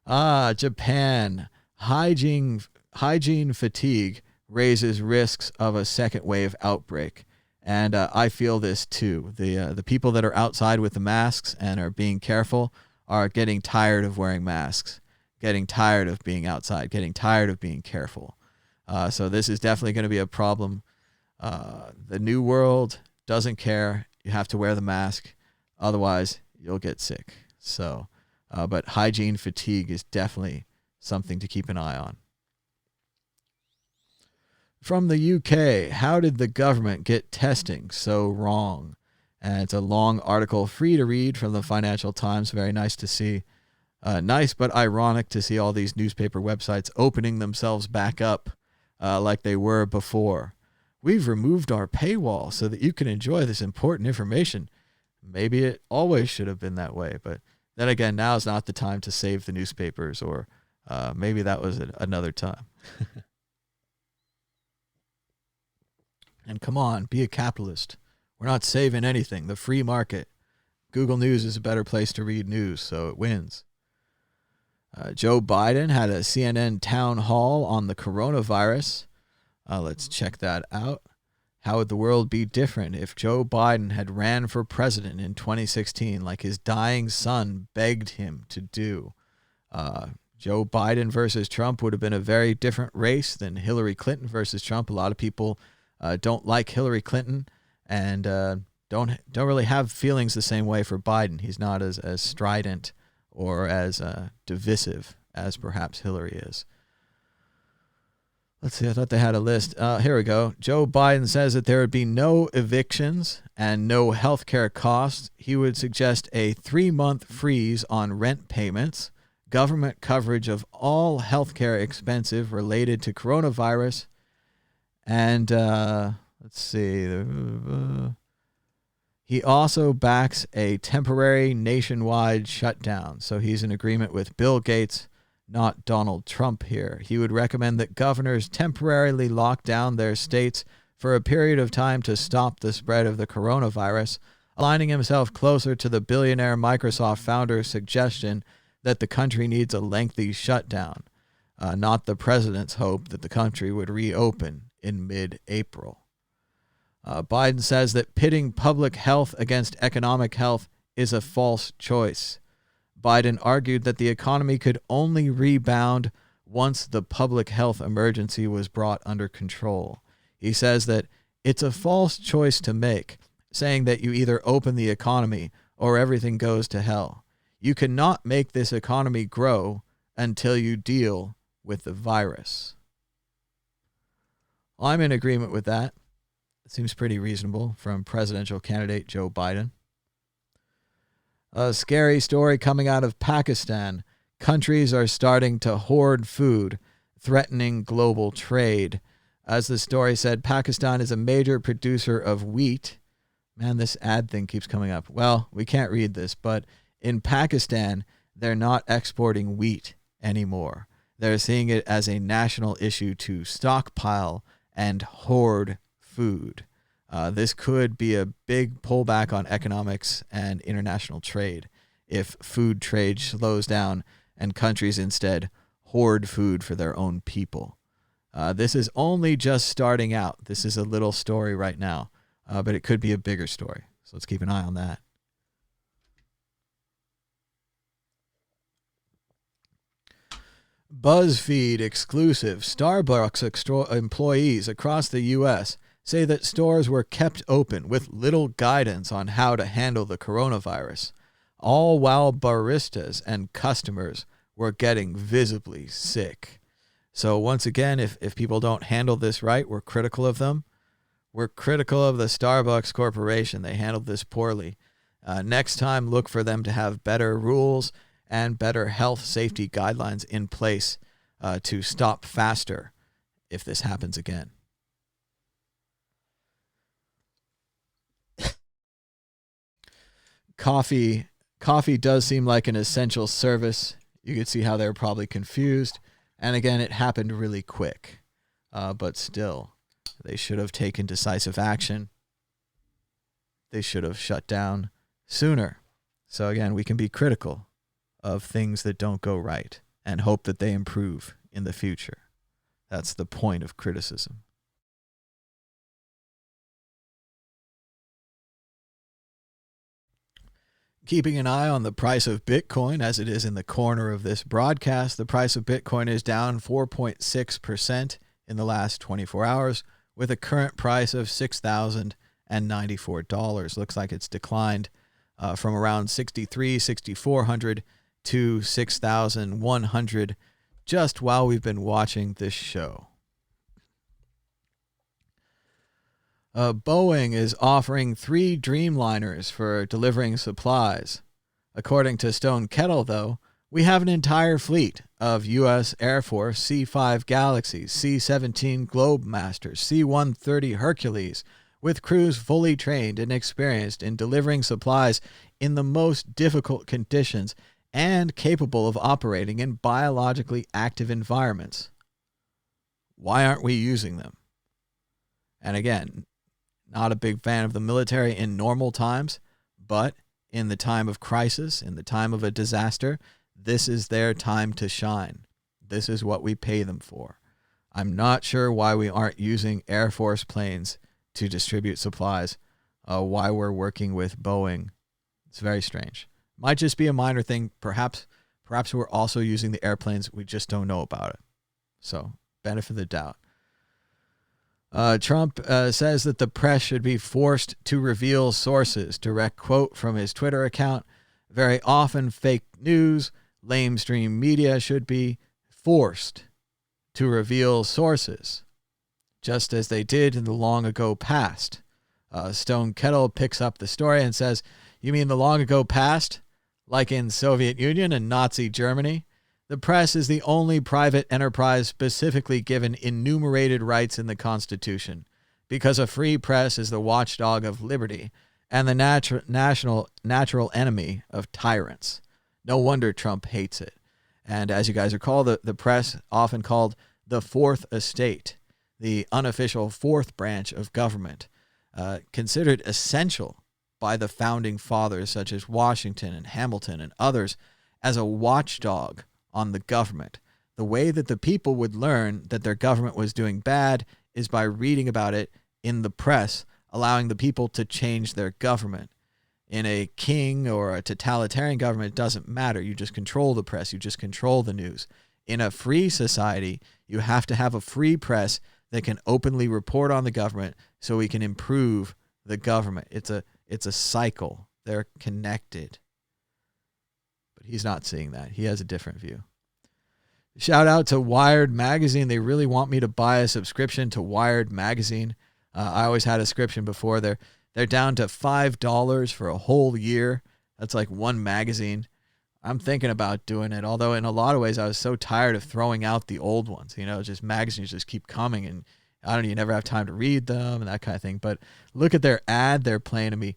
Japan. Hygiene fatigue raises risks of a second wave outbreak. And I feel this too. The people that are outside with the masks and are being careful are getting tired of wearing masks, getting tired of being outside, getting tired of being careful. So this is definitely going to be a problem. The new world doesn't care. You have to wear the mask. Otherwise, you'll get sick. So, but hygiene fatigue is definitely something to keep an eye on. From the UK, how did the government get testing so wrong? And it's a long article, free to read, from the Financial Times. Very nice to see. Nice but ironic to see all these newspaper websites opening themselves back up like they were before. We've removed our paywall so that you can enjoy this important information. Maybe it always should have been that way, but then again, now is not the time to save the newspapers, or maybe that was another time. And come on, be a capitalist. We're not saving anything. The free market. Google News is a better place to read news, so it wins. Joe Biden had a CNN town hall on the coronavirus. Let's check that out. How would the world be different if Joe Biden had ran for president in 2016 like his dying son begged him to do? Joe Biden versus Trump would have been a very different race than Hillary Clinton versus Trump. A lot of people don't like Hillary Clinton and don't really have feelings the same way for Biden. He's not as strident or as divisive as perhaps Hillary is. Let's see, I thought they had a list. Here we go. Joe Biden says that there would be no evictions and no health care costs. He would suggest a 3-month freeze on rent payments, government coverage of all health care expenses related to coronavirus, and let's see. He also backs a temporary nationwide shutdown. So he's in agreement with Bill Gates, not Donald Trump here. He would recommend that governors temporarily lock down their states for a period of time to stop the spread of the coronavirus, aligning himself closer to the billionaire Microsoft founder's suggestion that the country needs a lengthy shutdown, not the president's hope that the country would reopen in mid-April. Biden says that pitting public health against economic health is a false choice. Biden argued that the economy could only rebound once the public health emergency was brought under control. He says that it's a false choice to make, saying that you either open the economy or everything goes to hell. You cannot make this economy grow until you deal with the virus. I'm in agreement with that. It seems pretty reasonable from presidential candidate Joe Biden. A scary story coming out of Pakistan. Countries are starting to hoard food, threatening global trade. As the story said, Pakistan is a major producer of wheat. Man, this ad thing keeps coming up. Well, we can't read this, but in Pakistan, they're not exporting wheat anymore. They're seeing it as a national issue to stockpile and hoard food. This could be a big pullback on economics and international trade if food trade slows down and countries instead hoard food for their own people. This is only just starting out. This is a little story right now, but it could be a bigger story. So let's keep an eye on that. BuzzFeed exclusive. Starbucks employees across the U.S. say that stores were kept open with little guidance on how to handle the coronavirus, all while baristas and customers were getting visibly sick. So once again, if people don't handle this right, we're critical of them. We're critical of the Starbucks Corporation. They handled this poorly. Next time, look for them to have better rules and better health safety guidelines in place to stop faster if this happens again. Coffee does seem like an essential service. You could see how they're probably confused. And again, it happened really quick. But still, they should have taken decisive action. They should have shut down sooner. So again, we can be critical of things that don't go right and hope that they improve in the future. That's the point of criticism. Keeping an eye on the price of Bitcoin as it is in the corner of this broadcast, the price of Bitcoin is down 4.6% in the last 24 hours with a current price of $6,094. Looks like it's declined from around $6,400 to $6,100 just while we've been watching this show. Boeing is offering 3 Dreamliners for delivering supplies. According to Stone Kettle, though, we have an entire fleet of U.S. Air Force C-5 Galaxies, C-17 Globemasters, C-130 Hercules, with crews fully trained and experienced in delivering supplies in the most difficult conditions and capable of operating in biologically active environments. Why aren't we using them? And again, not a big fan of the military in normal times, but in the time of crisis, in the time of a disaster, this is their time to shine. This is what we pay them for. I'm not sure why we aren't using Air Force planes to distribute supplies, why we're working with Boeing. It's very strange. Might just be a minor thing. Perhaps we're also using the airplanes. We just don't know about it. So, benefit of the doubt. Trump says that the press should be forced to reveal sources. Direct quote from his Twitter account. Very often fake news, lamestream media should be forced to reveal sources, just as they did in the long ago past. Stone Kettle picks up the story and says, you mean the long ago past? Like in Soviet Union and Nazi Germany? The press is the only private enterprise specifically given enumerated rights in the Constitution, because a free press is the watchdog of liberty and the natural enemy of tyrants. No wonder Trump hates it. And as you guys recall, the press, often called the Fourth Estate, the unofficial fourth branch of government, considered essential by the founding fathers such as Washington and Hamilton and others as a watchdog on the government. The way that the people would learn that their government was doing bad is by reading about it in the press, allowing the people to change their government. In a king or a totalitarian government, it doesn't matter. You just control the press. You just control the news. In a free society, you have to have a free press that can openly report on the government so we can improve the government. It's a cycle. They're connected. But he's not seeing that. He has a different view. Shout out to Wired Magazine. They really want me to buy a subscription to Wired Magazine. I always had a subscription before. They're down to $5 for a whole year. That's like one magazine. I'm thinking about doing it, although in a lot of ways I was so tired of throwing out the old ones. Just magazines just keep coming, and you never have time to read them and that kind of thing. But look at their ad they're playing to me.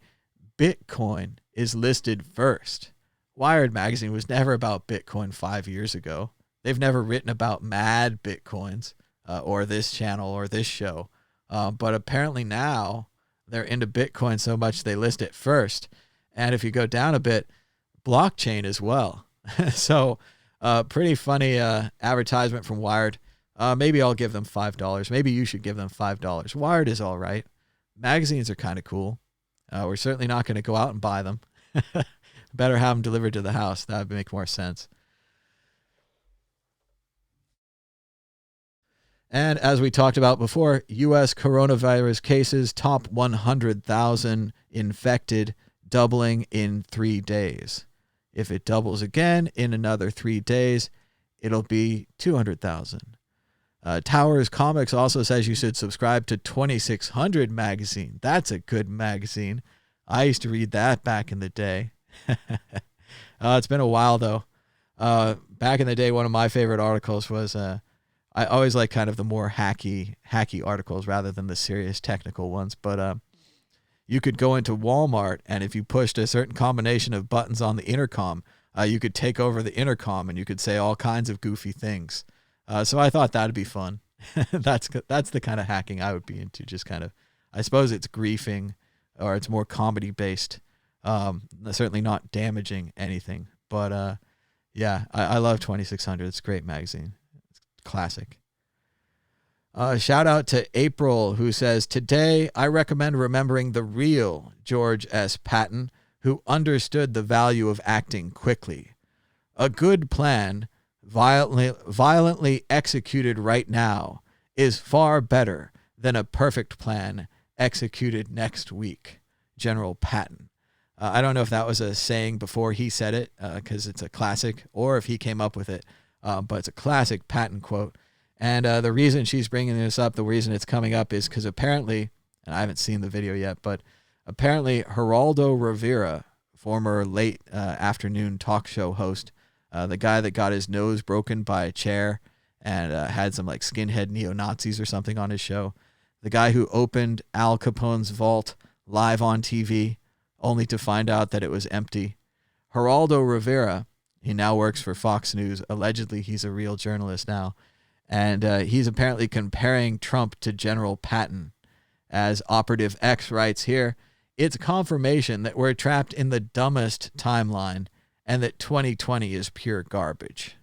Bitcoin is listed first. Wired Magazine was never about Bitcoin 5 years ago. They've never written about mad Bitcoins or this channel or this show. But apparently now they're into Bitcoin so much they list it first. And if you go down a bit, blockchain as well. So pretty funny advertisement from Wired. Maybe I'll give them $5. Maybe you should give them $5. Wired is all right. Magazines are kind of cool. We're certainly not going to go out and buy them. Better have them delivered to the house. That would make more sense. And as we talked about before, U.S. coronavirus cases top 100,000 infected, doubling in 3 days. If it doubles again in another 3 days, it'll be 200,000. Towers Comics also says you should subscribe to 2600 magazine. That's a good magazine. I used to read that back in the day. It's been a while, though. Back in the day, one of my favorite articles was... I always like kind of the more hacky articles rather than the serious technical ones. But you could go into Walmart, and if you pushed a certain combination of buttons on the intercom, you could take over the intercom, and you could say all kinds of goofy things. So I thought that'd be fun. That's the kind of hacking I would be into. Just kind of, I suppose it's griefing, or it's more comedy based. Certainly not damaging anything. But yeah, I love 2600. It's a great magazine. Classic. Shout out to April, who says, today I recommend remembering the real George S. Patton, who understood the value of acting quickly. A good plan, violently executed right now, is far better than a perfect plan executed next week. General Patton. I don't know if that was a saying before he said it, because it's a classic, or if he came up with it. But it's a classic Patton quote. And the reason she's bringing this up, the reason it's coming up is because apparently, and I haven't seen the video yet, but apparently Geraldo Rivera, former late afternoon talk show host, the guy that got his nose broken by a chair and had some like skinhead neo-Nazis or something on his show, the guy who opened Al Capone's vault live on TV only to find out that it was empty. Geraldo Rivera, he now works for Fox News. Allegedly, he's a real journalist now. And he's apparently comparing Trump to General Patton. As Operative X writes here, it's confirmation that we're trapped in the dumbest timeline and that 2020 is pure garbage.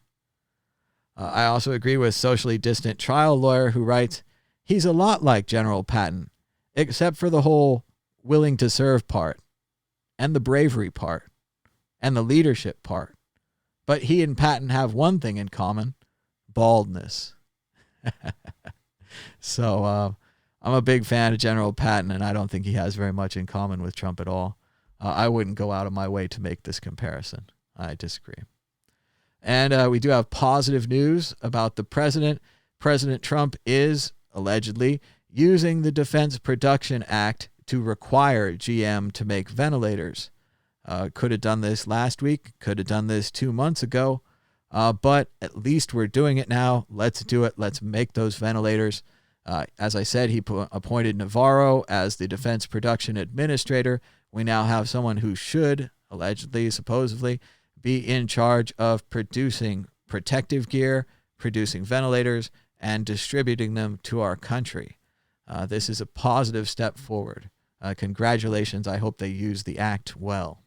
I also agree with socially distant trial lawyer who writes, he's a lot like General Patton, except for the whole willing to serve part, and the bravery part, and the leadership part. But he and Patton have one thing in common, baldness. So I'm a big fan of General Patton, and I don't think he has very much in common with Trump at all. I wouldn't go out of my way to make this comparison. I disagree. And we do have positive news about the president. President Trump is allegedly using the Defense Production Act to require GM to make ventilators. Could have done this last week, could have done this 2 months ago, but at least we're doing it now. Let's do it. Let's make those ventilators. As I said, he appointed Navarro as the Defense Production Administrator. We now have someone who should, allegedly, supposedly, be in charge of producing protective gear, producing ventilators, and distributing them to our country. This is a positive step forward. Congratulations. I hope they use the act well.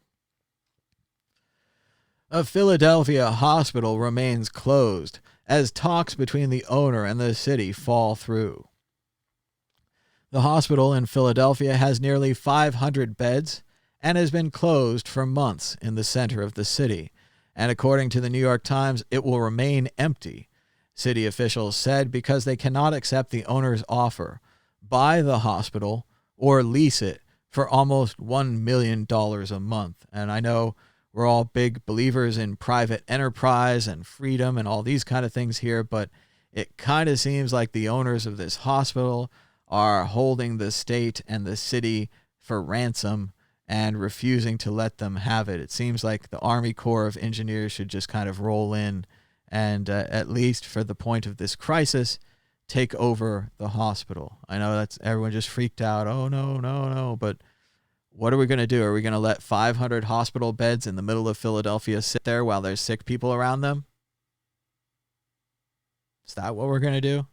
A Philadelphia hospital remains closed as talks between the owner and the city fall through. The hospital in Philadelphia has nearly 500 beds and has been closed for months in the center of the city. And according to the New York Times, it will remain empty, city officials said, because they cannot accept the owner's offer, buy the hospital, or lease it for almost $1 million a month. And I know we're all big believers in private enterprise and freedom and all these kind of things here, but it kind of seems like the owners of this hospital are holding the state and the city for ransom and refusing to let them have it. It seems like the Army Corps of Engineers should just kind of roll in and, at least for the point of this crisis, take over the hospital. I know that's everyone just freaked out. Oh, no. But what are we going to do? Are we going to let 500 hospital beds in the middle of Philadelphia sit there while there's sick people around them? Is that what we're going to do?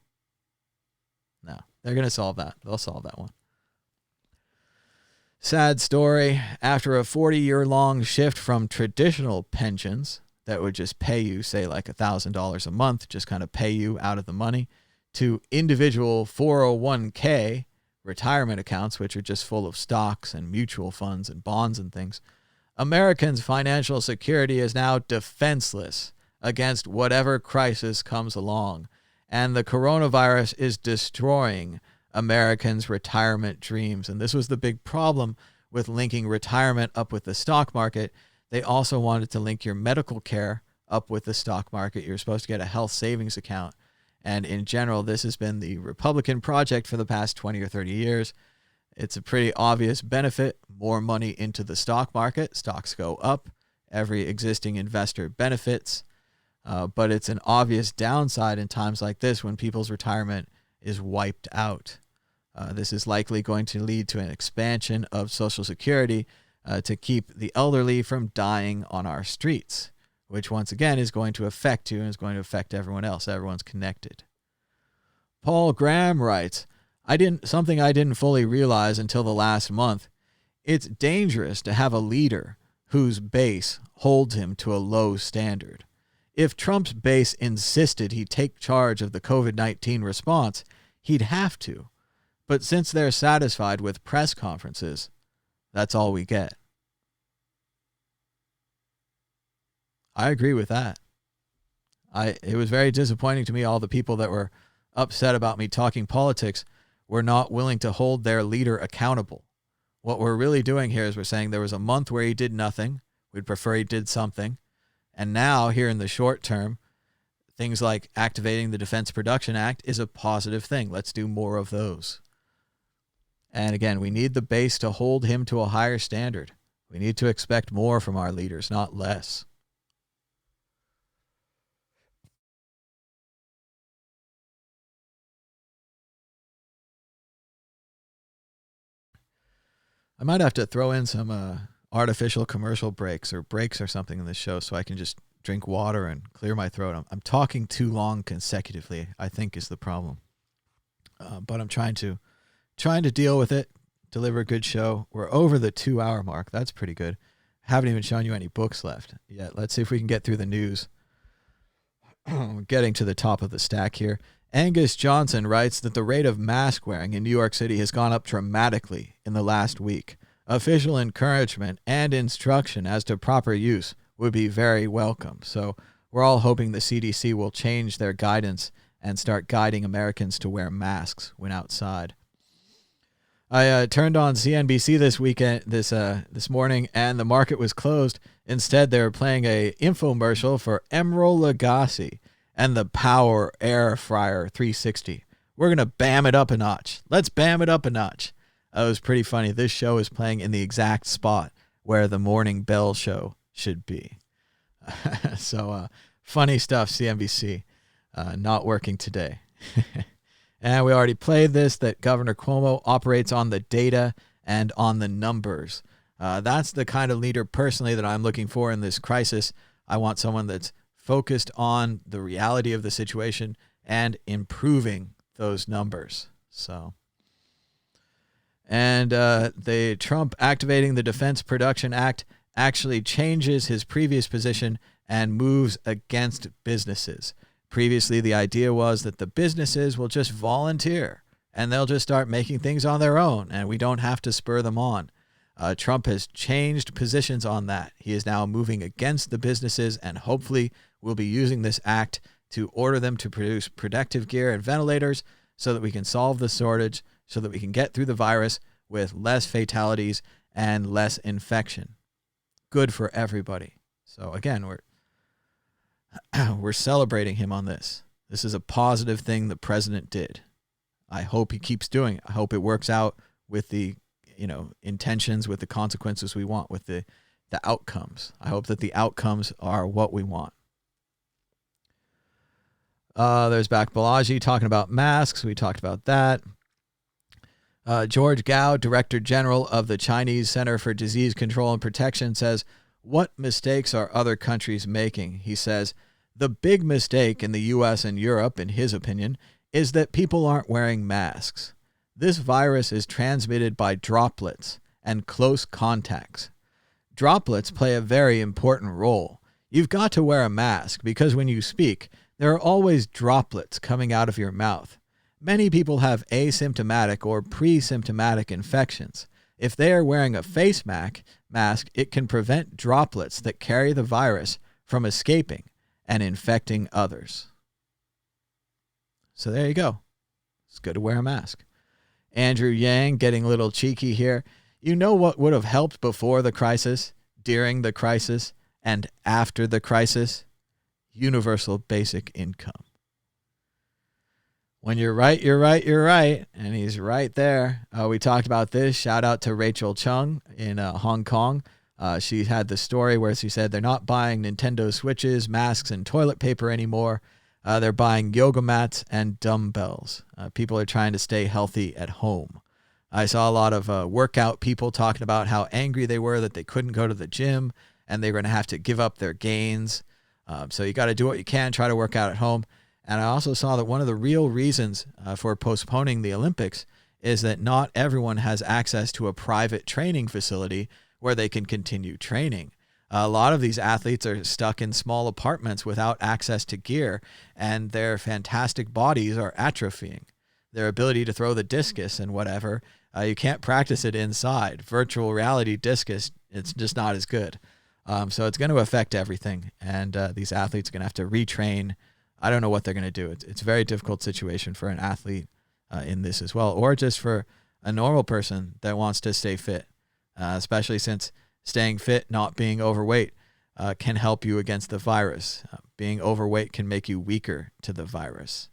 No, they're going to solve that. They'll solve that one. Sad story. After a 40-year-long shift from traditional pensions that would just pay you, say, like $1,000 a month, just kind of pay you out of the money, to individual 401k retirement accounts, which are just full of stocks and mutual funds and bonds and things, Americans' financial security is now defenseless against whatever crisis comes along. And the coronavirus is destroying Americans' retirement dreams. And this was the big problem with linking retirement up with the stock market. They also wanted to link your medical care up with the stock market. You're supposed to get a health savings account. And in general, this has been the Republican project for the past 20 or 30 years. It's a pretty obvious benefit. More money into the stock market. Stocks go up. Every existing investor benefits. But it's an obvious downside in times like this when people's retirement is wiped out. This is likely going to lead to an expansion of Social Security to keep the elderly from dying on our streets, which once again is going to affect you and is going to affect everyone else. Everyone's connected. Paul Graham writes, something I didn't fully realize until the last month. It's dangerous to have a leader whose base holds him to a low standard. If Trump's base insisted he take charge of the COVID-19 response, he'd have to. But since they're satisfied with press conferences, that's all we get. I agree with that. It was very disappointing to me, all the people that were upset about me talking politics were not willing to hold their leader accountable. What we're really doing here is we're saying there was a month where he did nothing. We'd prefer he did something. And now, here in the short term, things like activating the Defense Production Act is a positive thing. Let's do more of those. And again, we need the base to hold him to a higher standard. We need to expect more from our leaders, not less. I might have to throw in some artificial commercial breaks or something in this show so I can just drink water and clear my throat. I'm talking too long consecutively, I think, is the problem. But I'm trying to deal with it, deliver a good show. We're over the 2-hour mark. That's pretty good. Haven't even shown you any books left yet. Let's see if we can get through the news. getting to the top of the stack here. Angus Johnson writes that the rate of mask wearing in New York City has gone up dramatically in the last week. Official encouragement and instruction as to proper use would be very welcome. So we're all hoping the CDC will change their guidance and start guiding Americans to wear masks when outside. I turned on CNBC this morning, and the market was closed. Instead, they were playing a infomercial for Emeril Lagasse and the Power Air Fryer 360. We're going to bam it up a notch. Let's bam it up a notch. It was pretty funny. This show is playing in the exact spot where the Morning Bell show should be. So funny stuff, CNBC. Not working today. And we already played this, that Governor Cuomo operates on the data and on the numbers. That's the kind of leader personally that I'm looking for in this crisis. I want someone that's focused on the reality of the situation and improving those numbers. So, and the Trump activating the Defense Production Act actually changes his previous position and moves against businesses. Previously, the idea was that the businesses will just volunteer and they'll just start making things on their own and we don't have to spur them on. Trump has changed positions on that. He is now moving against the businesses and hopefully will be using this act to order them to produce protective gear and ventilators so that we can solve the shortage, so that we can get through the virus with less fatalities and less infection. Good for everybody. So again, we're celebrating him on this. This is a positive thing the president did. I hope he keeps doing it. I hope it works out with the, intentions, with the consequences we want, with the outcomes. I hope that the outcomes are what we want. There's Back Balaji talking about masks. We talked about that. George Gao, Director General of the Chinese Center for Disease Control and Protection, says, "What mistakes are other countries making?" He says, "The big mistake in the U.S. and Europe, in his opinion, is that people aren't wearing masks. This virus is transmitted by droplets and close contacts. Droplets play a very important role. You've got to wear a mask because when you speak, there are always droplets coming out of your mouth. Many people have asymptomatic or pre-symptomatic infections. If they are wearing a face mask, it can prevent droplets that carry the virus from escaping and infecting others." So there you go. It's good to wear a mask. Andrew Yang getting a little cheeky here. You know what would have helped before the crisis, during the crisis, and after the crisis? Universal basic income. When you're right, you're right, you're right. And he's right there. We talked about this. Shout out to Rachel Chung in Hong Kong. She had the story where she said they're not buying Nintendo Switches, masks, and toilet paper anymore. They're buying yoga mats and dumbbells. People are trying to stay healthy at home. I saw a lot of workout people talking about how angry they were that they couldn't go to the gym and they were going to have to give up their gains. So you got to do what you can, try to work out at home. And I also saw that one of the real reasons for postponing the Olympics is that not everyone has access to a private training facility where they can continue training. A lot of these athletes are stuck in small apartments without access to gear, and their fantastic bodies are atrophying. Their ability to throw the discus and whatever, you can't practice it inside. Virtual reality discus, it's just not as good. So it's going to affect everything, and these athletes are going to have to retrain. I don't know what they're going to do. It's a very difficult situation for an athlete in this as well, or just for a normal person that wants to stay fit, especially since staying fit, not being overweight, can help you against the virus. Being overweight can make you weaker to the virus.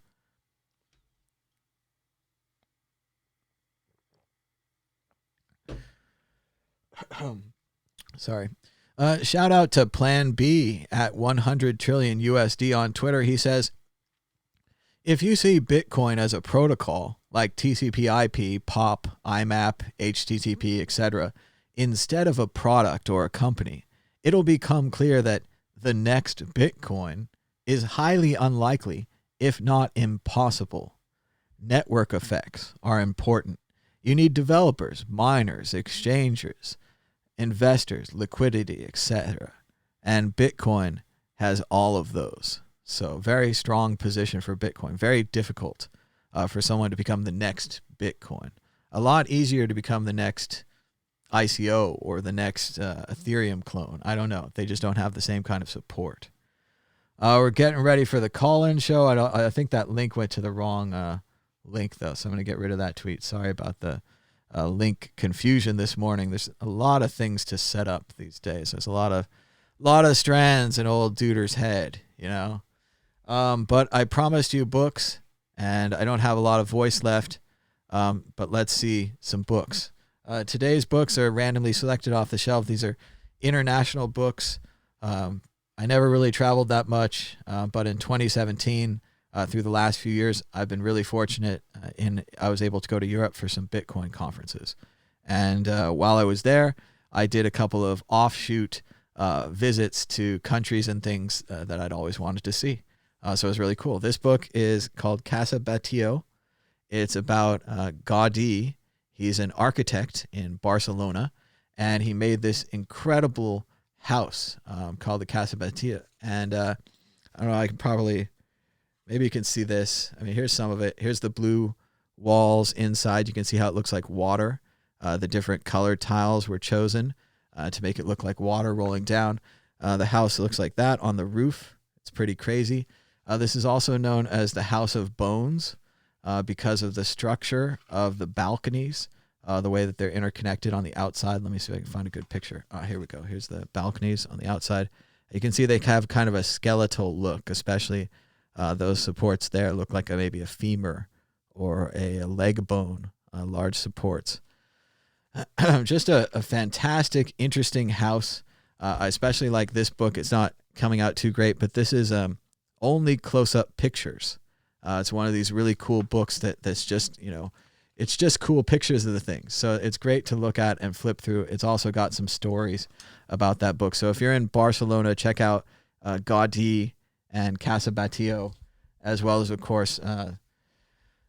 Sorry. Shout out to Plan B at 100 trillion USD on Twitter. He says, if you see Bitcoin as a protocol like TCP/IP, POP, IMAP, HTTP, etc., instead of a product or a company, it'll become clear that the next Bitcoin is highly unlikely, if not impossible. Network effects are important. You need developers, miners, exchangers, investors, liquidity, etc. And Bitcoin has all of those. So very strong position for Bitcoin. Very difficult for someone to become the next Bitcoin. A lot easier to become the next ICO or the next Ethereum clone. I don't know. They just don't have the same kind of support. We're getting ready for the call-in show. I think that link went to the wrong link, though, so I'm going to get rid of that tweet. Sorry about the link confusion this morning. There's a lot of things to set up these days. There's a lot of strands in old Duder's head, you know. But I promised you books, and I don't have a lot of voice left. But let's see some books. Today's books are randomly selected off the shelf. These are international books. I never really traveled that much, but in 2017, through the last few years, I've been really fortunate I was able to go to Europe for some Bitcoin conferences. And while I was there, I did a couple of offshoot visits to countries and things that I'd always wanted to see. So it was really cool. This book is called Casa Batlló. It's about Gaudí. He's an architect in Barcelona, and he made this incredible house called the Casa Batlló. And I don't know, I can probably, maybe you can see this. I mean, here's some of it. Here's the blue walls inside. You can see how it looks like water. The different colored tiles were chosen to make it look like water rolling down. The house looks like that on the roof. It's pretty crazy. This is also known as the House of Bones because of the structure of the balconies, the way that they're interconnected on the outside. Let me see if I can find a good picture. Here we go. Here's the balconies on the outside. You can see they have kind of a skeletal look, especially those supports there look like maybe a femur or a leg bone, large supports. Just a fantastic, interesting house. I especially like this book. It's not coming out too great, but this is only close-up pictures. It's one of these really cool books that's just, you know, it's just cool pictures of the things. So it's great to look at and flip through. It's also got some stories about that book. So if you're in Barcelona, check out Gaudí and Casa Batlló, as well as, of course,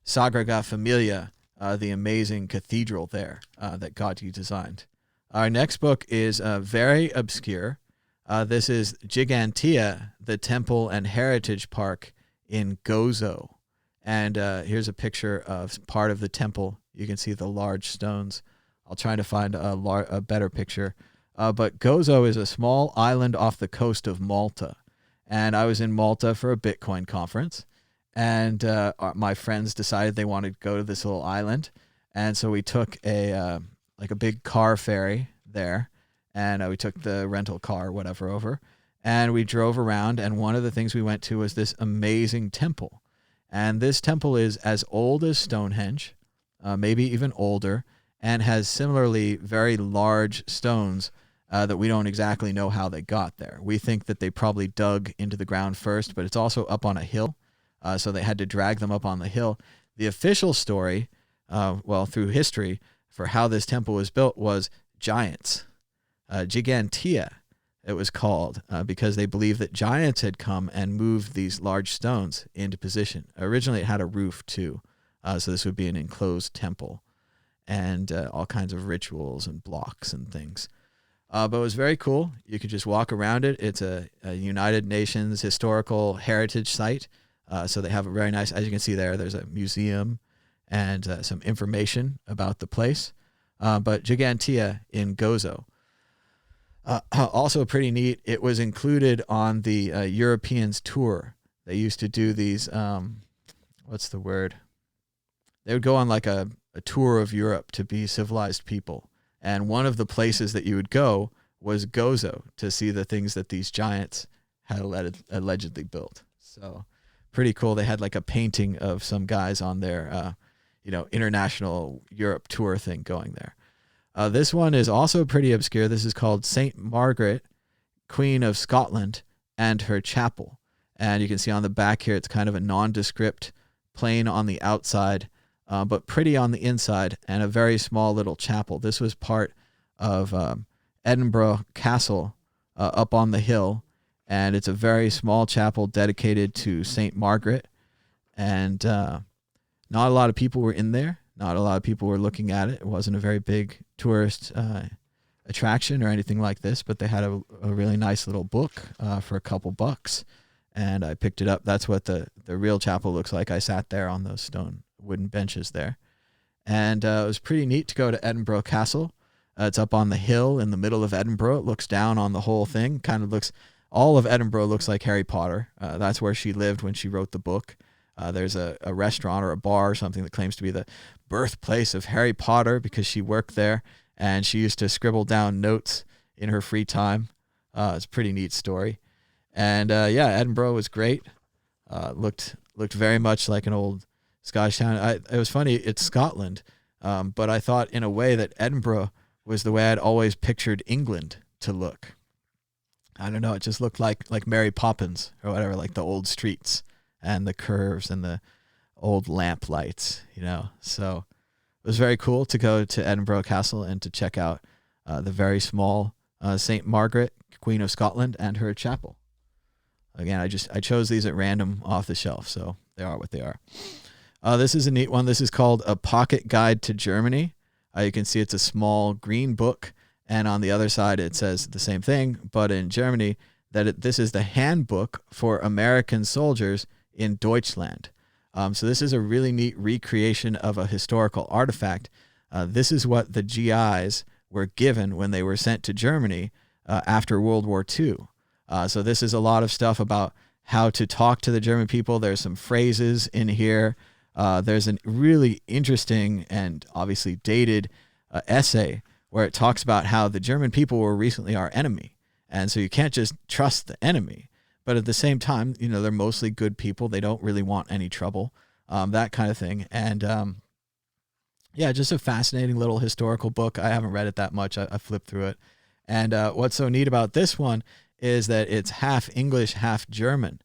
Sagrada Familia, the amazing cathedral there that Gaudí designed. Our next book is very obscure. This is Gigantea, the Temple and Heritage Park in Gozo. And here's a picture of part of the temple. You can see the large stones. I'll try to find a better picture. But Gozo is a small island off the coast of Malta. And I was in Malta for a Bitcoin conference. And my friends decided they wanted to go to this little island. And so we took a big car ferry there. And we took the rental car, whatever, over. And we drove around. And one of the things we went to was this amazing temple. And this temple is as old as Stonehenge, maybe even older, and has similarly very large stones that we don't exactly know how they got there. We think that they probably dug into the ground first, but it's also up on a hill, so they had to drag them up on the hill. The official story, through history, for how this temple was built was giants. Gigantea, it was called, because they believed that giants had come and moved these large stones into position. Originally, it had a roof, too, so this would be an enclosed temple, and all kinds of rituals and blocks and things. But it was very cool. You could just walk around it. It's a United Nations historical heritage site, so they have a very nice, as you can see there's a museum and some information about the place. But Gigantea in Gozo. Also pretty neat, it was included on the Europeans tour. They used to do these, what's the word? They would go on like a tour of Europe to be civilized people. And one of the places that you would go was Gozo to see the things that these giants had allegedly built. So pretty cool. They had like a painting of some guys on their, international Europe tour thing going there. This one is also pretty obscure. This is called St. Margaret, Queen of Scotland, and her chapel. And you can see on the back here, it's kind of a nondescript, plain on the outside, but pretty on the inside, and a very small little chapel. This was part of Edinburgh Castle up on the hill, and it's a very small chapel dedicated to St. Margaret. And not a lot of people were in there. Not a lot of people were looking at it. It wasn't a very big tourist attraction or anything like this, but they had a really nice little book for a couple bucks. and I picked it up. That's what the real chapel looks like. I sat there on those stone wooden benches there. And it was pretty neat to go to Edinburgh Castle. It's up on the hill in the middle of Edinburgh. It looks down on the whole thing. Kind of looks, all of Edinburgh looks like Harry Potter. That's where she lived when she wrote the book. There's a restaurant or a bar or something that claims to be the birthplace of Harry Potter because she worked there. And she used to scribble down notes in her free time. It's a pretty neat story. And yeah, Edinburgh was great. Looked very much like an old Scottish town. It was funny, it's Scotland, but I thought in a way that Edinburgh was the way I'd always pictured England to look. I don't know, it just looked like Mary Poppins or whatever, like the old streets and the curves and the old lamp lights, you know. So it was very cool to go to Edinburgh Castle and to check out the very small St. Margaret, Queen of Scotland, and her chapel. Again, I chose these at random off the shelf, so they are what they are. This is a neat one. This is called A Pocket Guide to Germany. You can see it's a small green book, and on the other side it says the same thing, but in Germany, that this is the handbook for American soldiers in Deutschland. So this is a really neat recreation of a historical artifact. This is what the GIs were given when they were sent to Germany after World War II. So this is a lot of stuff about how to talk to the German people. There's some phrases in here. There's a really interesting and obviously dated essay where it talks about how the German people were recently our enemy. And so you can't just trust the enemy. But at the same time, you know, they're mostly good people. They don't really want any trouble, that kind of thing. And yeah, just a fascinating little historical book. I haven't read it that much. I flipped through it. And what's so neat about this one is that it's half English, half German.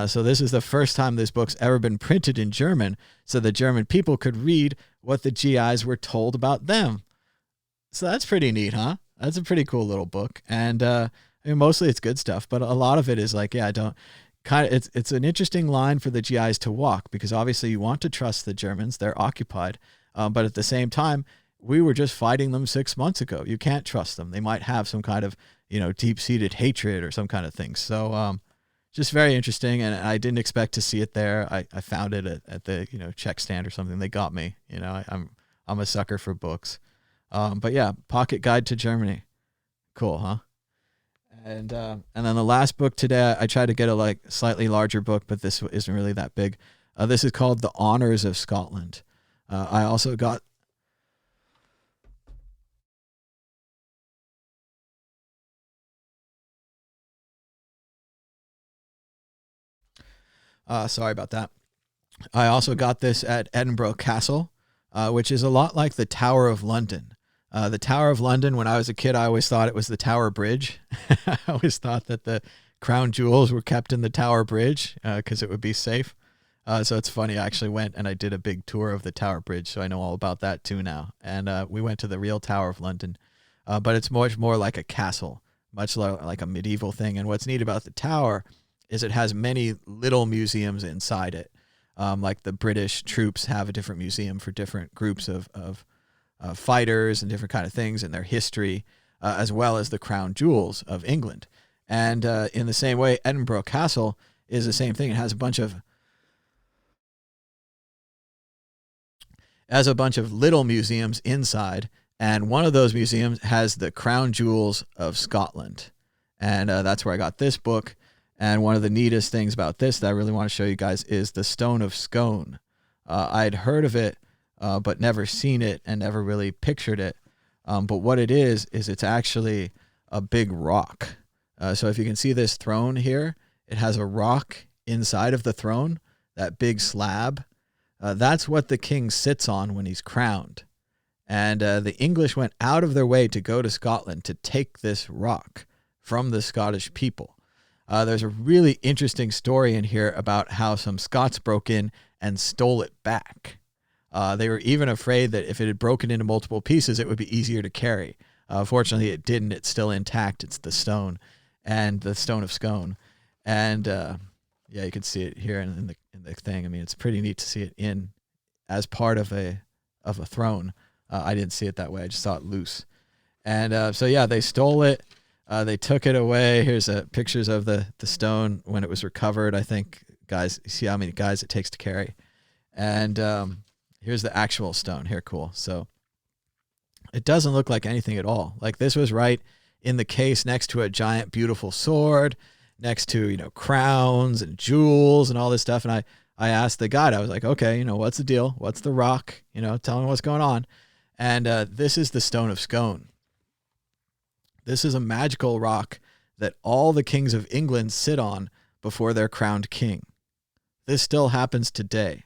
So this is the first time this book's ever been printed in German, so the German people could read what the GIs were told about them. So that's pretty neat, huh? That's a pretty cool little book. And I mean, mostly it's good stuff, but a lot of it is like, yeah, it's an interesting line for the GIs to walk, because obviously you want to trust the Germans. They're occupied. But at the same time, we were just fighting them 6 months ago. You can't trust them. They might have some kind of, you know, deep-seated hatred or some kind of thing. So, just very interesting, and I didn't expect to see it there. I found it at the, you know, check stand or something. They got me. You know, I'm a sucker for books. But yeah, Pocket Guide to Germany. Cool, huh? And then the last book today, I tried to get a slightly larger book, but this isn't really that big. This is called The Honors of Scotland. I also got sorry about that. I also got this at Edinburgh Castle, which is a lot like the Tower of London. The Tower of London, when I was a kid, I always thought it was the Tower Bridge. I always thought that the crown jewels were kept in the Tower Bridge because it would be safe. So it's funny, I actually went and I did a big tour of the Tower Bridge, so I know all about that too now. And we went to the real Tower of London, but it's much more like a castle, much like a medieval thing. And what's neat about the tower is it has many little museums inside it. Like the British troops have a different museum for different groups of fighters and different kind of things and their history, as well as the crown jewels of England. And in the same way, Edinburgh Castle is the same thing. It has a bunch of little museums inside, and one of those museums has the crown jewels of Scotland. And that's where I got this book. And one of the neatest things about this that I really want to show you guys is the Stone of Scone. I'd heard of it, but never seen it and never really pictured it. But what it is it's actually a big rock. So if you can see this throne here, it has a rock inside of the throne, that big slab. That's what the king sits on when he's crowned. And the English went out of their way to go to Scotland to take this rock from the Scottish people. There's a really interesting story in here about how some Scots broke in and stole it back. They were even afraid that if it had broken into multiple pieces, it would be easier to carry. Fortunately, it didn't. It's still intact. It's the stone, and the Stone of Scone. And yeah, you can see it here in the thing. I mean, it's pretty neat to see it in as part of a throne. I didn't see it that way. I just saw it loose. And so yeah, they stole it. They took it away. Here's pictures of the stone when it was recovered. I think, guys, see how many guys it takes to carry. And here's the actual stone. Here, cool. So it doesn't look like anything at all. Like this was right in the case next to a giant, beautiful sword, next to, you know, crowns and jewels and all this stuff. And I asked the guide, I was like, okay, you know, what's the deal? What's the rock? You know, tell me what's going on. And this is the Stone of Scone. This is a magical rock that all the kings of England sit on before they're crowned king. This still happens today.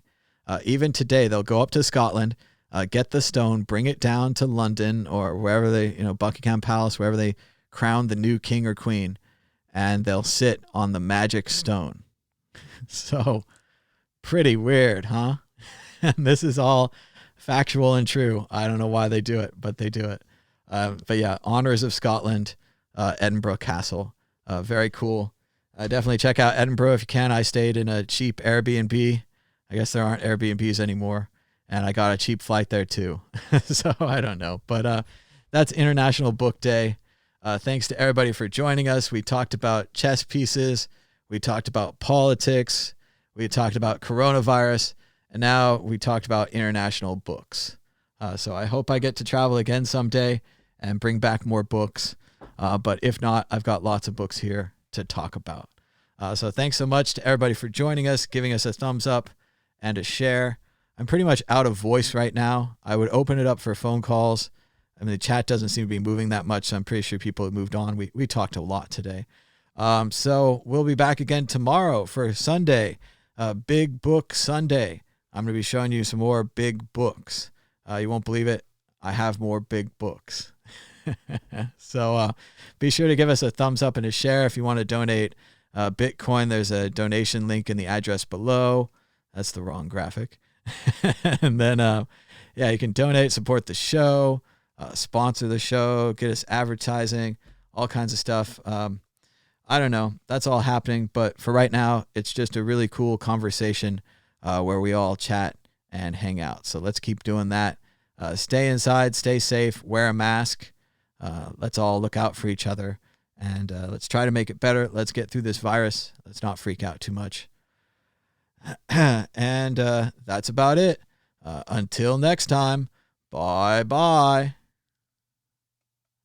Even today, they'll go up to Scotland, get the stone, bring it down to London or wherever they, you know, Buckingham Palace, wherever they crown the new king or queen, and they'll sit on the magic stone. So pretty weird, huh? And this is all factual and true. I don't know why they do it, but they do it. But yeah, Honors of Scotland, Edinburgh Castle. Very cool. Definitely check out Edinburgh if you can. I stayed in a cheap Airbnb. I guess there aren't Airbnbs anymore. And I got a cheap flight there too. So I don't know. But that's International Book Day. Thanks to everybody for joining us. We talked about chess pieces. We talked about politics. We talked about coronavirus. And now we talked about international books. So I hope I get to travel again someday and bring back more books. But if not, I've got lots of books here to talk about. So thanks so much to everybody for joining us, giving us a thumbs up and a share. I'm pretty much out of voice right now. I would open it up for phone calls. I mean, the chat doesn't seem to be moving that much, so I'm pretty sure people have moved on. We talked a lot today. So we'll be back again tomorrow for Sunday, Big Book Sunday. I'm going to be showing you some more big books. You won't believe it. I have more big books. So be sure to give us a thumbs up and a share if you want to donate Bitcoin. There's a donation link in the address below. That's the wrong graphic. And then, yeah, you can donate, support the show, sponsor the show, get us advertising, all kinds of stuff. I don't know. That's all happening. But for right now, it's just a really cool conversation where we all chat and hang out. So let's keep doing that. Stay inside, stay safe, wear a mask. Let's all look out for each other. And let's try to make it better. Let's get through this virus. Let's not freak out too much. And that's about it. Until next time, bye-bye.